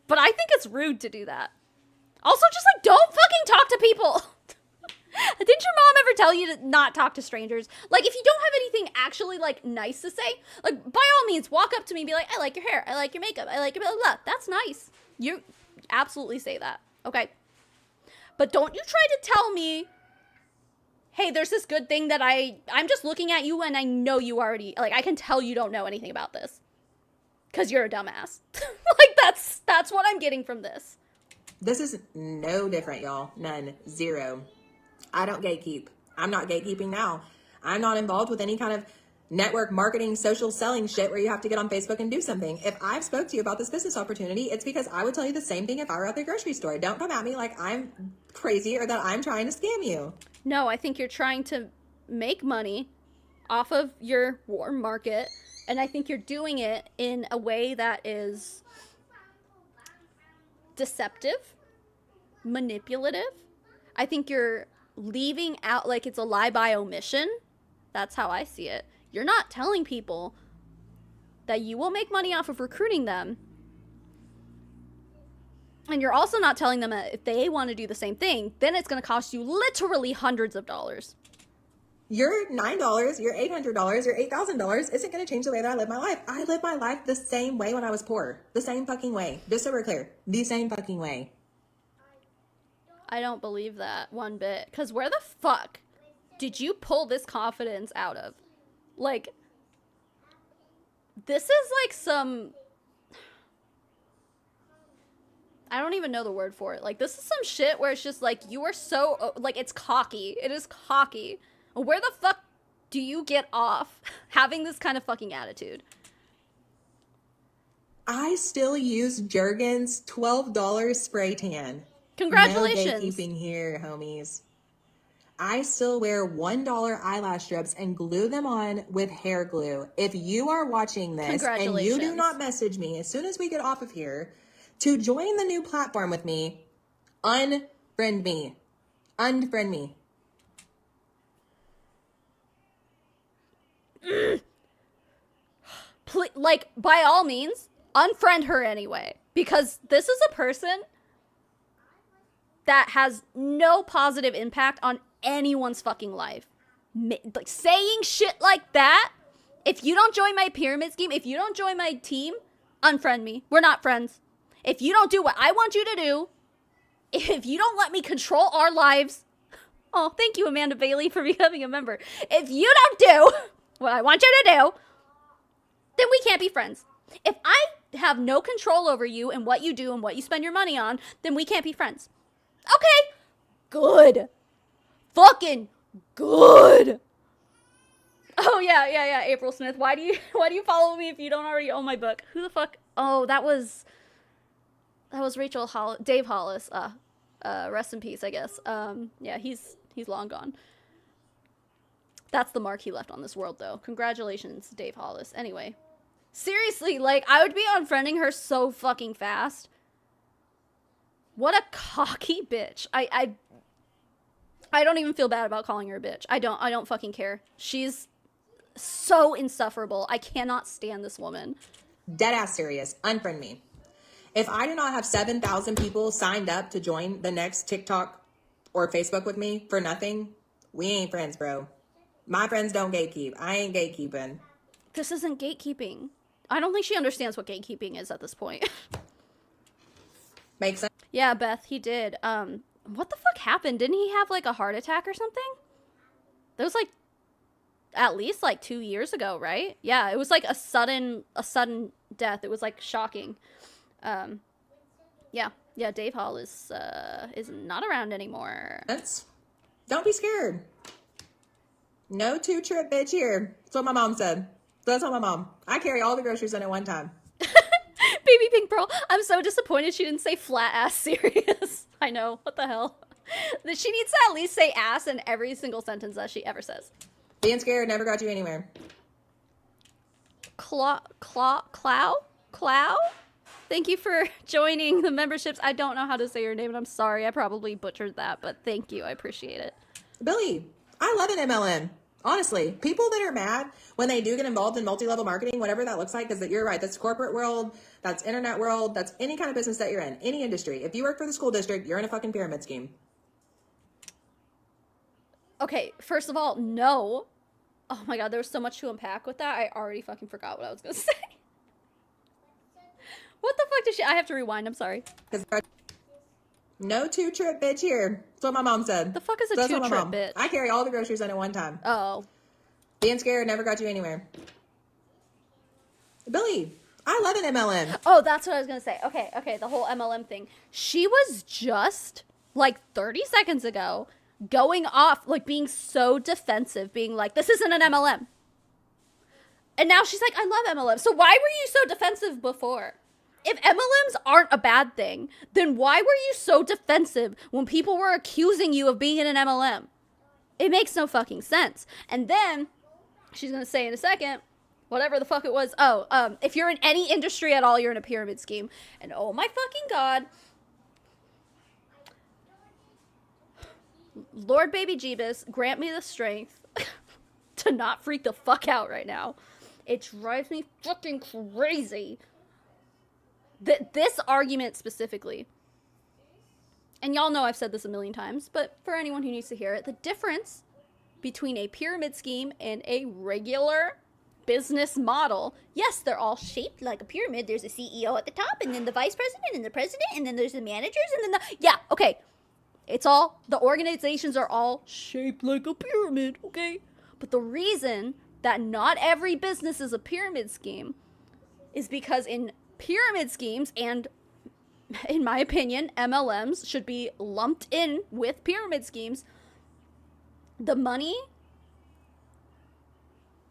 but I think it's rude to do that. Also, just like, don't fucking talk to people. Didn't your mom ever tell you to not talk to strangers? Like, if you don't have anything actually, like, nice to say, like, by all means, walk up to me and be like, I like your hair, I like your makeup, I like your blah, blah, blah. That's nice. You absolutely say that, okay? But don't you try to tell me, hey, there's this good thing that I'm just looking at you and I know you already, like, I can tell you don't know anything about this. Because you're a dumbass. Like, that's what I'm getting from this. This is no different, y'all. None. Zero. I don't gatekeep. I'm not gatekeeping now. I'm not involved with any kind of network marketing, social selling shit where you have to get on Facebook and do something. If I've spoke to you about this business opportunity, it's because I would tell you the same thing if I were at the grocery store. Don't come at me like I'm crazy or that I'm trying to scam you. No, I think you're trying to make money off of your warm market, and I think you're doing it in a way that is deceptive, manipulative. I think you're leaving out, like, it's a lie by omission. That's how I see it. You're not telling people that you will make money off of recruiting them. And you're also not telling them that if they want to do the same thing, then it's going to cost you literally hundreds of dollars. Your $9, your $800, your $8,000 isn't going to change the way that I live my life. I lived my life the same way when I was poor. The same fucking way. Just so we're clear. The same fucking way. I don't believe that one bit. Because where the fuck did you pull this confidence out of? Like, this is like some... I don't even know the word for it. Like, this is some shit where it's just like, you are so... Like, it's cocky. It is cocky. Where the fuck do you get off having this kind of fucking attitude? I still use Jergens $12 spray tan. Congratulations. No gatekeeping here, homies. I still wear $1 eyelash strips and glue them on with hair glue. If you are watching this and you do not message me as soon as we get off of here to join the new platform with me, unfriend me. Unfriend me. Like, by all means, unfriend her anyway. Because this is a person that has no positive impact on anyone's fucking life. Like, saying shit like that, if you don't join my pyramid scheme, if you don't join my team, unfriend me. We're not friends. If you don't do what I want you to do, if you don't let me control our lives, oh, thank you, Amanda Bailey, for becoming a member. If you don't do what I want you to do, then we can't be friends. If I have no control over you and what you do and what you spend your money on, then we can't be friends. Okay, good. Fucking good. Oh yeah, April Smith. Why do you follow me if you don't already own my book? Who the fuck? Oh, that was Dave Hollis. Rest in peace, I guess. Yeah, he's long gone. That's the mark he left on this world, though. Congratulations, Dave Hollis. Anyway, seriously, like, I would be unfriending her so fucking fast. What a cocky bitch. I don't even feel bad about calling her a bitch. I don't fucking care. She's so insufferable. I cannot stand this woman. Dead ass serious. Unfriend me. If I do not have 7,000 people signed up to join the next TikTok or Facebook with me for nothing, we ain't friends, bro. My friends don't gatekeep. I ain't gatekeeping. This isn't gatekeeping. I don't think she understands what gatekeeping is at this point. Makes sense? Yeah, Beth, he did. What the fuck happened? Didn't he have, like, a heart attack or something? That was, like, at least, like, 2 years ago, right? Yeah, it was, like, a sudden death. It was, like, shocking. Yeah, Dave Hall is not around anymore. Don't be scared. No two-trip bitch here. That's what my mom said. That's what my mom. I carry all the groceries in at one time. Baby Pink Pearl, I'm so disappointed she didn't say flat ass serious. I know, what the hell? She needs to at least say ass in every single sentence that she ever says. Being scared never got you anywhere. Clow? Thank you for joining the memberships. I don't know how to say your name, and I'm sorry. I probably butchered that, but thank you. I appreciate it. Billy, I love an MLM. Honestly, people that are mad when they do get involved in multi-level marketing, whatever that looks like, because you're right, that's corporate world, that's internet world, that's any kind of business that you're in, any industry. If you work for the school district, you're in a fucking pyramid scheme. Okay, first of all, no. Oh my god, there was so much to unpack with that. I already fucking forgot what I was gonna say. What the fuck did she... I have to rewind, I'm sorry. No two-trip bitch here. That's what my mom said. The fuck is a two-trip bitch? I carry all the groceries in at one time. Oh. Being scared never got you anywhere. Billy, I love an MLM. Oh, that's what I was gonna say. Okay, the whole MLM thing. She was just, like, 30 seconds ago going off, like, being so defensive, being like, this isn't an MLM. And now she's like, I love MLM. So why were you so defensive before? If MLMs aren't a bad thing, then why were you so defensive when people were accusing you of being in an MLM? It makes no fucking sense. And then, she's going to say in a second, whatever the fuck it was, if you're in any industry at all, you're in a pyramid scheme. And oh my fucking god, Lord Baby Jeebus, grant me the strength to not freak the fuck out right now. It drives me fucking crazy. This argument specifically, and y'all know I've said this a million times, but for anyone who needs to hear it, the difference between a pyramid scheme and a regular business model, yes, they're all shaped like a pyramid. There's a CEO at the top, and then the vice president, and the president, and then there's the managers, and then yeah, okay. It's all, the organizations are all shaped like a pyramid, okay? But the reason that not every business is a pyramid scheme is because in pyramid schemes, and in my opinion, MLMs should be lumped in with pyramid schemes, the money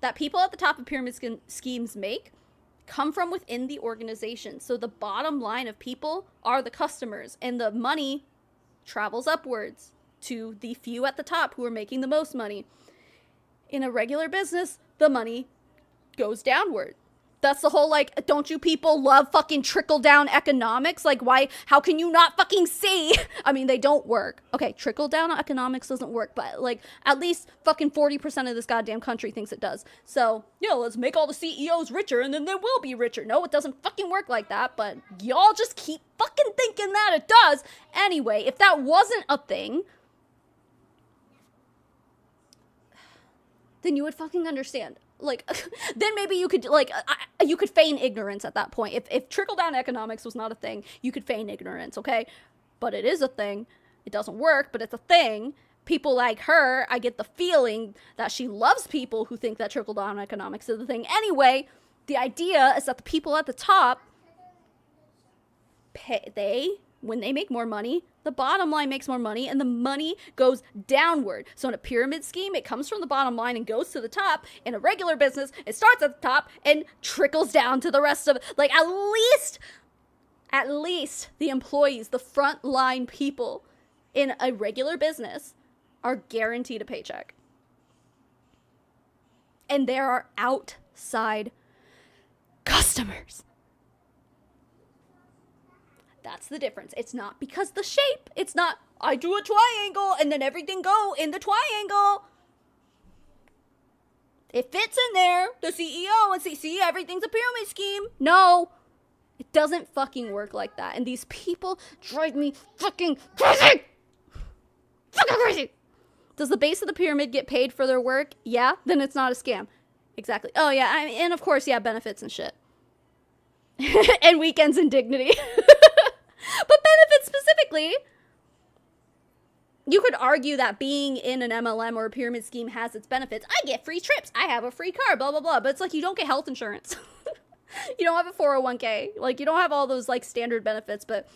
that people at the top of pyramid schemes make come from within the organization. So the bottom line of people are the customers, and the money travels upwards to the few at the top who are making the most money. In a regular business, the money goes downward. That's the whole, like, don't you people love fucking trickle-down economics? Like, why, how can you not fucking see? I mean, they don't work. Okay, trickle-down economics doesn't work, but, like, at least fucking 40% of this goddamn country thinks it does. So, you know, let's make all the CEOs richer, and then they will be richer. No, it doesn't fucking work like that, but y'all just keep fucking thinking that it does. Anyway, if that wasn't a thing, then you would fucking understand. Like, then maybe you could, like, you could feign ignorance at that point. If trickle-down economics was not a thing, you could feign ignorance, okay? But it is a thing. It doesn't work, but it's a thing. People like her, I get the feeling that she loves people who think that trickle-down economics is the thing. Anyway, the idea is that the people at the top, when they make more money, the bottom line makes more money, and the money goes downward. So in a pyramid scheme, it comes from the bottom line and goes to the top. In a regular business, it starts at the top and trickles down to the rest of it. Like, at least the employees, the frontline people in a regular business are guaranteed a paycheck. And there are outside customers. That's the difference. It's not because the shape. It's not, I do a triangle and then everything go in the triangle. It fits in there. The CEO and see, everything's a pyramid scheme. No, it doesn't fucking work like that. And these people drive me fucking crazy. Fucking crazy. Does the base of the pyramid get paid for their work? Yeah, then it's not a scam. Exactly. Oh yeah, and of course, yeah, benefits and shit. And weekends and dignity. But benefits specifically, you could argue that being in an MLM or a pyramid scheme has its benefits. I get free trips. I have a free car, blah, blah, blah. But it's like you don't get health insurance. You don't have a 401k. Like, you don't have all those, like, standard benefits. But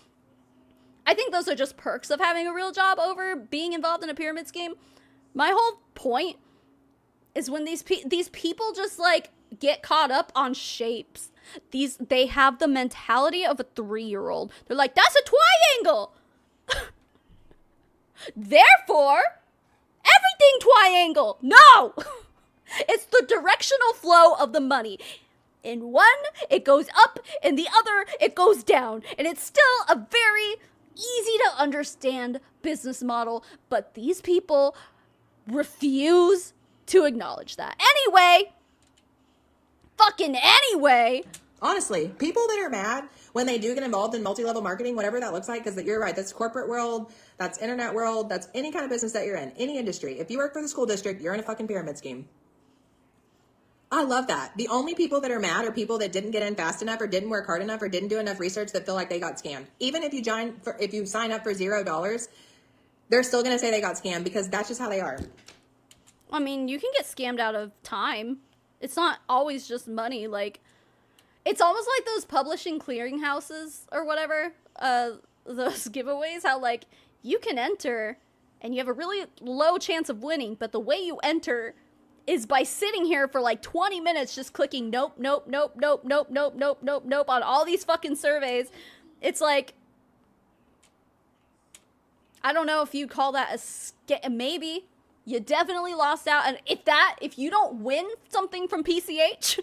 I think those are just perks of having a real job over being involved in a pyramid scheme. My whole point is when these people just, like, get caught up on shapes. They have the mentality of a 3-year-old. They're like, that's a triangle. Therefore, everything triangle. No! It's the directional flow of the money. In one, it goes up. In the other, it goes down. And it's still a very easy to understand business model. But these people refuse to acknowledge that. Anyway, honestly, people that are mad when they do get involved in multi-level marketing, whatever that looks like, because you're right, that's corporate world, that's internet world, that's any kind of business that you're in, any industry. If you work for the school district, you're in a fucking pyramid scheme. I love that. The only people that are mad are people that didn't get in fast enough or didn't work hard enough or didn't do enough research that feel like they got scammed. Even if you sign up for $0, they're still going to say they got scammed because that's just how they are. I mean, you can get scammed out of time. It's not always just money. Like, it's almost like those publishing clearinghouses or whatever, those giveaways, how, like, you can enter and you have a really low chance of winning, but the way you enter is by sitting here for, like, 20 minutes just clicking nope, nope, nope, nope, nope, nope, nope, nope, nope on all these fucking surveys. It's like, I don't know if you'd call that a scam. Maybe. You definitely lost out. And if you don't win something from PCH,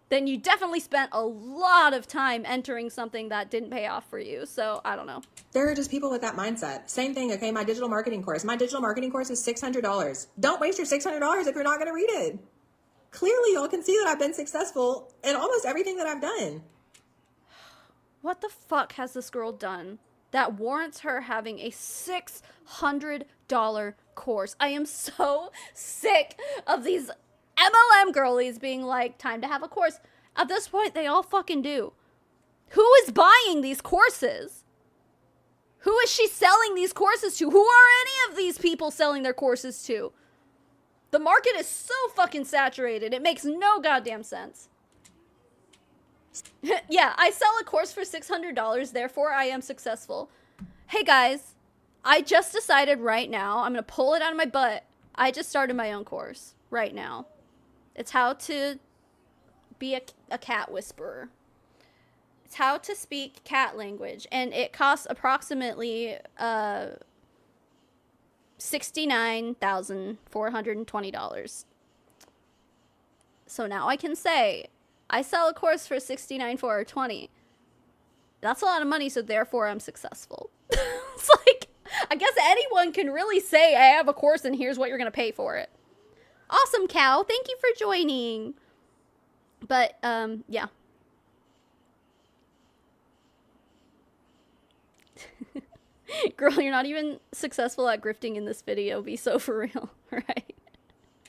then you definitely spent a lot of time entering something that didn't pay off for you. So I don't know. There are just people with that mindset. Same thing, okay? My digital marketing course. My digital marketing course is $600. Don't waste your $600 if you're not going to read it. Clearly, y'all can see that I've been successful in almost everything that I've done. What the fuck has this girl done that warrants her having a $600 course? I am so sick of these MLM girlies being like, time to have a course. At this point, they all fucking do. Who is buying these courses? Who is she selling these courses to? Who are any of these people selling their courses to? The market is so fucking saturated. It makes no goddamn sense. Yeah, I sell a course for $600, therefore I am successful. Hey guys, I just decided right now, I'm going to pull it out of my butt. I just started my own course right now. It's how to be a cat whisperer. It's how to speak cat language, and it costs approximately $69,420. So now I can say, I sell a course for $69,420. That's a lot of money, so therefore I'm successful. It's like, I guess anyone can really say, I have a course and here's what you're going to pay for it. Awesome, Cow. Thank you for joining. But, yeah. Girl, you're not even successful at grifting in this video. Be so for real, right?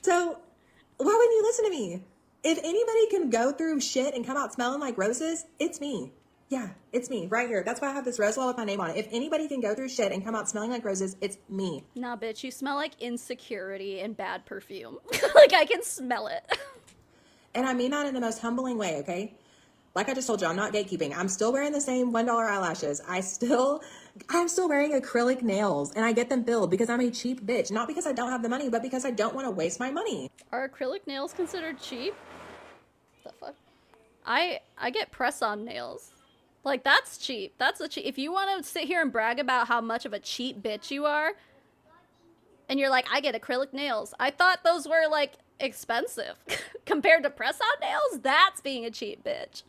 So, why wouldn't you listen to me? If anybody can go through shit and come out smelling like roses, it's me. Yeah, it's me right here. That's why I have this rose wall with my name on it. If anybody can go through shit and come out smelling like roses, it's me. Nah, bitch, you smell like insecurity and bad perfume. Like, I can smell it. And I mean that in the most humbling way, okay? Like I just told you, I'm not gatekeeping. I'm still wearing the same $1 eyelashes. I'm still wearing acrylic nails, and I get them filled because I'm a cheap bitch. Not because I don't have the money, but because I don't want to waste my money. Are acrylic nails considered cheap? The fuck? I get press-on nails. Like, that's cheap. That's a cheap. If you want to sit here and brag about how much of a cheap bitch you are, and you're like, I get acrylic nails. I thought those were, like, expensive. Compared to press-on nails, that's being a cheap bitch.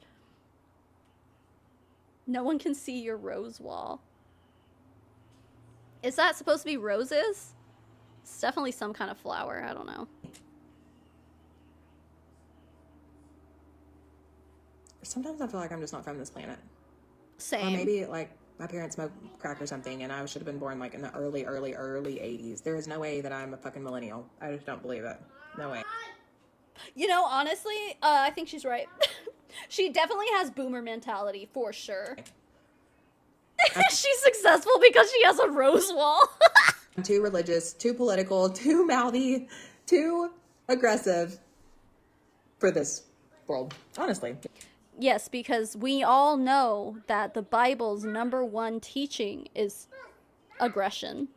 No one can see your rose wall. Is that supposed to be roses? It's definitely some kind of flower. I don't know. Sometimes I feel like I'm just not from this planet. Same. Or maybe, like, my parents smoked crack or something, and I should have been born, like, in the early 80s. There is no way that I'm a fucking millennial. I just don't believe it. No way. You know, honestly, I think she's right. She definitely has boomer mentality, for sure. She's successful because she has a rose wall. I'm too religious, too political, too mouthy, too aggressive for this world, honestly. Yes, because we all know that the Bible's #1 teaching is aggression.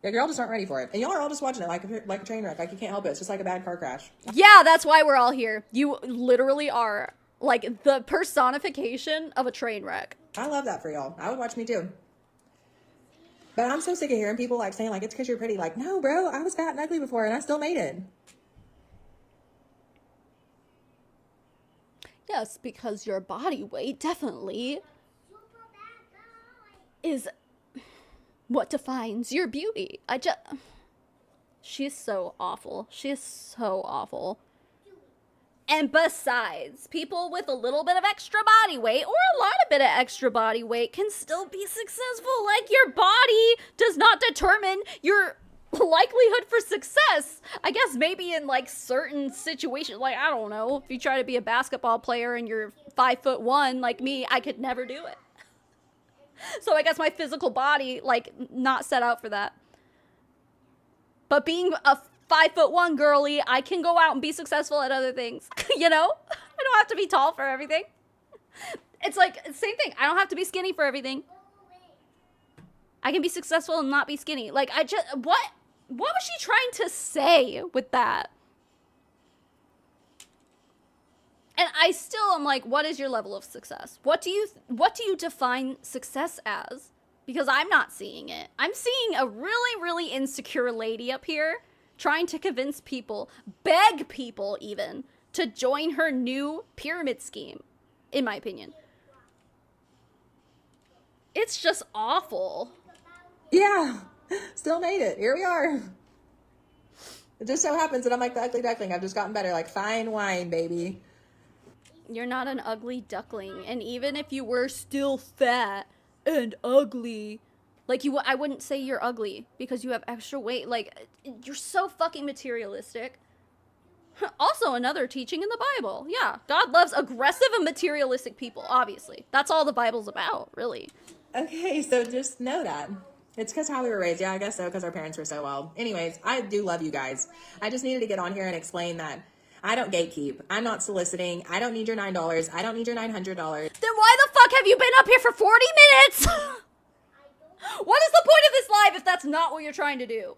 Yeah, y'all just aren't ready for it. And y'all are all just watching it like a train wreck. Like, you can't help it. It's just like a bad car crash. Yeah, that's why we're all here. You literally are, like, the personification of a train wreck. I love that for y'all. I would watch me too. But I'm so sick of hearing people, like, saying, like, it's because you're pretty. Like, no, bro, I was fat and ugly before, and I still made it. Yes, because your body weight definitely is what defines your beauty. She's so awful. She is so awful. And besides, people with a little bit of extra body weight or a lot of bit of extra body weight can still be successful. Like, your body does not determine your likelihood for success. I guess maybe in, like, certain situations, like, I don't know, if you try to be a basketball player and you're 5'1" like me, I could never do it. So I guess my physical body, like, not set out for that. But being a 5'1" girly, I can go out and be successful at other things. You know? I don't have to be tall for everything. It's like, same thing. I don't have to be skinny for everything. I can be successful and not be skinny. Like, what was she trying to say with that? And I still am like, what is your level of success? What do you define success as? Because I'm not seeing it. I'm seeing a really, really insecure lady up here trying to convince people, beg people even, to join her new pyramid scheme, in my opinion. It's just awful. Yeah, still made it. Here we are. It just so happens that I'm like the ugly duckling. I've just gotten better. Like fine wine, baby. You're not an ugly duckling. And even if you were still fat and ugly, like I wouldn't say you're ugly because you have extra weight. Like, you're so fucking materialistic. Also, another teaching in the Bible. Yeah, God loves aggressive and materialistic people, obviously. That's all the Bible's about, really. Okay, so just know that. It's because how we were raised. Yeah, I guess so, because our parents were so wild. Anyways, I do love you guys. I just needed to get on here and explain that I don't gatekeep. I'm not soliciting. I don't need your $9. I don't need your $900. Then why the fuck have you been up here for 40 minutes? What is the point of this live if that's not what you're trying to do?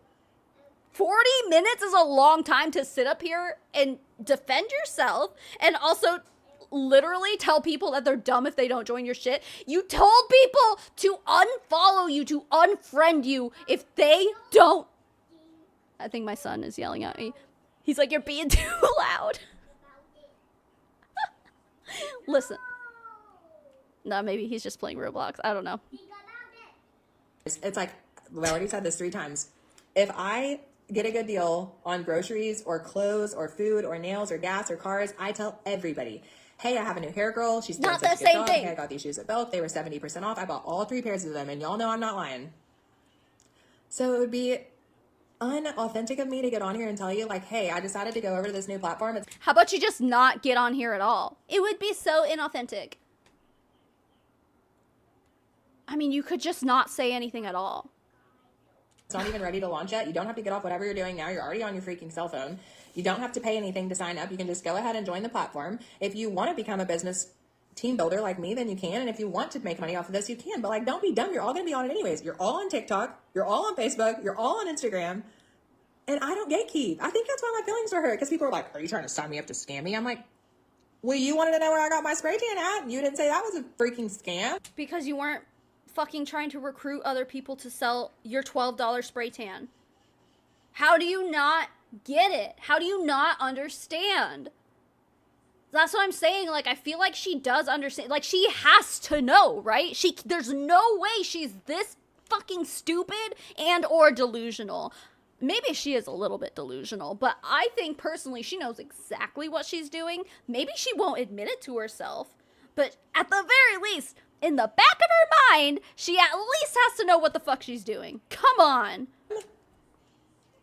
40 minutes is a long time to sit up here and defend yourself and also literally tell people that they're dumb if they don't join your shit. You told people to unfollow you, to unfriend you if they don't. I think my son is yelling at me. He's like, you're being too loud. Listen. No, maybe he's just playing Roblox. I don't know. It's like, I already said this 3 times. If I get a good deal on groceries or clothes or food or nails or gas or cars, I tell everybody, hey, I have a new hair girl. She's not such the a good same dog. thing. Hey, I got these shoes at Belk. They were 70% off. I bought all 3 pairs of them, and y'all know I'm not lying. So it would be unauthentic of me to get on here and tell you, like, hey, I decided to go over to this new platform. How about you just not get on here at all? It would be so inauthentic. I mean, you could just not say anything at all. It's not even ready to launch yet. You don't have to get off whatever you're doing now. You're already on your freaking cell phone. You don't have to pay anything to sign up. You can just go ahead and join the platform. If you want to become a business team builder like me, then you can. And if you want to make money off of this, you can. But like, don't be dumb. You're all going to be on it anyways. You're all on TikTok. You're all on Facebook. You're all on Instagram. And I don't gatekeep. I think that's why my feelings were hurt. Because people are like, are you trying to sign me up to scam me? I'm like, well, you wanted to know where I got my spray tan at? You didn't say that was a freaking scam. Because you weren't fucking trying to recruit other people to sell your $12 spray tan. How do you not get it? How do you not understand? That's what I'm saying. Like, I feel like she does understand. Like, she has to know, right? There's no way she's this fucking stupid and or delusional. Maybe she is a little bit delusional, but I think personally she knows exactly what she's doing. Maybe she won't admit it to herself, but at the very least, in the back of her mind, she at least has to know what the fuck she's doing. Come on.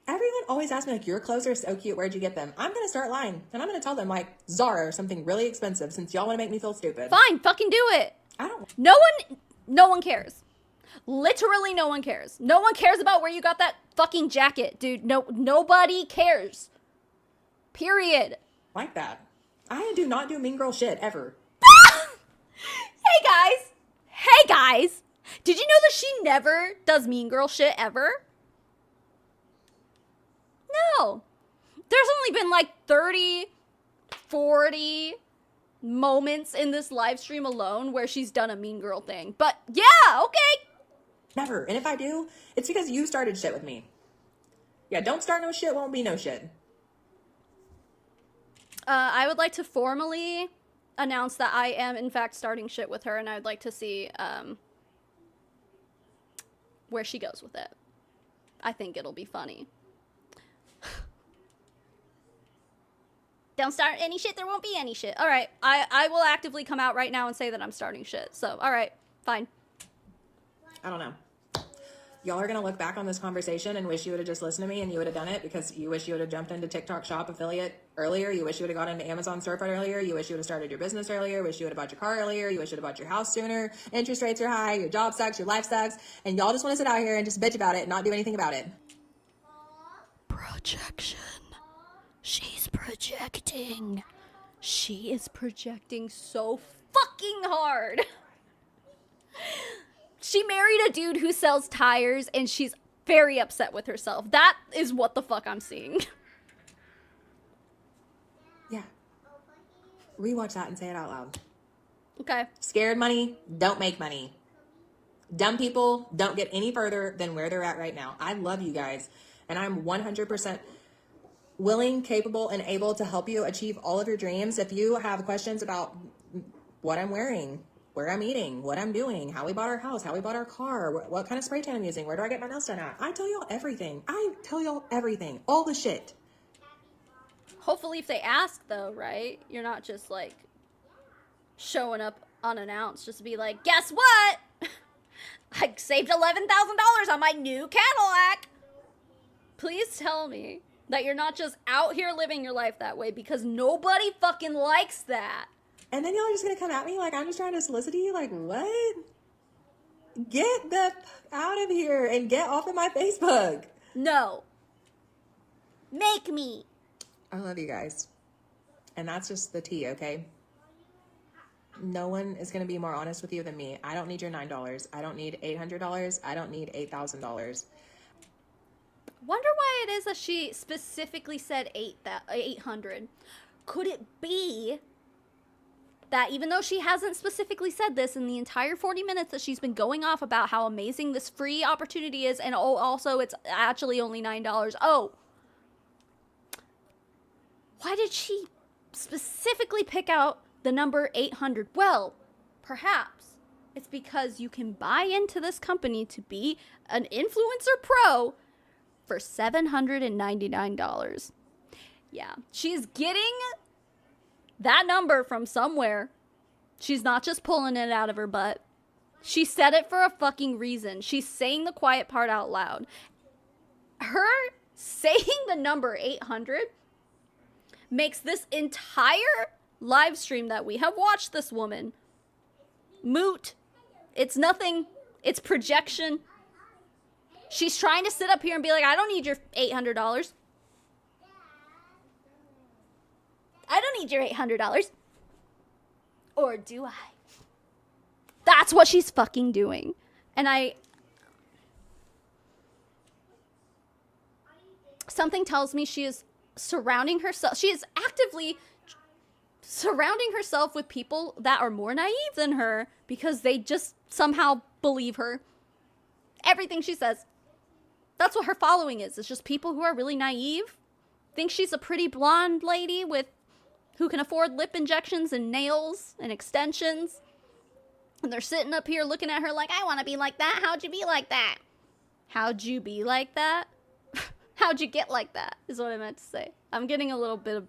Everyone always asks me, like, your clothes are so cute. Where'd you get them? I'm going to start lying. And I'm going to tell them, like, Zara or something really expensive since y'all want to make me feel stupid. Fine, fucking do it. I don't. No one cares. Literally no one cares. No one cares about where you got that fucking jacket, dude. Nobody cares. Period. Like that. I do not do mean girl shit ever. Hey guys. Did you know that she never does mean girl shit ever? No. There's only been like 30, 40 moments in this live stream alone where she's done a mean girl thing. But yeah, okay. Never. And if I do, it's because you started shit with me. Yeah, don't start no shit, won't be no shit. I would like to formally announce that I am in fact starting shit with her, and I would like to see where she goes with it. I think it'll be funny. Don't start any shit, there won't be any shit. All right, I will actively come out right now and say that I'm starting shit. So, all right, fine. I don't know. Y'all are going to look back on this conversation and wish you would have just listened to me and you would have done it because you wish you would have jumped into TikTok shop affiliate earlier. You wish you would have got into Amazon storefront earlier. You wish you would have started your business earlier. Wish you would have bought your car earlier. You wish you would have bought your house sooner. Interest rates are high. Your job sucks. Your life sucks. And y'all just want to sit out here and just bitch about it and not do anything about it. Projection. She's projecting. She is projecting so fucking hard. She married a dude who sells tires and she's very upset with herself. That is what the fuck I'm seeing. Yeah. Rewatch that and say it out loud. Okay. Scared money, don't make money. Dumb people don't get any further than where they're at right now. I love you guys. And I'm 100% willing, capable, and able to help you achieve all of your dreams. If you have questions about what I'm wearing, where I'm eating, what I'm doing, how we bought our house, how we bought our car, what kind of spray tan I'm using, where do I get my nails done at, I tell y'all everything. I tell y'all everything, all the shit. Hopefully if they ask though, right? You're not just like showing up unannounced just to be like, guess what? I saved $11,000 on my new Cadillac. Please tell me that you're not just out here living your life that way, because nobody fucking likes that. And then y'all are just gonna come at me like I'm just trying to solicit you? Like, what? Get the fuck out of here and get off of my Facebook. No. Make me. I love you guys. And that's just the tea, okay? No one is going to be more honest with you than me. I don't need your $9. I don't need $800. I don't need $8,000. Wonder why it is that she specifically said 800. Could it be that even though she hasn't specifically said this in the entire 40 minutes that she's been going off about how amazing this free opportunity is, and also it's actually only $9. Oh, why did she specifically pick out the number 800? Well, perhaps it's because you can buy into this company to be an influencer pro for $799. Yeah, she's getting that number from somewhere. She's not just pulling it out of her butt. She said it for a fucking reason. She's saying the quiet part out loud. Her saying the number 800 makes this entire live stream that we have watched this woman moot. It's nothing. It's projection. She's trying to sit up here and be like, I don't need your $800. I don't need your $800. Or do I? That's what she's fucking doing. And something tells me she is surrounding herself. She is actively surrounding herself with people that are more naive than her because they just somehow believe her. Everything she says. That's what her following is. It's just people who are really naive. Think she's a pretty blonde lady who can afford lip injections and nails and extensions. And they're sitting up here looking at her like, I want to be like that. How'd you be like that? How'd you be like that? How'd you get like that? Is what I meant to say. I'm getting a little bit of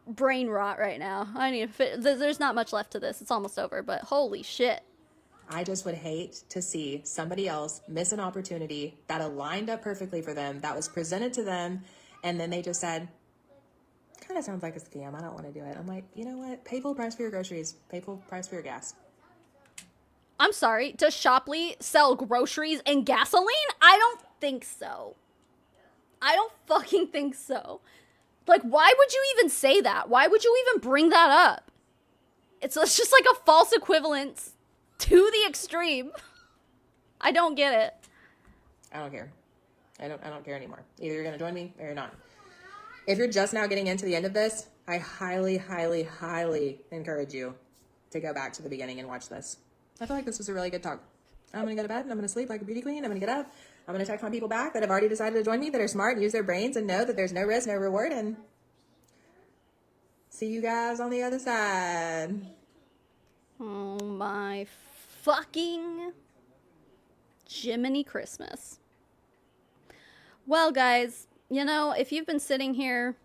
brain rot right now. I need to there's not much left to this. It's almost over, but holy shit. I just would hate to see somebody else miss an opportunity that aligned up perfectly for them, that was presented to them, and then they just said, kind of sounds like a scam. I don't want to do it. I'm like, you know what? Pay full price for your groceries. Pay full price for your gas. I'm sorry. Does Shopley sell groceries and gasoline? I don't think so. I don't fucking think so. Like, why would you even say that? Why would you even bring that up? It's just like a false equivalence to the extreme. I don't get it. I don't care. I don't care anymore. Either you're going to join me or you're not. If you're just now getting into the end of this, I highly, highly, highly encourage you to go back to the beginning and watch this. I feel like this was a really good talk. I'm going to go to bed and I'm going to sleep like a beauty queen. I'm going to get up. I'm going to text my people back that have already decided to join me, that are smart and use their brains and know that there's no risk, no reward. And see you guys on the other side. Oh my fucking Jiminy Christmas. Well, guys, you know, if you've been sitting here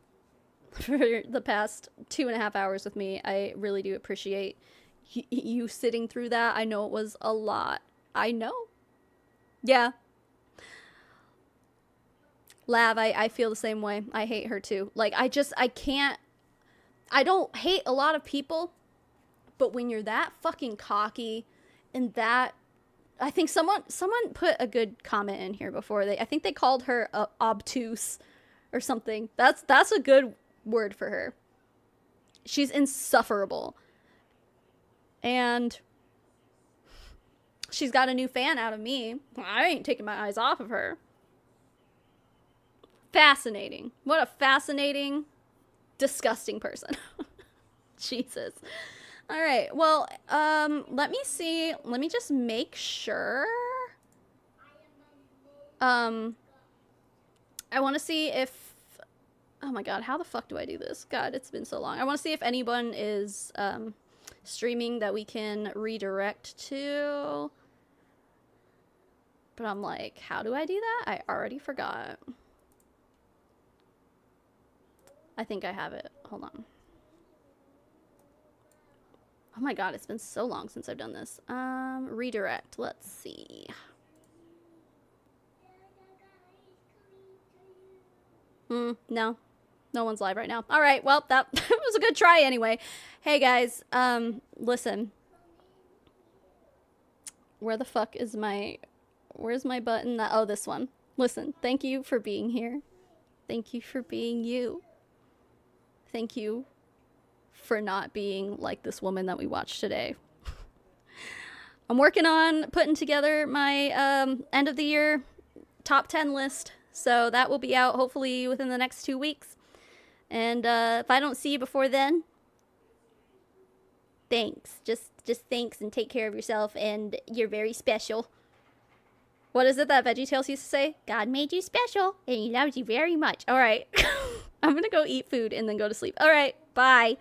for the past 2.5 hours with me, I really do appreciate you sitting through that. I know it was a lot. I know. Yeah. Lav, I feel the same way. I hate her too. Like, I don't hate a lot of people, but when you're that fucking cocky and that, I think someone put a good comment in here before. I think they called her obtuse or something. That's a good word for her. She's insufferable. And she's got a new fan out of me. I ain't taking my eyes off of her. Fascinating. What a fascinating, disgusting person. Jesus. All right. Well, let me see. Let me just make sure. I want to see if Oh my god, how the fuck do I do this? God, it's been so long. I want to see if anyone is streaming that we can redirect to. But I'm like, how do I do that? I already forgot. I think I have it. Hold on. Oh my god, it's been so long since I've done this. Redirect. Let's see. No. No one's live right now. All right, well, that was a good try anyway. Hey guys, listen. Where the fuck is where's my button? Oh, this one. Listen, thank you for being here. Thank you for being you. Thank you for not being like this woman that we watched today. I'm working on putting together my end of the year top 10 list. So that will be out hopefully within the next 2 weeks. And if I don't see you before then, thanks. Just thanks and take care of yourself, and you're very special. What is it that VeggieTales used to say? God made you special and he loves you very much. All right. I'm going to go eat food and then go to sleep. All right. Bye.